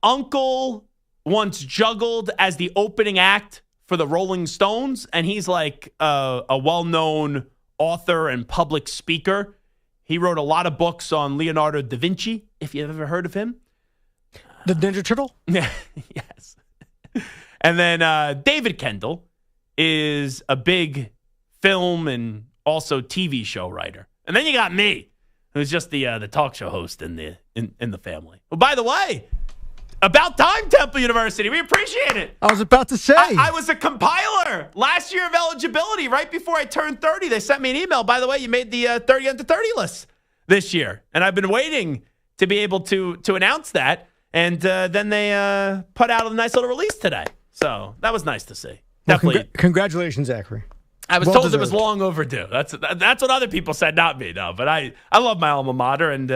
uncle once juggled as the opening act for the Rolling Stones, and he's like a well-known author and public speaker. He wrote a lot of books on Leonardo da Vinci, if you've ever heard of him. The Ninja Turtle? Yeah, yes. And then David Kendall is a big film and also TV show writer. And then you got me, who's just the talk show host in the family. Well, by the way, about time, Temple University. We appreciate it. I was about to say. I was a compiler last year of eligibility right before I turned 30. They sent me an email. By the way, you made the 30 under 30 list this year. And I've been waiting to be able to announce that. And then they put out a nice little release today. So that was nice to see. Definitely. Congratulations, Zachary. I was told it was long overdue. That's what other people said, not me. No, but I love my alma mater, and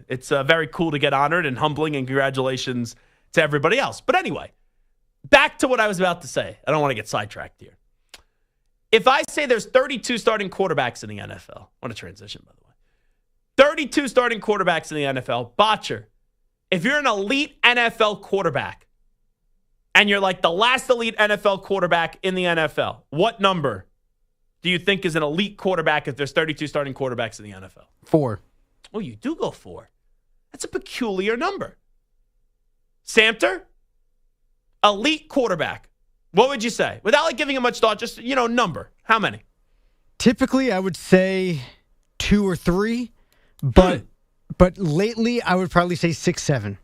it's very cool to get honored and humbling, and congratulations to everybody else. But anyway, back to what I was about to say. I don't want to get sidetracked here. If I say there's 32 starting quarterbacks in the NFL, what a transition, by the way. 32 starting quarterbacks in the NFL. Botcher, if you're an elite NFL quarterback and you're like the last elite NFL quarterback in the NFL, what number do you think is an elite quarterback if there's 32 starting quarterbacks in the NFL? 4. Oh, you do go 4. That's a peculiar number. Samter, elite quarterback. What would you say? Without like giving it much thought, just, number. How many? Typically, I would say 2 or 3, but lately, I would probably say 6, 7.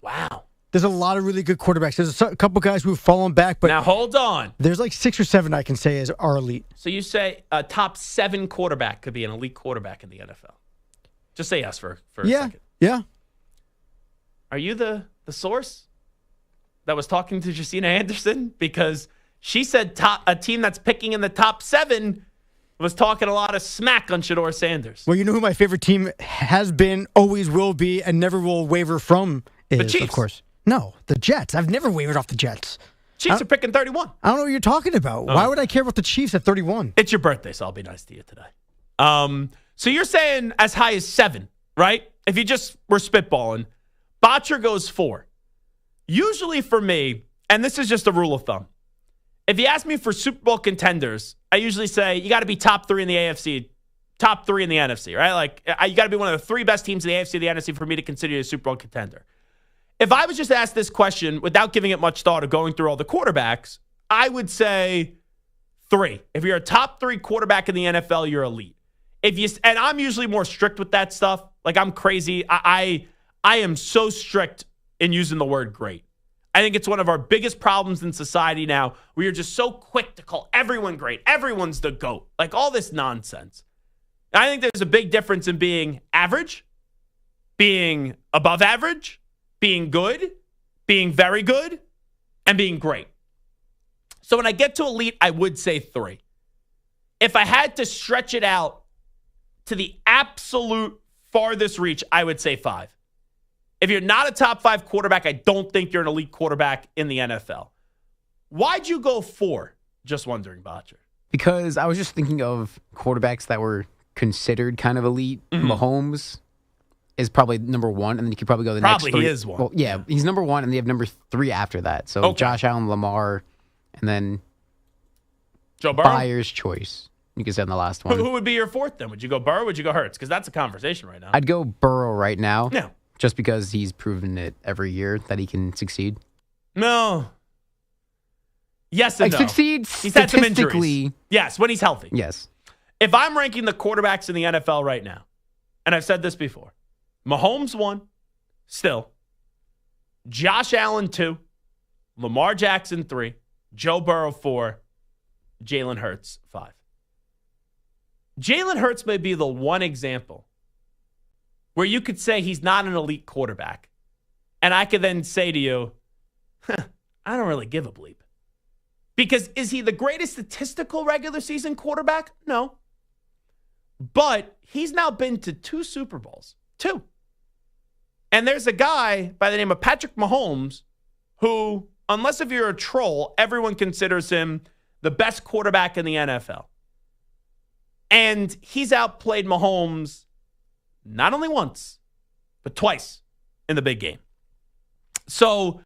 Wow. There's a lot of really good quarterbacks. There's a couple guys who have fallen back, but now hold on. There's like 6 or 7 I can say are elite. So you say a top 7 quarterback could be an elite quarterback in the NFL. Just say yes for a second. Yeah. Are you the source that was talking to Jacina Anderson? Because she said a team that's picking in the top 7 was talking a lot of smack on Shedeur Sanders. Well, you know who my favorite team has been, always will be, and never will waver from is, the Chiefs. Of course. No, the Jets. I've never wavered off the Jets. Chiefs are picking 31. I don't know what you're talking about. Why would I care about the Chiefs at 31? It's your birthday, so I'll be nice to you today. So you're saying as high as 7, right? If you just were spitballing, Botcher goes 4. Usually for me, and this is just a rule of thumb, if you ask me for Super Bowl contenders, I usually say you got to be top 3 in the AFC, top 3 in the NFC, right? Like you got to be one of the 3 best teams in the AFC, the NFC for me to consider you a Super Bowl contender. If I was just asked this question without giving it much thought or going through all the quarterbacks, I would say 3. If you're a top 3 quarterback in the NFL, you're elite. And I'm usually more strict with that stuff. Like I'm crazy. I am so strict in using the word great. I think it's one of our biggest problems in society now. We are just so quick to call everyone great. Everyone's the GOAT. Like all this nonsense. And I think there's a big difference in being average, being above average, being good, being very good, and being great. So when I get to elite, I would say 3. If I had to stretch it out to the absolute farthest reach, I would say 5. If you're not a top 5 quarterback, I don't think you're an elite quarterback in the NFL. Why'd you go 4? Just wondering, Botcher. Because I was just thinking of quarterbacks that were considered kind of elite. Mm-hmm. Mahomes is probably number 1, and then you could probably go the next 3. Probably is 1. Well, yeah, he's number 1, and they have number 3 after that. So okay. Josh Allen, Lamar, and then Joe Burrow? Buyer's choice. You could say on the last one. Who would be your 4th then? Would you go Burrow or would you go Hurts? Because that's a conversation right now. I'd go Burrow right now. No. Just because he's proven it every year that he can succeed. No. Yes and no. Succeed he's had some injuries. Statistically. Yes, when he's healthy. Yes. If I'm ranking the quarterbacks in the NFL right now, and I've said this before, Mahomes 1, still. Josh Allen 2, Lamar Jackson 3, Joe Burrow 4, Jalen Hurts 5. Jalen Hurts may be the one example where you could say he's not an elite quarterback. And I could then say to you, I don't really give a bleep. Because is he the greatest statistical regular season quarterback? No. But he's now been to 2 Super Bowls. 2. And there's a guy by the name of Patrick Mahomes who, unless if you're a troll, everyone considers him the best quarterback in the NFL. And he's outplayed Mahomes not only once, but twice in the big game. So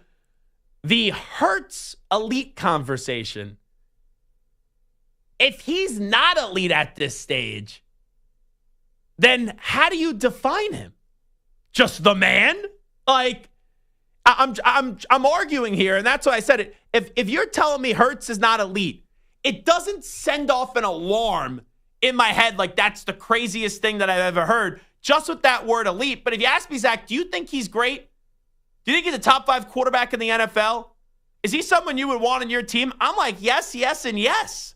the Hurts elite conversation, if he's not elite at this stage, then how do you define him? Just the man? Like, I'm arguing here, and that's why I said it. If you're telling me Hurts is not elite, it doesn't send off an alarm in my head like that's the craziest thing that I've ever heard, just with that word elite. But if you ask me, Zach, do you think he's great? Do you think he's a top 5 quarterback in the NFL? Is he someone you would want on your team? I'm like, yes, yes, and yes.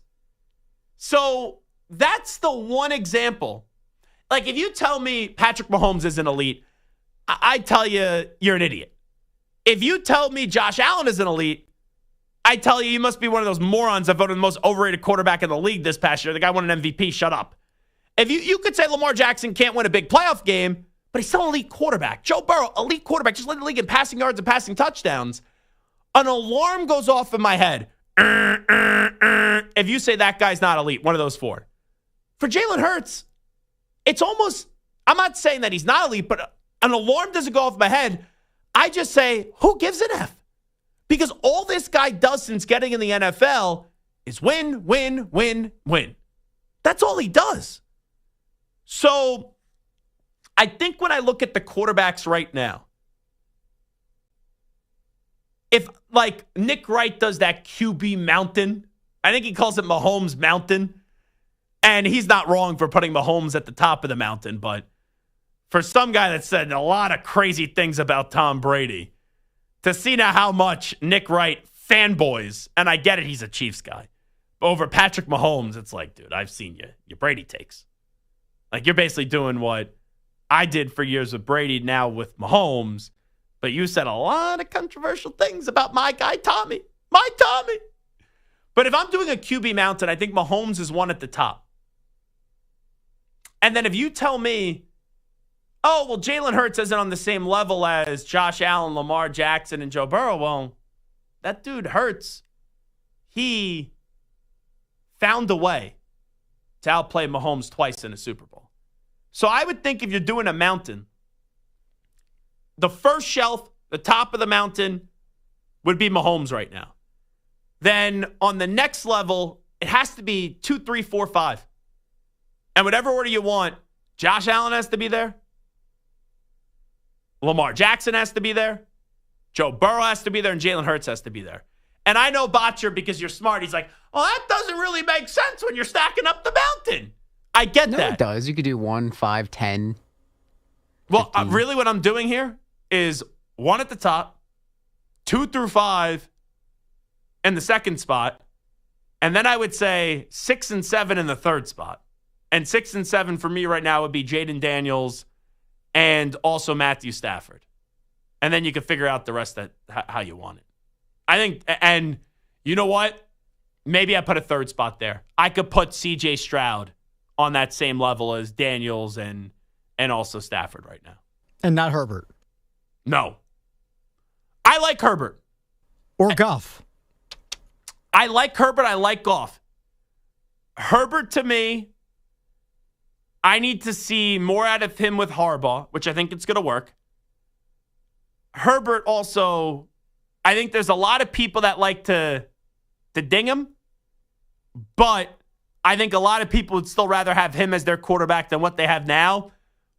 So that's the one example. Like, if you tell me Patrick Mahomes is an elite, I tell you you're an idiot. If you tell me Josh Allen is an elite, I tell you must be one of those morons that voted the most overrated quarterback in the league this past year. The guy won an MVP. Shut up. If you could say Lamar Jackson can't win a big playoff game, but he's still an elite quarterback. Joe Burrow, elite quarterback, just led the league in passing yards and passing touchdowns. An alarm goes off in my head. If you say that guy's not elite, one of those 4. For Jalen Hurts, it's almost, I'm not saying that he's not elite, but an alarm doesn't go off in my head. I just say, who gives an F? Because all this guy does since getting in the NFL is win, win, win, win. That's all he does. So I think when I look at the quarterbacks right now, if like Nick Wright does that QB mountain, I think he calls it Mahomes Mountain, and he's not wrong for putting Mahomes at the top of the mountain, but for some guy that said a lot of crazy things about Tom Brady, to see now how much Nick Wright fanboys, and I get it, he's a Chiefs guy, but over Patrick Mahomes, it's like, dude, I've seen your Brady takes. Like, you're basically doing what I did for years with Brady, now with Mahomes, but you said a lot of controversial things about my guy, Tommy. My Tommy. But if I'm doing a QB mountain, I think Mahomes is one at the top. And then if you tell me, oh, well, Jalen Hurts isn't on the same level as Josh Allen, Lamar Jackson, and Joe Burrow, well, that dude Hurts, he found a way to outplay Mahomes twice in a Super Bowl. So I would think if you're doing a mountain, the first shelf, the top of the mountain, would be Mahomes right now. Then on the next level, it has to be 2, 3, 4, 5. And whatever order you want, Josh Allen has to be there. Lamar Jackson has to be there. Joe Burrow has to be there. And Jalen Hurts has to be there. And I know Botcher, because you're smart, he's like, oh, that doesn't really make sense when you're stacking up the mountain. I get that. No, it does. You could do 1, 5, 10. Well, really what I'm doing here is 1 at the top, 2 through 5 in the second spot, and then I would say 6 and 7 in the third spot. And 6 and 7 for me right now would be Jaden Daniels and also Matthew Stafford. And then you can figure out the rest that how you want it. I think, and you know what? Maybe I put a third spot there. I could put CJ Stroud on that same level as Daniels and also Stafford right now. And not Herbert. No. I like Herbert. Or Goff. I like Herbert. I like Goff. Herbert, to me, I need to see more out of him with Harbaugh, which I think it's going to work. Herbert also, I think there's a lot of people that like to ding him, but I think a lot of people would still rather have him as their quarterback than what they have now,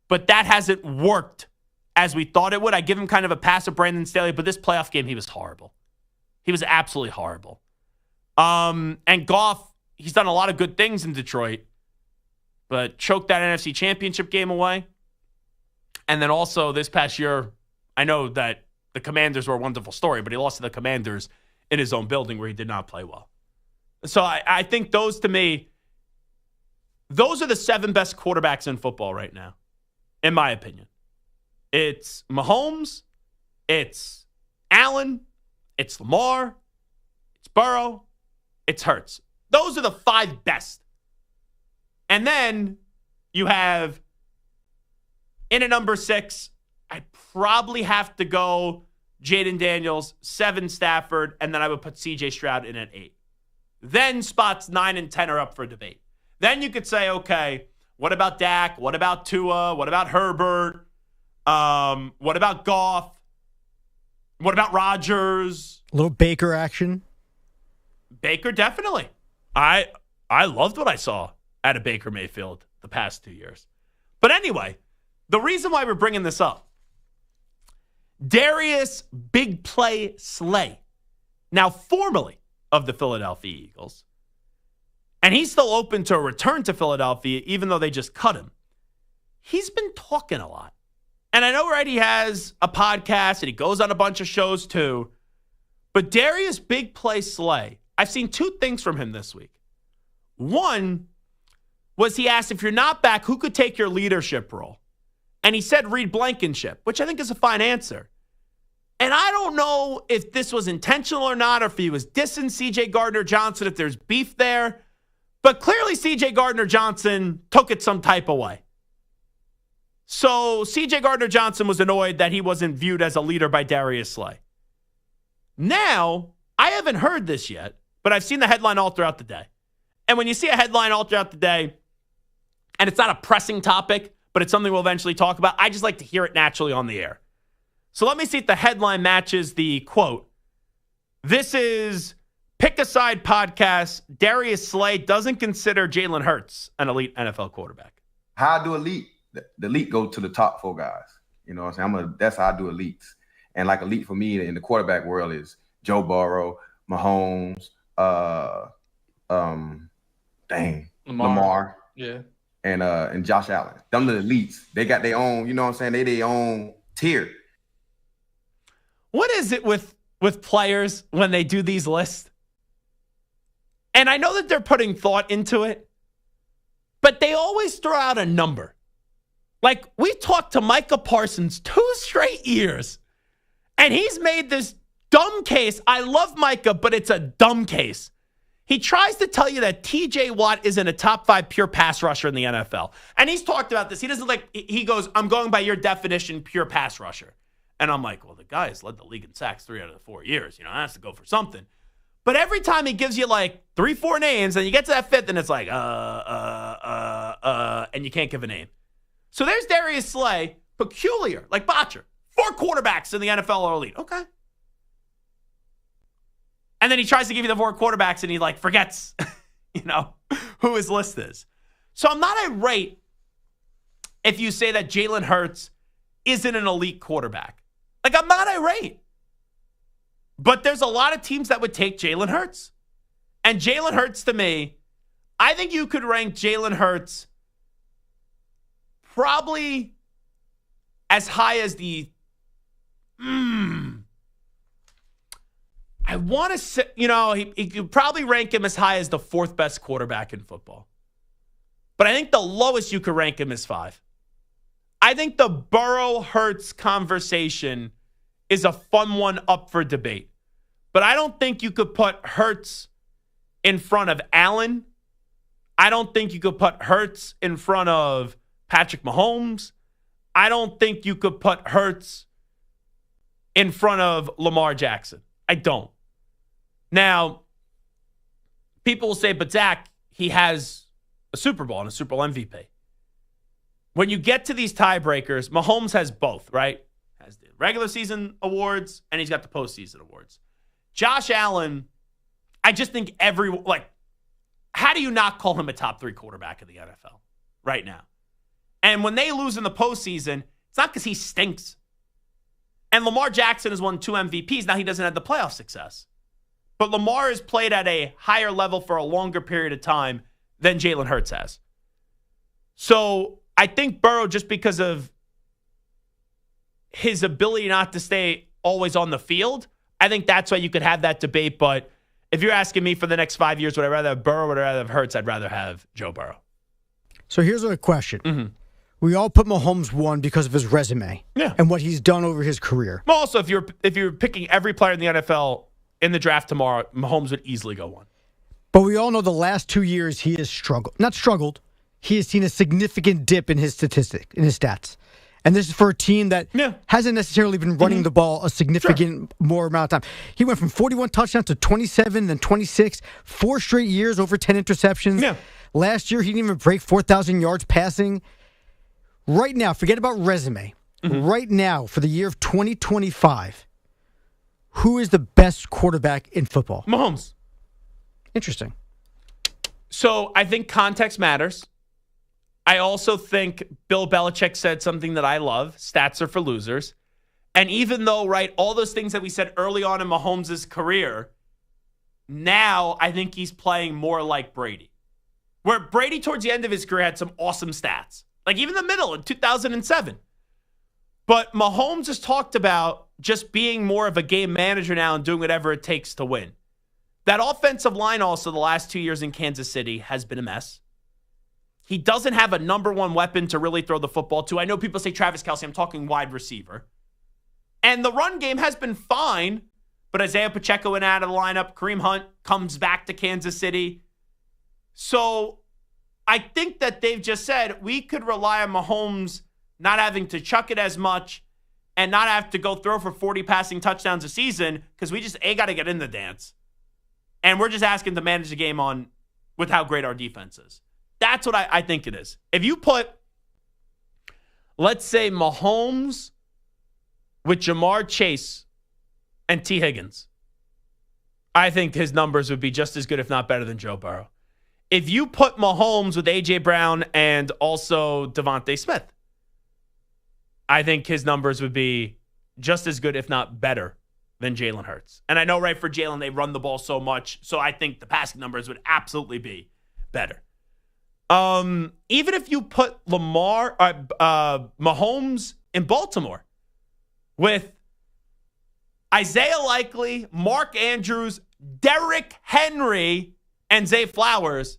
but that hasn't worked as we thought it would. I give him kind of a pass of Brandon Staley, but this playoff game, he was horrible. He was absolutely horrible. And Goff, he's done a lot of good things in Detroit, but choked that NFC Championship game away. And then also this past year, I know that the Commanders were a wonderful story, but he lost to the Commanders in his own building where he did not play well. So I think those, to me, those are the 7 best quarterbacks in football right now, in my opinion. It's Mahomes, it's Allen, it's Lamar, it's Burrow, it's Hurts. Those are the 5 best. And then you have, in at number 6, I'd probably have to go Jaden Daniels, 7 Stafford, and then I would put CJ Stroud in at 8. Then spots 9 and 10 are up for debate. Then you could say, okay, what about Dak? What about Tua? What about Herbert? What about Goff? What about Rodgers? A little Baker action. Baker, definitely. I loved what I saw out of Baker Mayfield the past 2 years. But anyway, the reason why we're bringing this up, Darius Big Play Slay, now formerly of the Philadelphia Eagles, and he's still open to a return to Philadelphia even though they just cut him. he's been talking a lot. And I know, right, he has a podcast and he goes on a bunch of shows too. But Darius Big Play Slay, I've seen two things from him this week. One was he asked, if you're not back, who could take your leadership role? And he said Reed Blankenship, which I think is a fine answer. And I don't know if this was intentional or not, or if he was dissing C.J. Gardner-Johnson, if there's beef there. But clearly C.J. Gardner-Johnson took it some type of way. So C.J. Gardner-Johnson was annoyed that he wasn't viewed as a leader by Darius Slay. Now, I haven't heard this yet, but I've seen the headline all throughout the day. And when you see a headline all throughout the day, and it's not a pressing topic, but it's something we'll eventually talk about, I just like to hear it naturally on the air. So let me see if the headline matches the quote. This is Pick a Side podcast. Darius Slay doesn't consider Jalen Hurts an elite NFL quarterback. How I do elite? The elite go to the top 4 guys. You know what I'm saying? That's how I do elites. And like elite for me in the quarterback world is Joe Burrow, Mahomes, Lamar. Yeah. And Josh Allen. Them are the elites. They got their own, you know what I'm saying? They their own tier. What is it with players when they do these lists? And I know that they're putting thought into it, but they always throw out a number. Like, we talked to Micah Parsons 2 straight years, and he's made this dumb case. I love Micah, but it's a dumb case. He tries to tell you that TJ Watt isn't a top 5 pure pass rusher in the NFL. And he's talked about this. He doesn't he goes, I'm going by your definition, pure pass rusher. And I'm like, well, the guy has led the league in sacks 3 out of the 4 years. You know, has to go for something. But every time he gives you like 3-4 names, and you get to that 5th, and it's like, and you can't give a name. So there's Darius Slay, peculiar, like Botcher. 4 quarterbacks in the NFL are elite. Okay. And then he tries to give you the 4 quarterbacks, and he like forgets, who his list is. So I'm not irate if you say that Jalen Hurts isn't an elite quarterback. Like, I'm not irate. But there's a lot of teams that would take Jalen Hurts. And Jalen Hurts, to me, I think you could rank Jalen Hurts probably as high as the... I want to say, he could probably rank him as high as the 4th best quarterback in football. But I think the lowest you could rank him is 5. I think the Burrow-Hurts conversation is a fun one up for debate. But I don't think you could put Hurts in front of Allen. I don't think you could put Hurts in front of Patrick Mahomes. I don't think you could put Hurts in front of Lamar Jackson. I don't. Now, people will say, but Zach, he has a Super Bowl and a Super Bowl MVP. When you get to these tiebreakers, Mahomes has both, right? Has the regular season awards, and he's got the postseason awards. Josh Allen, I just think how do you not call him a top 3 quarterback in the NFL right now? And when they lose in the postseason, it's not because he stinks. And Lamar Jackson has won 2 MVPs. Now he doesn't have the playoff success. But Lamar has played at a higher level for a longer period of time than Jalen Hurts has. So I think Burrow, just because of his ability not to stay always on the field, I think that's why you could have that debate. But if you're asking me for the next 5 years, would I rather have Burrow or would I rather have Hurts? I'd rather have Joe Burrow. So here's a question. Mm-hmm. We all put Mahomes 1 because of his resume and what he's done over his career. Well, also, if you're picking every player in the NFL in the draft tomorrow, Mahomes would easily go 1. But we all know the last 2 years he has struggled. Not struggled. He has seen a significant dip in his stats. And this is for a team that hasn't necessarily been running the ball a significant more amount of time. He went from 41 touchdowns to 27, then 26, 4 straight years, over 10 interceptions. Yeah. Last year, he didn't even break 4,000 yards passing. Right now, forget about resume. Right now, for the year of 2025, who is the best quarterback in football? Mahomes. Interesting. So I think context matters. I also think Bill Belichick said something that I love. Stats are for losers. And even though, all those things that we said early on in Mahomes' career, now I think he's playing more like Brady. Where Brady, towards the end of his career, had some awesome stats. like even the middle in 2007. But Mahomes has talked about just being more of a game manager now and doing whatever it takes to win. That offensive line also the last 2 years in Kansas City has been a mess. He doesn't have a number one weapon to really throw the football to. I know people say Travis Kelce. I'm talking wide receiver. And the run game has been fine, but Isaiah Pacheco went out of the lineup. Kareem Hunt comes back to Kansas City. So I think that they've just said we could rely on Mahomes not having to chuck it as much and not have to go throw for 40 passing touchdowns a season because we just, got to get in the dance. And we're just asking to manage the game on with how great our defense is. That's what I think it is. If you put, let's say, Mahomes with Jamar Chase and T. Higgins, I think his numbers would be just as good, if not better, than Joe Burrow. If you put Mahomes with A.J. Brown and also Devontae Smith, I think his numbers would be just as good, if not better, than Jalen Hurts. And I know, right, for Jalen, they run the ball so much, so I think the passing numbers would absolutely be better. Even if you put Mahomes in Baltimore with Isaiah Likely, Mark Andrews, Derrick Henry, and Zay Flowers,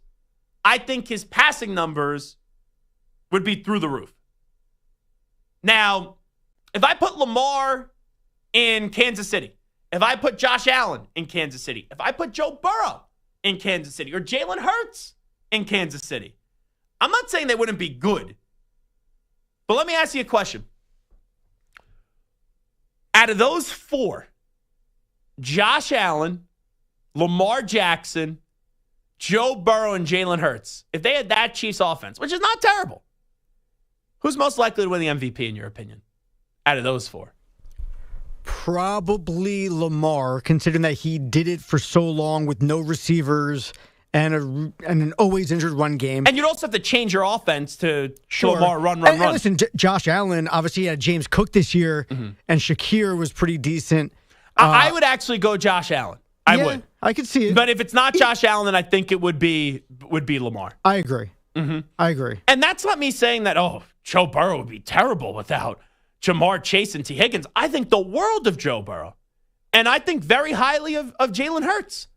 I think his passing numbers would be through the roof. Now, if I put Lamar in Kansas City, if I put Josh Allen in Kansas City, if I put Joe Burrow in Kansas City, or Jalen Hurts in Kansas City, I'm not saying they wouldn't be good. But let me ask you a question. Out of those four, Josh Allen, Lamar Jackson, Joe Burrow, and Jalen Hurts, if they had that Chiefs offense, which is not terrible, who's most likely to win the MVP in your opinion out of those four? Probably Lamar, considering that he did it for so long with no receivers and an always injured run game. And you'd also have to change your offense to Lamar run. And listen, Josh Allen obviously had James Cook this year, and Shakir was pretty decent. I would actually go Josh Allen. I would. I could see it. But if it's not Josh Allen, then I think it would be Lamar. I agree. I agree. And that's not me saying that, Joe Burrow would be terrible without Jamar Chase and T. Higgins. I think the world of Joe Burrow. And I think very highly of Jalen Hurts.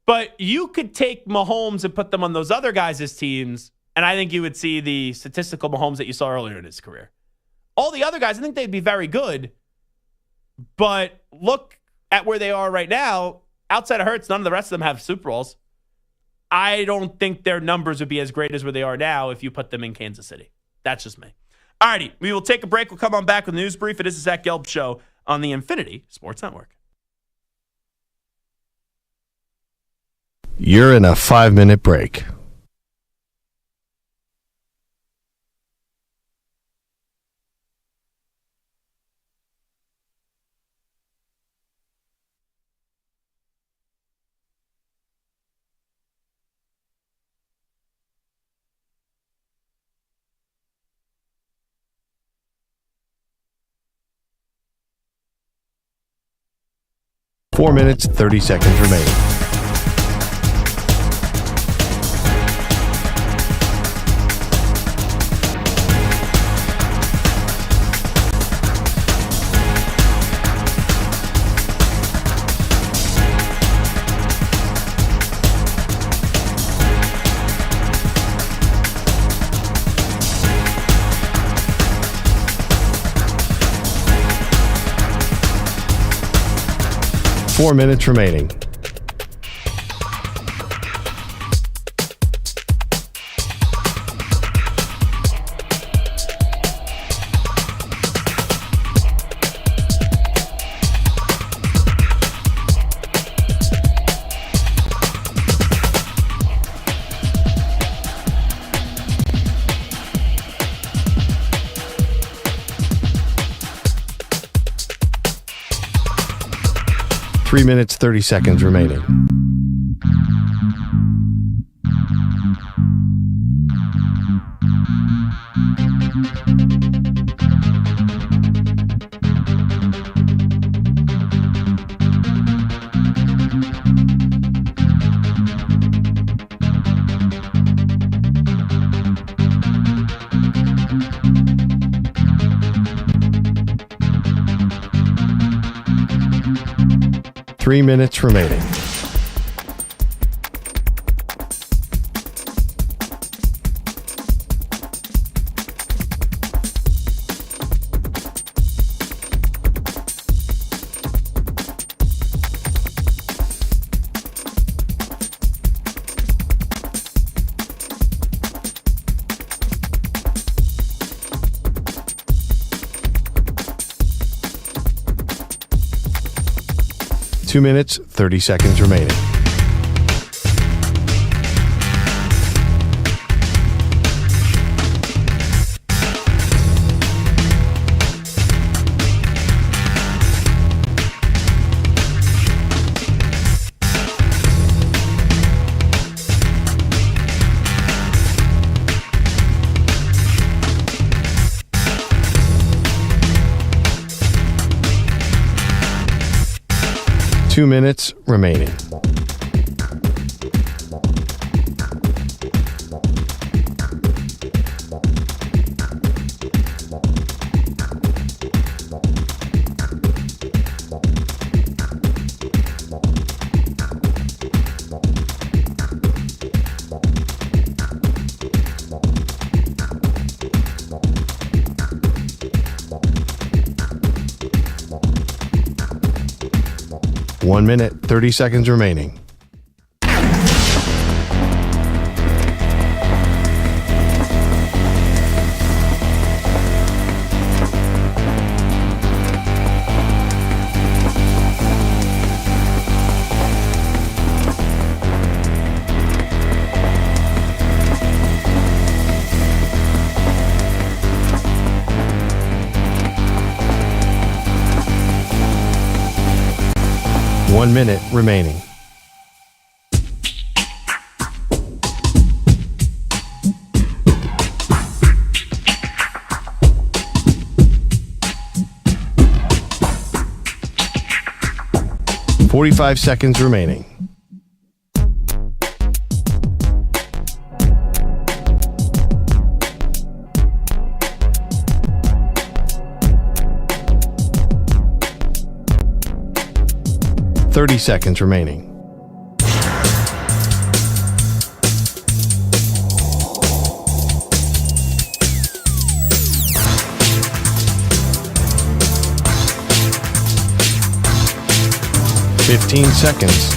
But you could take Mahomes and put them on those other guys' teams, and I think you would see the statistical Mahomes that you saw earlier in his career. All the other guys, I think they'd be very good. But look at where they are right now. Outside of Hurts, none of the rest of them have Super Bowls. I don't think their numbers would be as great as where they are now if you put them in Kansas City. That's just me. All righty, we will take a break. We'll come on back with a news brief. It is the Zach Gelb Show on the Infinity Sports Network. You're in a 5-minute break. Four minutes, 30 seconds remaining. Four minutes remaining. Three minutes, 30 seconds remaining. 3 minutes remaining. Two minutes, 30 seconds remaining. Two minutes remaining. One minute, 30 seconds remaining. One minute remaining. .45 seconds remaining. .30 seconds remaining. .15 seconds.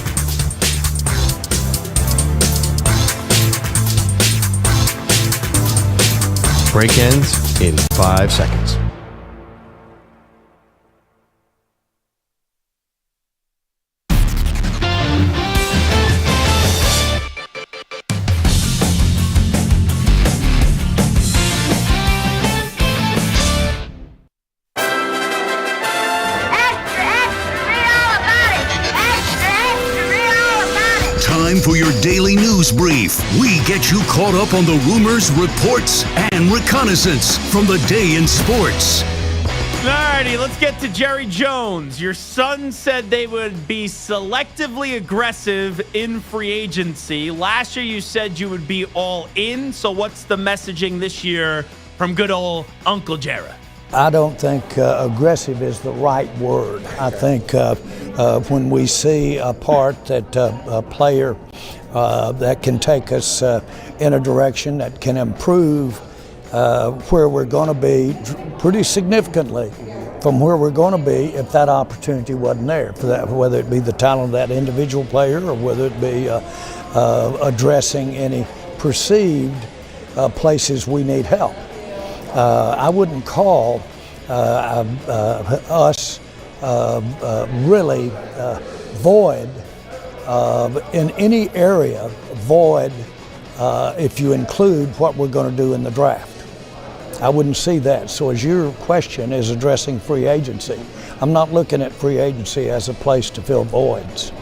Break ends in 5 seconds. For your daily news brief, we get you caught up on the rumors, reports, and reconnaissance from the day in sports. Alrighty, let's get to Jerry Jones. Your son said they would be selectively aggressive in free agency. Last year you said you would be all in. So what's the messaging this year from good old Uncle Jerry? I don't think aggressive is the right word. I think when we see a part that a player that can take us in a direction that can improve where we're going to be pretty significantly from where we're going to be if that opportunity wasn't there, for that, whether it be the talent of that individual player or whether it be addressing any perceived places we need help. I wouldn't call us really void in any area, void if you include what we're going to do in the draft. I wouldn't see that. So as your question is addressing free agency, I'm not looking at free agency as a place to fill voids.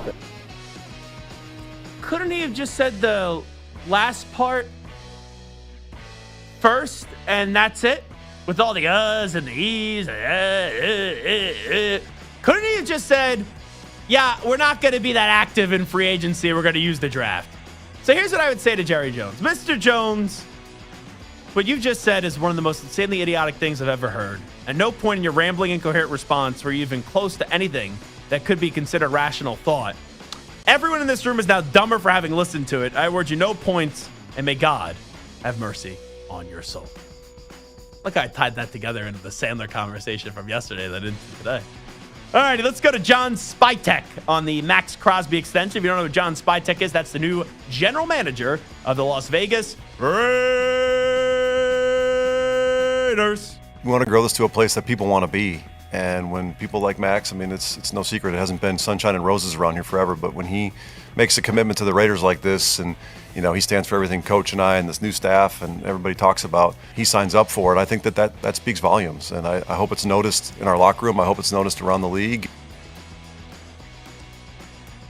Couldn't he have just said the last part first, and that's it? With all the uhs and the e's. Couldn't he have just said, yeah, we're not going to be that active in free agency. We're going to use the draft. So here's what I would say to Jerry Jones. Mr. Jones, what you've just said is one of the most insanely idiotic things I've ever heard. At no point in your rambling, incoherent response were you even close to anything that could be considered rational thought. Everyone in this room is now dumber for having listened to it. I award you no points, and may God have mercy on your soul. Look, I tied that together into the Sandler conversation from yesterday that into today. All righty, let's go to John Spytek on the Max Crosby extension. If you don't know who John Spytek is, that's the new general manager of the Las Vegas Raiders. We want to grow this to a place that people want to be. And when people like Max, I mean, it's no secret, it hasn't been sunshine and roses around here forever, but when he makes a commitment to the Raiders like this, and he stands for everything Coach and I and this new staff and everybody talks about, he signs up for it. I think that speaks volumes, and I hope it's noticed in our locker room. I hope it's noticed around the league.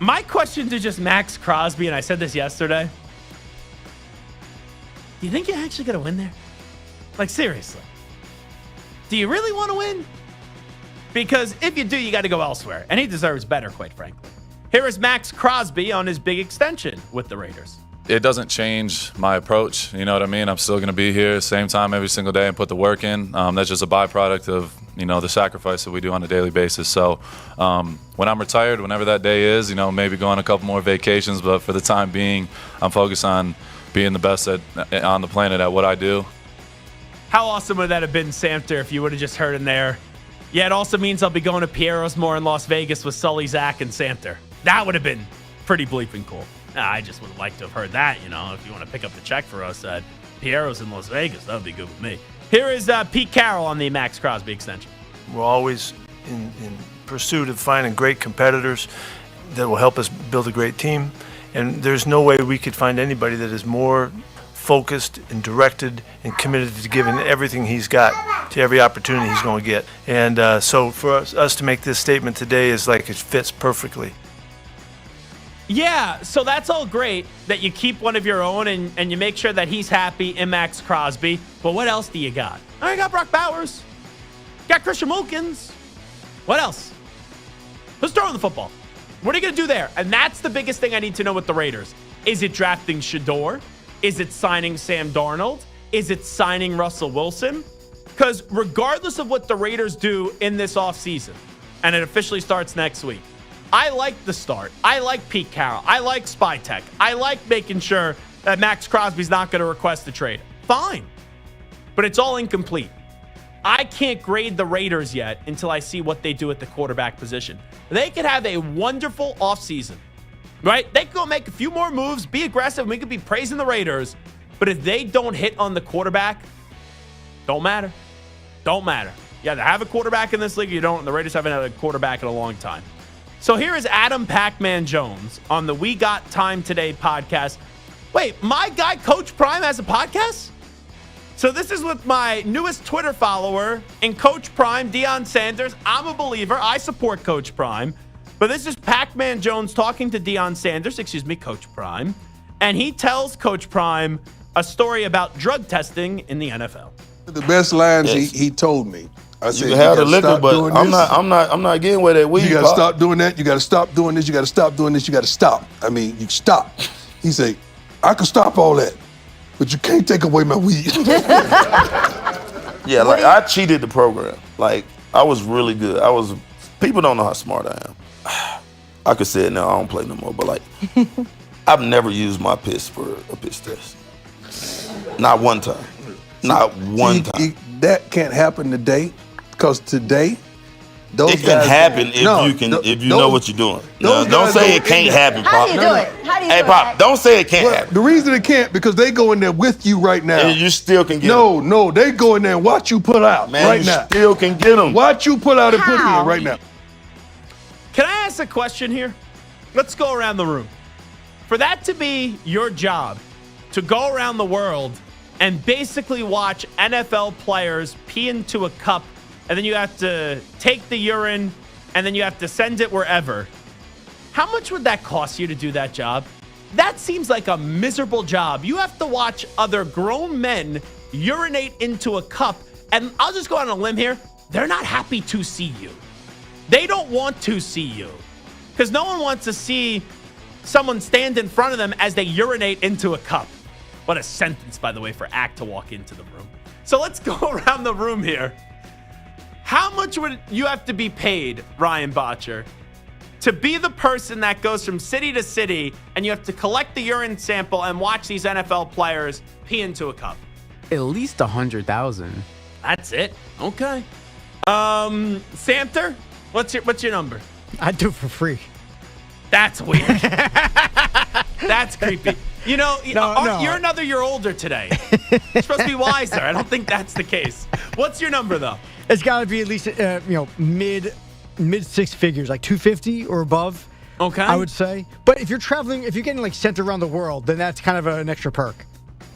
My question to just Max Crosby, and I said this yesterday, do you think you're actually going to win there? Like, seriously. Do you really want to win? Because if you do, you got to go elsewhere. And he deserves better, quite frankly. Here is Max Crosby on his big extension with the Raiders. It doesn't change my approach. You know what I mean? I'm still going to be here same time every single day and put the work in. That's just a byproduct of, the sacrifice that we do on a daily basis. So when I'm retired, whenever that day is, maybe go on a couple more vacations. But for the time being, I'm focused on being the best on the planet at what I do. How awesome would that have been, Samter, if you would have just heard in there? Yeah, it also means I'll be going to Piero's more in Las Vegas with Sully, Zach, and Samter. That would have been pretty bleeping cool. I just would have liked to have heard that, if you want to pick up the check for us at Piero's in Las Vegas, that would be good with me. Here is Pete Carroll on the Max Crosby extension. We're always in pursuit of finding great competitors that will help us build a great team. And there's no way we could find anybody that is more focused and directed and committed to giving everything he's got to every opportunity he's going to get. And so for us to make this statement today is like it fits perfectly. Yeah, so that's all great that you keep one of your own and you make sure that he's happy in Max Crosby. But what else do you got? I got Brock Bowers. Got Christian Wilkins. What else? Who's throwing the football? What are you going to do there? And that's the biggest thing I need to know with the Raiders. Is it drafting Shedeur? Is it signing Sam Darnold? Is it signing Russell Wilson? Because regardless of what the Raiders do in this offseason, and it officially starts next week, I like the start. I like Pete Carroll. I like Spytek. I like making sure that Max Crosby's not going to request a trade. Fine. But it's all incomplete. I can't grade the Raiders yet until I see what they do at the quarterback position. They could have a wonderful offseason. Right? They could go make a few more moves, be aggressive, and we could be praising the Raiders. But if they don't hit on the quarterback, don't matter. Don't matter. You either have a quarterback in this league or you don't, and the Raiders haven't had a quarterback in a long time. So here is Adam Pac-Man Jones on the We Got Time Today podcast. Wait, my guy Coach Prime has a podcast? So this is with my newest Twitter follower in Coach Prime, Deion Sanders. I'm a believer. I support Coach Prime. But this is Pac-Man Jones talking to Deion Sanders, Coach Prime. And he tells Coach Prime a story about drug testing in the NFL. The best lines he told me. I said, you can have the liquor, but I'm not getting where that weed. You got to stop doing that. You got to stop doing this. You got to stop doing this. You got to stop. I mean, you stop. He said, I can stop all that, but you can't take away my weed. Yeah, like I cheated the program. Like I was really good. People don't know how smart I am. I could say it now. I don't play no more. But like, I've never used my piss for a piss test. Not one time. Not one time. That can't happen today, because today, those it can happen if you know what you're doing. No, don't say it can't happen, Pop. How do you do it? How do you do it? Hey, Pop, don't say it can't happen. The reason it can't, because they go in there with you right now. And you still can get them. No, they go in there and watch you pull out right now. You still can get them. Watch you pull out and put in right now. Can I ask a question here? Let's go around the room. For that to be your job, to go around the world and basically watch NFL players pee into a cup, and then you have to take the urine, and then you have to send it wherever. How much would that cost you to do that job? That seems like a miserable job. You have to watch other grown men urinate into a cup, and I'll just go on a limb here. They're not happy to see you. They don't want to see you, because no one wants to see someone stand in front of them as they urinate into a cup. What a sentence, by the way, for Act to walk into the room. So let's go around the room here. How much would you have to be paid, Ryan Botcher, to be the person that goes from city to city and you have to collect the urine sample and watch these NFL players pee into a cup? At least 100,000. That's it. Okay. Samter, what's your number? I'd do it for free. That's weird. That's creepy. No. You're another year older today. You're supposed to be wiser. I don't think that's the case. What's your number, though? It's got to be at least mid six figures, like 250 or above. Okay. I would say. But if you're getting like sent around the world, then that's kind of an extra perk.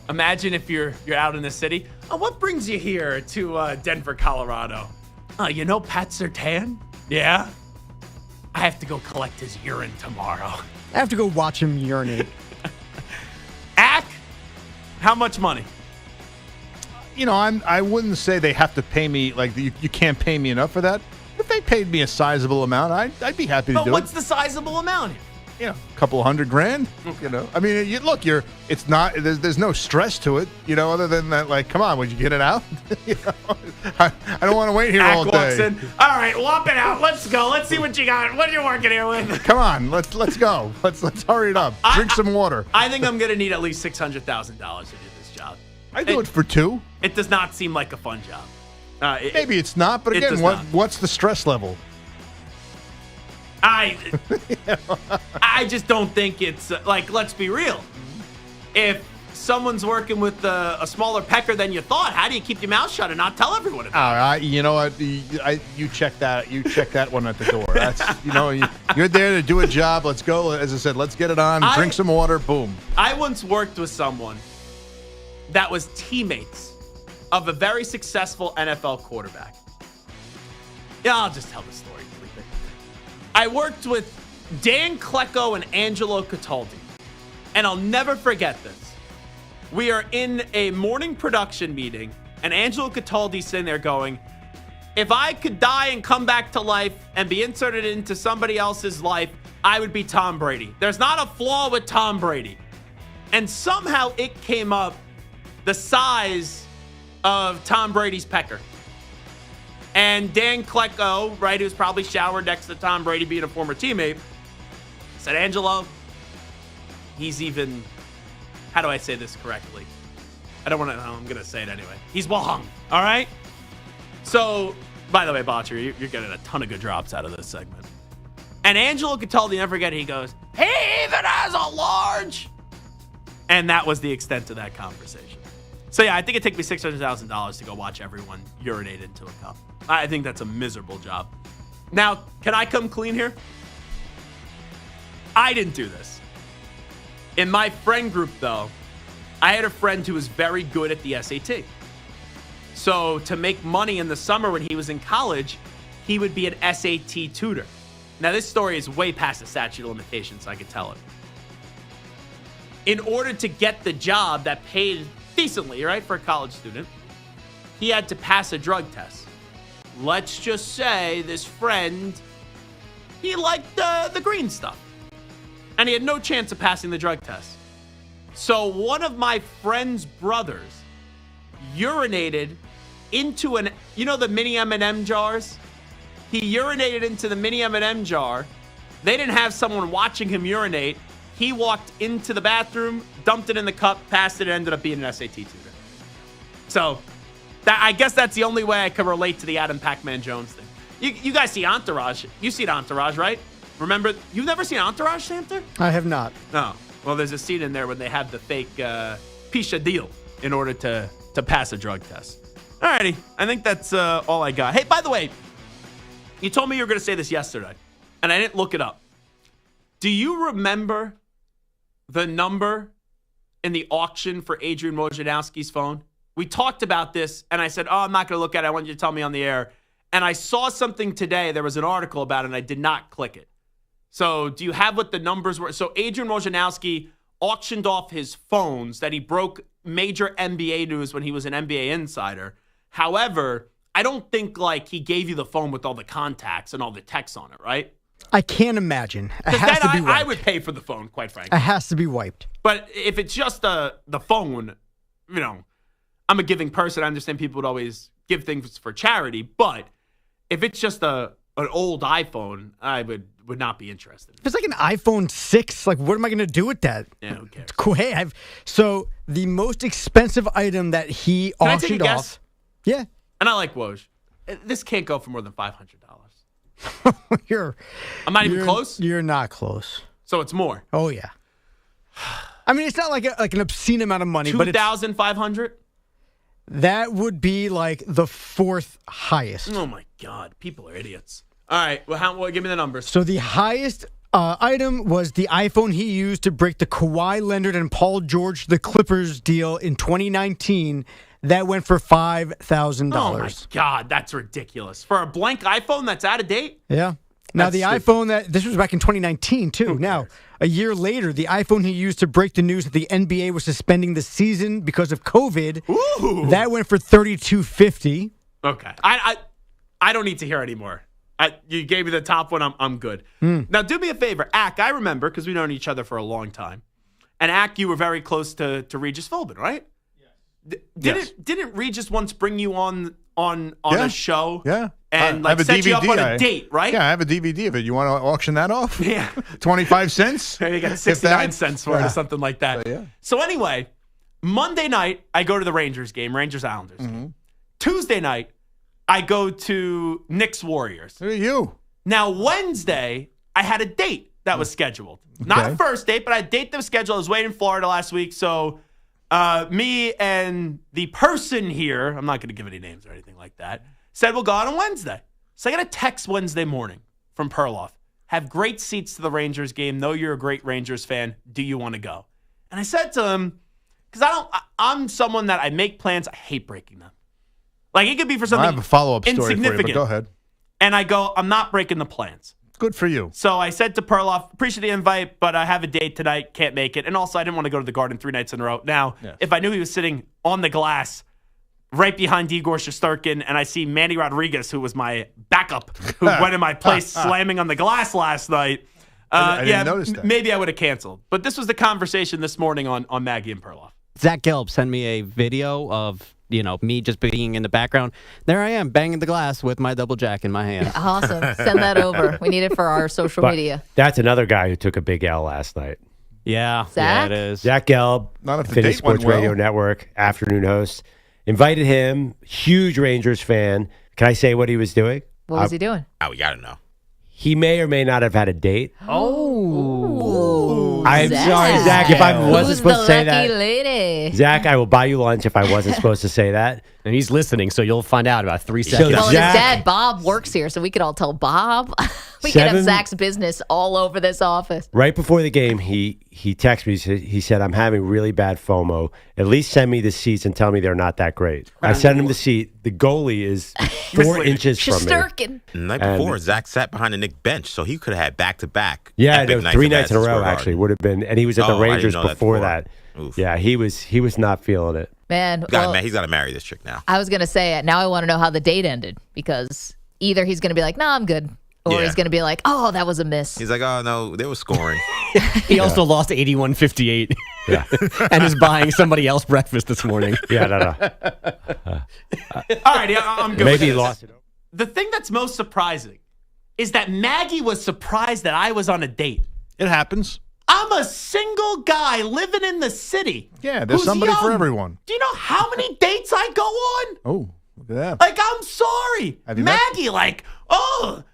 Imagine if you're out in the city. Oh, what brings you here to Denver, Colorado? Pat Surtain? Yeah. I have to go collect his urine tomorrow. I have to go watch him urinate. Ack, how much money? I wouldn't say they have to pay me, like, you can't pay me enough for that. If they paid me a sizable amount, I'd be happy to do it. But what's the sizable amount? A couple $100,000. Okay. I mean, it's not. There's no stress to it. Other than that, like, come on, would you get it out? I don't want to wait here all day. In. All right, whop it out. Let's go. Let's see what you got. What are you working here with? Come on, let's go. Let's hurry it up. Drink some water. I think I'm gonna need at least $600,000 to do this job. I do it for $2. It does not seem like a fun job. Maybe it's not, but again, what's the stress level? I just don't think it's like, let's be real. If someone's working with a smaller pecker than you thought, how do you keep your mouth shut and not tell everyone about it? You know what? You check that. You check that one at the door. That's you're there to do a job. Let's go. As I said, let's get it on. Drink some water. Boom. I once worked with someone that was teammates of a very successful NFL quarterback. Yeah, I'll just tell the story. I worked with Dan Klecko and Angelo Cataldi, and I'll never forget this. We are in a morning production meeting, and Angelo Cataldi's sitting there going, if I could die and come back to life and be inserted into somebody else's life, I would be Tom Brady. There's not a flaw with Tom Brady. And somehow it came up the size of Tom Brady's pecker. And Dan Klecko, right, who's probably showered next to Tom Brady being a former teammate, said, Angelo, he's even, how do I say this correctly? I'm going to say it anyway. He's well hung, all right? So, by the way, Botcher, you're getting a ton of good drops out of this segment. And Angelo Cataldi, never forget it, he goes, he even has a large. And that was the extent of that conversation. So, yeah, I think it'd take me $600,000 to go watch everyone urinate into a cup. I think that's a miserable job. Now, can I come clean here? I didn't do this. In my friend group, though, I had a friend who was very good at the SAT. So to make money in the summer when he was in college, he would be an SAT tutor. Now, this story is way past the statute of limitations, so I could tell it. In order to get the job that paid decently, right, for a college student, he had to pass a drug test. Let's just say this friend, he liked the green stuff. And he had no chance of passing the drug test. So one of my friend's brothers urinated into the mini M&M jars? He urinated into the mini M&M jar. They didn't have someone watching him urinate. He walked into the bathroom, dumped it in the cup, passed it, and ended up being an SAT tutor. So I guess that's the only way I can relate to the Adam Pac-Man Jones thing. You guys see Entourage. You've seen Entourage, right? Remember, you've never seen Entourage, Samter? I have not. No. Well, there's a scene in there when they have the fake Pisha deal in order to pass a drug test. Alrighty. I think that's all I got. Hey, by the way, you told me you were going to say this yesterday, and I didn't look it up. Do you remember the number in the auction for Adrian Wojnarowski's phone? We talked about this, and I said, I'm not going to look at it. I want you to tell me on the air. And I saw something today. There was an article about it, and I did not click it. So do you have what the numbers were? So Adrian Wojnarowski auctioned off his phones that he broke major NBA news when he was an NBA insider. However, I don't think he gave you the phone with all the contacts and all the texts on it, right? I can't imagine. It has to be wiped. I would pay for the phone, quite frankly. It has to be wiped. But if it's just the phone, I'm a giving person. I understand people would always give things for charity. But if it's just an old iPhone, I would would not be interested. If it's like an iPhone 6, like what am I going to do with that? Yeah, who cares? It's cool. Hey, so the most expensive item that he Can I auctioned take a guess? off. Yeah. And I like Woj. This can't go for more than $500. I'm not even close? You're not close. So it's more. Oh, yeah. I mean, it's not like an obscene amount of money, but it's 2,500? that would be like the fourth highest. Oh, my God. People are idiots. All right. Well, give me the numbers. So the highest item was the iPhone he used to break the Kawhi Leonard and Paul George the Clippers deal in 2019. That went for $5,000. Oh, my God. That's ridiculous. For a blank iPhone that's out of date? Yeah. Now, That's the stupid. iPhone, this was back in 2019, too. Now, a year later, the iPhone he used to break the news that the NBA was suspending the season because of COVID, that went for $3,250. Okay. I don't need to hear anymore. You gave me the top one. I'm good. Now, do me a favor. Ack, I remember, because we've known each other for a long time. And Ack, you were very close to Regis Philbin, right? Yes. Didn't Regis once bring you on a show? Yeah. And I have a set DVD. you up on a date, right? Yeah, I have a DVD of it. You want to auction that off? Yeah. 25 cents? You got 69 cents for it or something like that. So anyway, Monday night, I go to the Rangers game, Rangers-Islanders. Mm-hmm. Tuesday night, I go to Knicks-Warriors. Who are you? Now, Wednesday, I had a date that was scheduled. Not a first date, but I had a date that was scheduled. I was waiting in Florida last week, so me and the person here, I'm not going to give any names or anything like that, said we'll go out on Wednesday. So I got a text Wednesday morning from Perloff. Have great seats to the Rangers game. Know you're a great Rangers fan. Do you want to go? And I said to him, because I'm someone that I make plans. I hate breaking them. Like it could be for something I have a follow-up story for you, insignificant. but go ahead. And I go, I'm not breaking the plans. Good for you. So I said to Perloff, appreciate the invite, but I have a date tonight, can't make it. And also, I didn't want to go to the Garden 3 nights in a row. Now, if I knew he was sitting on the glass right behind Igor Shesterkin, and I see Manny Rodriguez, who was my backup, who went in my place slamming on the glass last night, I didn't notice that. maybe I would have canceled. But this was the conversation this morning on Maggie and Perloff. Zach Gelb sent me a video of me just being in the background. There I am, banging the glass with my double jack in my hand. Awesome. Send that over. We need it for our social media. That's another guy who took a big L last night. Yeah, Zach? it is. Zach Gelb, Not if the Finnish date went Sports Radio well. Network, afternoon host. Invited him, huge Rangers fan. Can I say what he was doing? What was he doing? Oh, we got to know. He may or may not have had a date. Oh. I'm sorry, Zach, if I wasn't Who's supposed to say the lucky that. lady? Zach, I will buy you lunch if I wasn't supposed to say that. And he's listening, so you'll find out about 3 seconds. Well, Zach- his dad, Bob, works here, so we could all tell Bob. We could have Zach's business all over this office. Right before the game, he texted me. He said, I'm having really bad FOMO. At least send me the seats and tell me they're not that great. I sent him the seat. The goalie is 4 inches from me. Shesterkin. The night before, Zach sat behind the Nick bench, so he could have had back-to-back. Yeah, epic no, 3 nights in a at row, Madison actually, Square would have been. And he was at the Oh, I didn't Rangers know that before before. that. Oof. Yeah, he was not feeling it. Man, He's got to marry this chick now. I was going to say, now I want to know how the date ended, because either he's going to be like, no, I'm good. Or Yeah. he's going to be like, oh, that was a miss. He's like, oh, no, they were scoring. He also lost 81-58 and is buying somebody else breakfast this morning. Yeah, no. All right, yeah, I'm good. Maybe with he this. lost it. The thing that's most surprising is that Maggie was surprised that I was on a date. It happens. I'm a single guy living in the city. Yeah, there's who's somebody for young. everyone. Do you know how many dates I go on? Oh, look at that. Like, I'm sorry. Have you met- Maggie,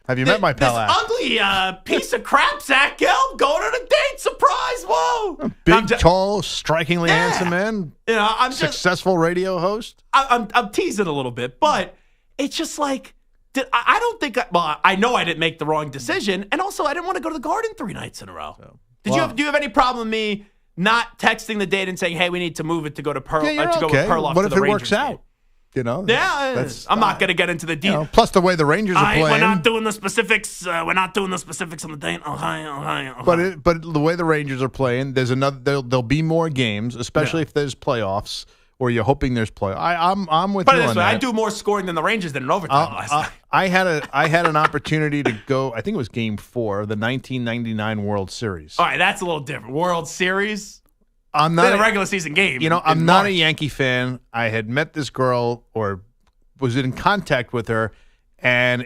Have you met my pal this Ash? ugly piece of crap, Zach Gelb, going on a date. Surprise, whoa. Big, tall, strikingly handsome man. You know, I'm just Successful radio host. I'm teasing a little bit, but it's just like, I don't think, I know I didn't make the wrong decision, and also I didn't want to go to the Garden 3 nights in a row. Do you have any problem with me not texting the date and saying, hey, we need to move it to go to Yeah, you're to go okay. with Perloff What to if the it Rangers works out? game? You know? Yeah, That's I'm not going to get into the details. plus the way the Rangers are playing. We're not doing the specifics. We're not doing the specifics on the date. Ohio. But the way the Rangers are playing, there'll be more games, especially if there's playoffs or you're hoping there's play. I'm with But you this on way, that. I do more scoring than the Rangers did in overtime last night. I had an opportunity to go. I think it was Game 4 of the 1999 World Series. All right, that's a little different. World Series. I'm not Then a regular season game. You know, in I'm not a March. Yankee fan. I had met this girl or was in contact with her, and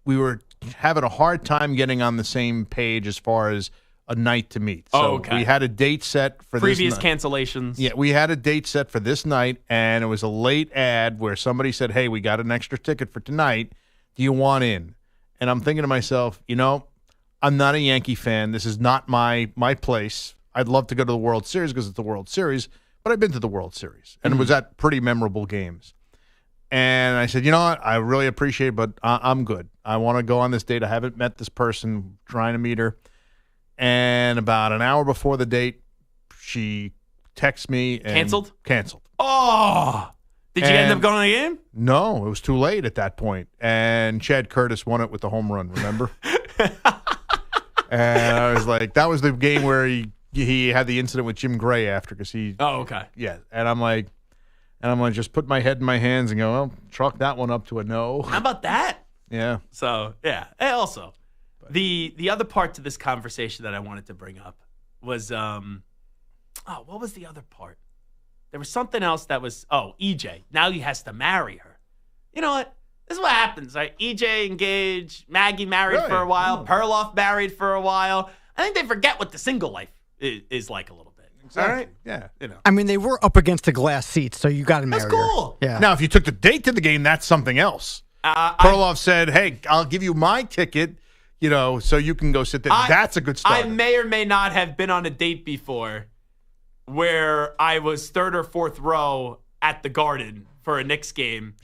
we were having a hard time getting on the same page as far as a night to meet. So okay. we had a date set for previous this night. cancellations. Yeah, we had a date set for this night, and it was a late ad where somebody said, hey, we got an extra ticket for tonight. Do you want in? And I'm thinking to myself, I'm not a Yankee fan. This is not my place. I'd love to go to the World Series because it's the World Series, but I've been to the World Series, and it was at pretty memorable games. And I said, you know what? I really appreciate it, but I'm good. I want to go on this date. I haven't met this person, trying to meet her. And about an hour before the date, she texts me. And Canceled? Canceled. Oh! Did you end up going to the game? No, it was too late at that point. And Chad Curtis won it with the home run, remember? And I was like, that was the game where he had the incident with Jim Gray after because he. Oh, okay. Yeah. And I'm like, just put my head in my hands and go, well, chalk that one up to a no. How about that? Yeah. So, yeah. And also, the other part to this conversation that I wanted to bring up was, what was the other part? There was something else that was, EJ. Now he has to marry her. You know what? This is what happens, right? EJ engaged, Maggie married for a while, Perloff married for a while. I think they forget what the single life is like a little bit. Exactly. All right? Yeah. I mean, they were up against the glass seats, so you got to marry her. That's cool. Yeah. Now, if you took the date to the game, that's something else. Perloff said, hey, I'll give you my ticket, so you can go sit there. That's a good start. I may or may not have been on a date before where I was third or fourth row at the Garden for a Knicks game,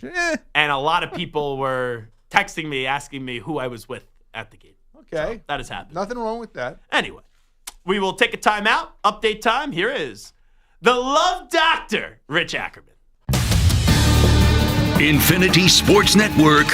and a lot of people were texting me, asking me who I was with at the game. Okay. So that has happened. Nothing wrong with that. Anyway, we will take a timeout. Update time. Here is the Love Doctor, Rich Ackerman. Infinity Sports Network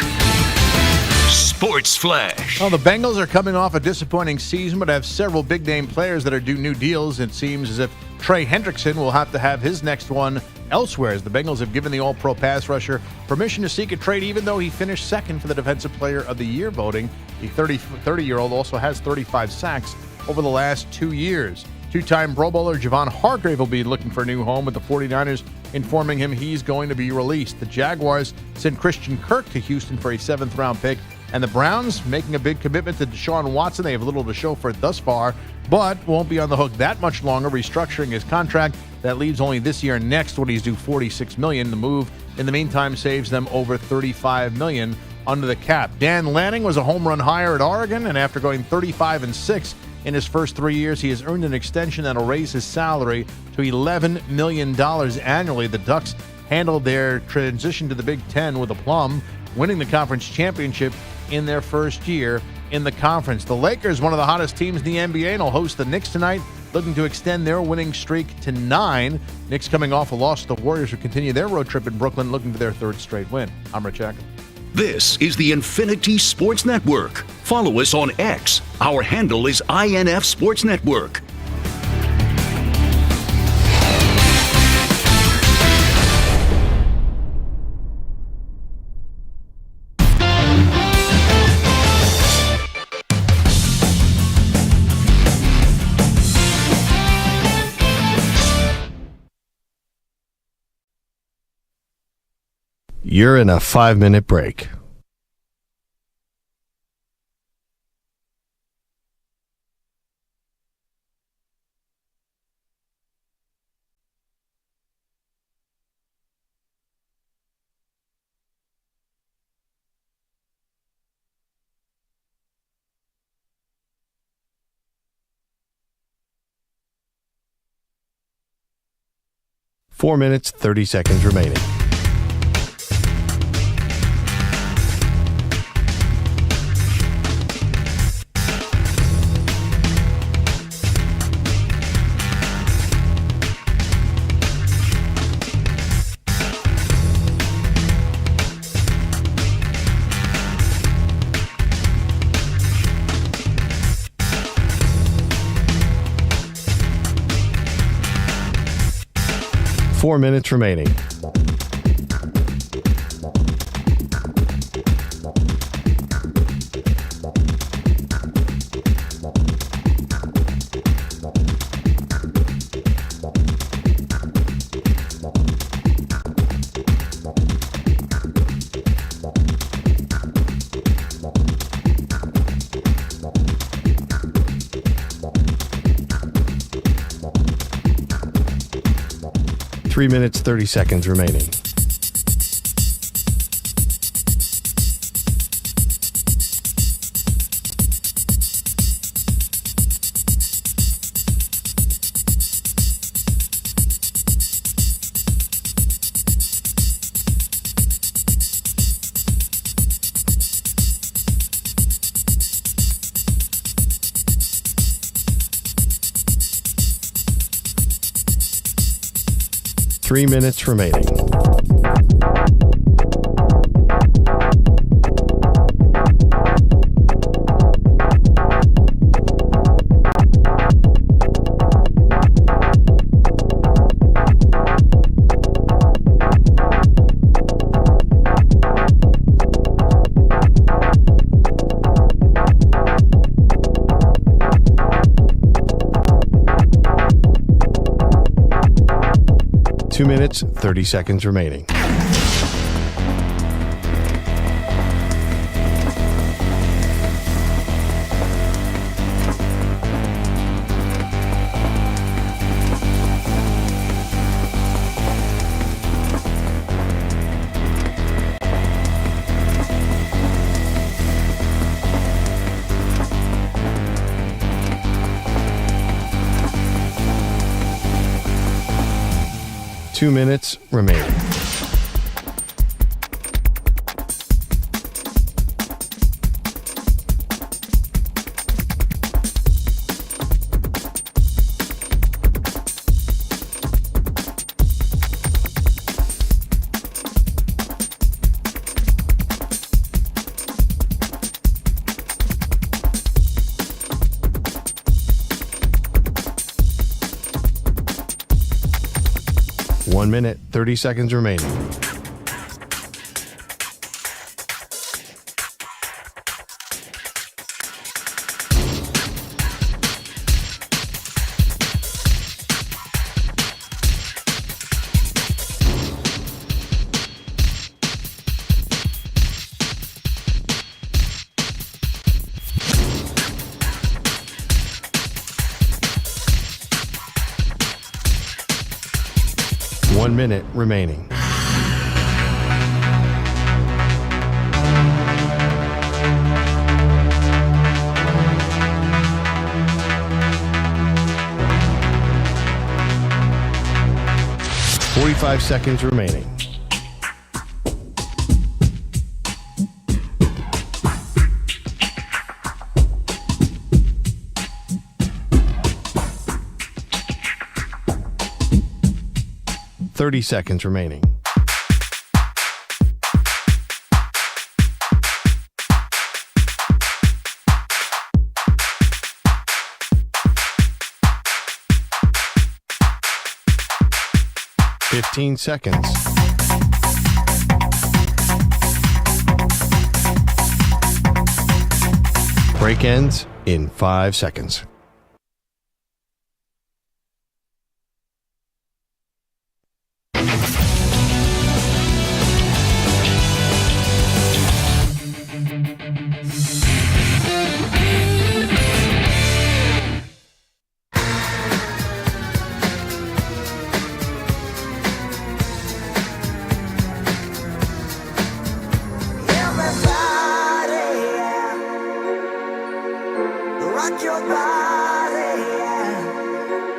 Sports Flash. Well, the Bengals are coming off a disappointing season, but have several big-name players that are due new deals. It seems as if Trey Hendrickson will have to have his next one elsewhere, as the Bengals have given the All-Pro pass rusher permission to seek a trade, even though he finished second for the Defensive Player of the Year voting. The 30-year-old also has 35 sacks over the last 2 years. Two-time Pro Bowler Javon Hargrave will be looking for a new home, with the 49ers informing him he's going to be released. The Jaguars sent Christian Kirk to Houston for a 7th-round pick, and the Browns making a big commitment to Deshaun Watson. They have little to show for it thus far, but won't be on the hook that much longer, restructuring his contract. That leaves only this year and next when he's due $46 million. The move, in the meantime, saves them over $35 million under the cap. Dan Lanning was a home run hire at Oregon, and after going 35-6 in his first 3 years, he has earned an extension that'll raise his salary to $11 million annually. The Ducks handled their transition to the Big Ten with aplomb, winning the conference championship in their first year in the conference. The Lakers, one of the hottest teams in the NBA, and will host the Knicks tonight, looking to extend their winning streak to 9. Knicks coming off a loss to the Warriors, who continue their road trip in Brooklyn, looking for their 3rd straight win. I'm Rich Ackerman. This is the Infinity Sports Network. Follow us on X. Our handle is INF Sports Network. You're in a 5-minute break. Four minutes, 30 seconds remaining. Four minutes remaining. 3 minutes, 30 seconds remaining. Three minutes remaining. Two minutes, 30 seconds remaining. Two minutes remaining. One minute, 30 seconds remaining. One minute remaining. Forty-five seconds remaining. Thirty seconds remaining. Fifteen seconds. Break ends in 5 seconds.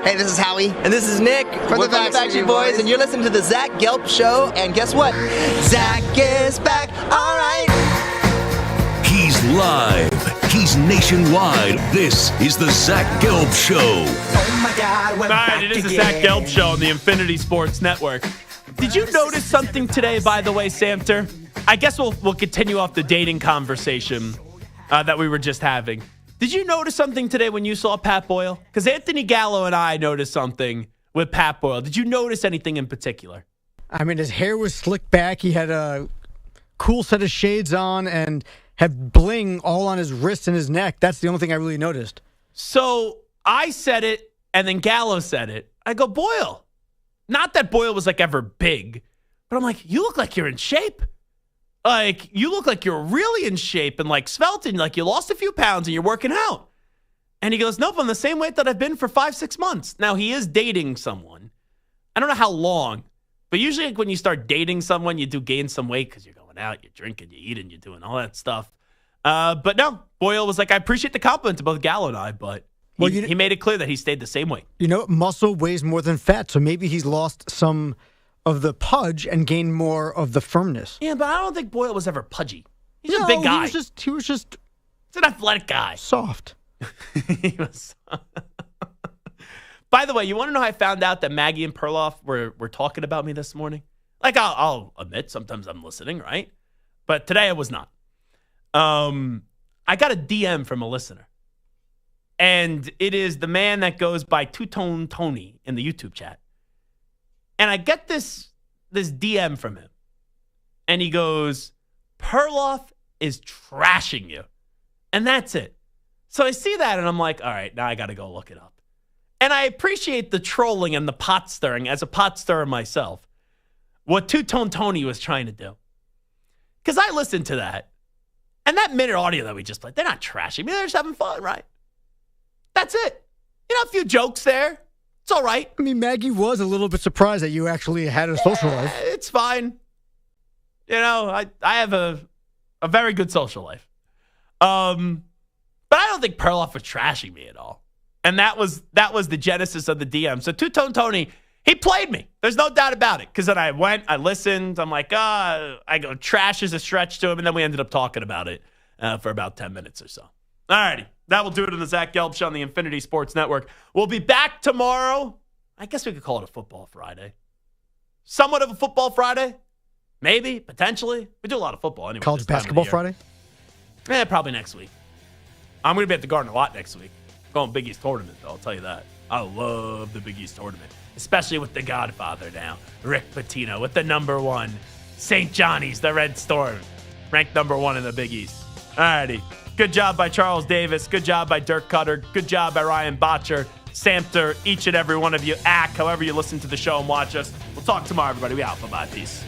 Hey, this is Howie. And this is Nick from the Backstreet Boys. And you're listening to the Zach Gelb Show. And guess what? Zach is back. All right. He's live. He's nationwide. This is the Zach Gelb Show. Oh, my God. All right, it is the Zach Gelb Show on the Infinity Sports Network. Did you notice something today, by the way, Samter? I guess we'll continue off the dating conversation that we were just having. Did you notice something today when you saw Pat Boyle? Because Anthony Gallo and I noticed something with Pat Boyle. Did you notice anything in particular? I mean, his hair was slicked back. He had a cool set of shades on and had bling all on his wrist and his neck. That's the only thing I really noticed. So I said it, and then Gallo said it. I go, Boyle. Not that Boyle was like ever big, but I'm like, you look like you're in shape. Like, you look like you're really in shape and like svelte and like you lost a few pounds and you're working out. And he goes, nope, I'm the same weight that I've been for 5-6 months. Now, he is dating someone. I don't know how long But usually like, when you start dating someone, you do gain some weight because you're going out, you're drinking, you're eating, you're doing all that stuff. But no, Boyle was like, I appreciate the compliment to both Gallo and I, but he made it clear that he stayed the same weight. You know, muscle weighs more than fat, so maybe he's lost some of the pudge and gained more of the firmness. Yeah, but I don't think Boyle was ever pudgy. He's a big guy. He was just He's an athletic guy. Soft. He was. By the way, you want to know how I found out that Maggie and Perloff were talking about me this morning? Like, I'll admit, sometimes I'm listening, right? But today I was not. I got a DM from a listener. And it is the man that goes by Two-Tone Tony in the YouTube chat. And I get this DM from him. And he goes, Perloff is trashing you. And that's it. So I see that and I'm like, all right, now I got to go look it up. And I appreciate the trolling and the pot stirring as a pot stirrer myself. What Two-Tone Tony was trying to do. Because I listened to that. And that minute audio that we just played, they're not trashing me. They're just having fun, right? That's it. You know, a few jokes there. It's all right. I mean, Maggie was a little bit surprised that you actually had a social life. It's fine. You know, I have a very good social life. But I don't think Perloff was trashing me at all. And that was the genesis of the DM. So Two-Tone Tony, he played me. There's no doubt about it. Because then I went, I listened. I'm like, I go, trash is a stretch to him. And then we ended up talking about it for about 10 minutes or so. All righty. That will do it on the Zach Gelb Show on the Infinity Sports Network. We'll be back tomorrow. I guess we could call it a football Friday. Somewhat of a football Friday. Maybe, potentially. We do a lot of football anyway. College basketball Friday? Probably next week. I'm going to be at the Garden a lot next week. Going Big East tournament, though, I'll tell you that. I love the Big East tournament, especially with the Godfather now, Rick Pitino, with the number one, St. Johnny's, the Red Storm, ranked number one in the Big East. All righty. Good job by Charles Davis. Good job by Dirk Koetter. Good job by Ryan Botcher, Samter, each and every one of you, however you listen to the show and watch us. We'll talk tomorrow, everybody. We out. Bye-bye. Peace.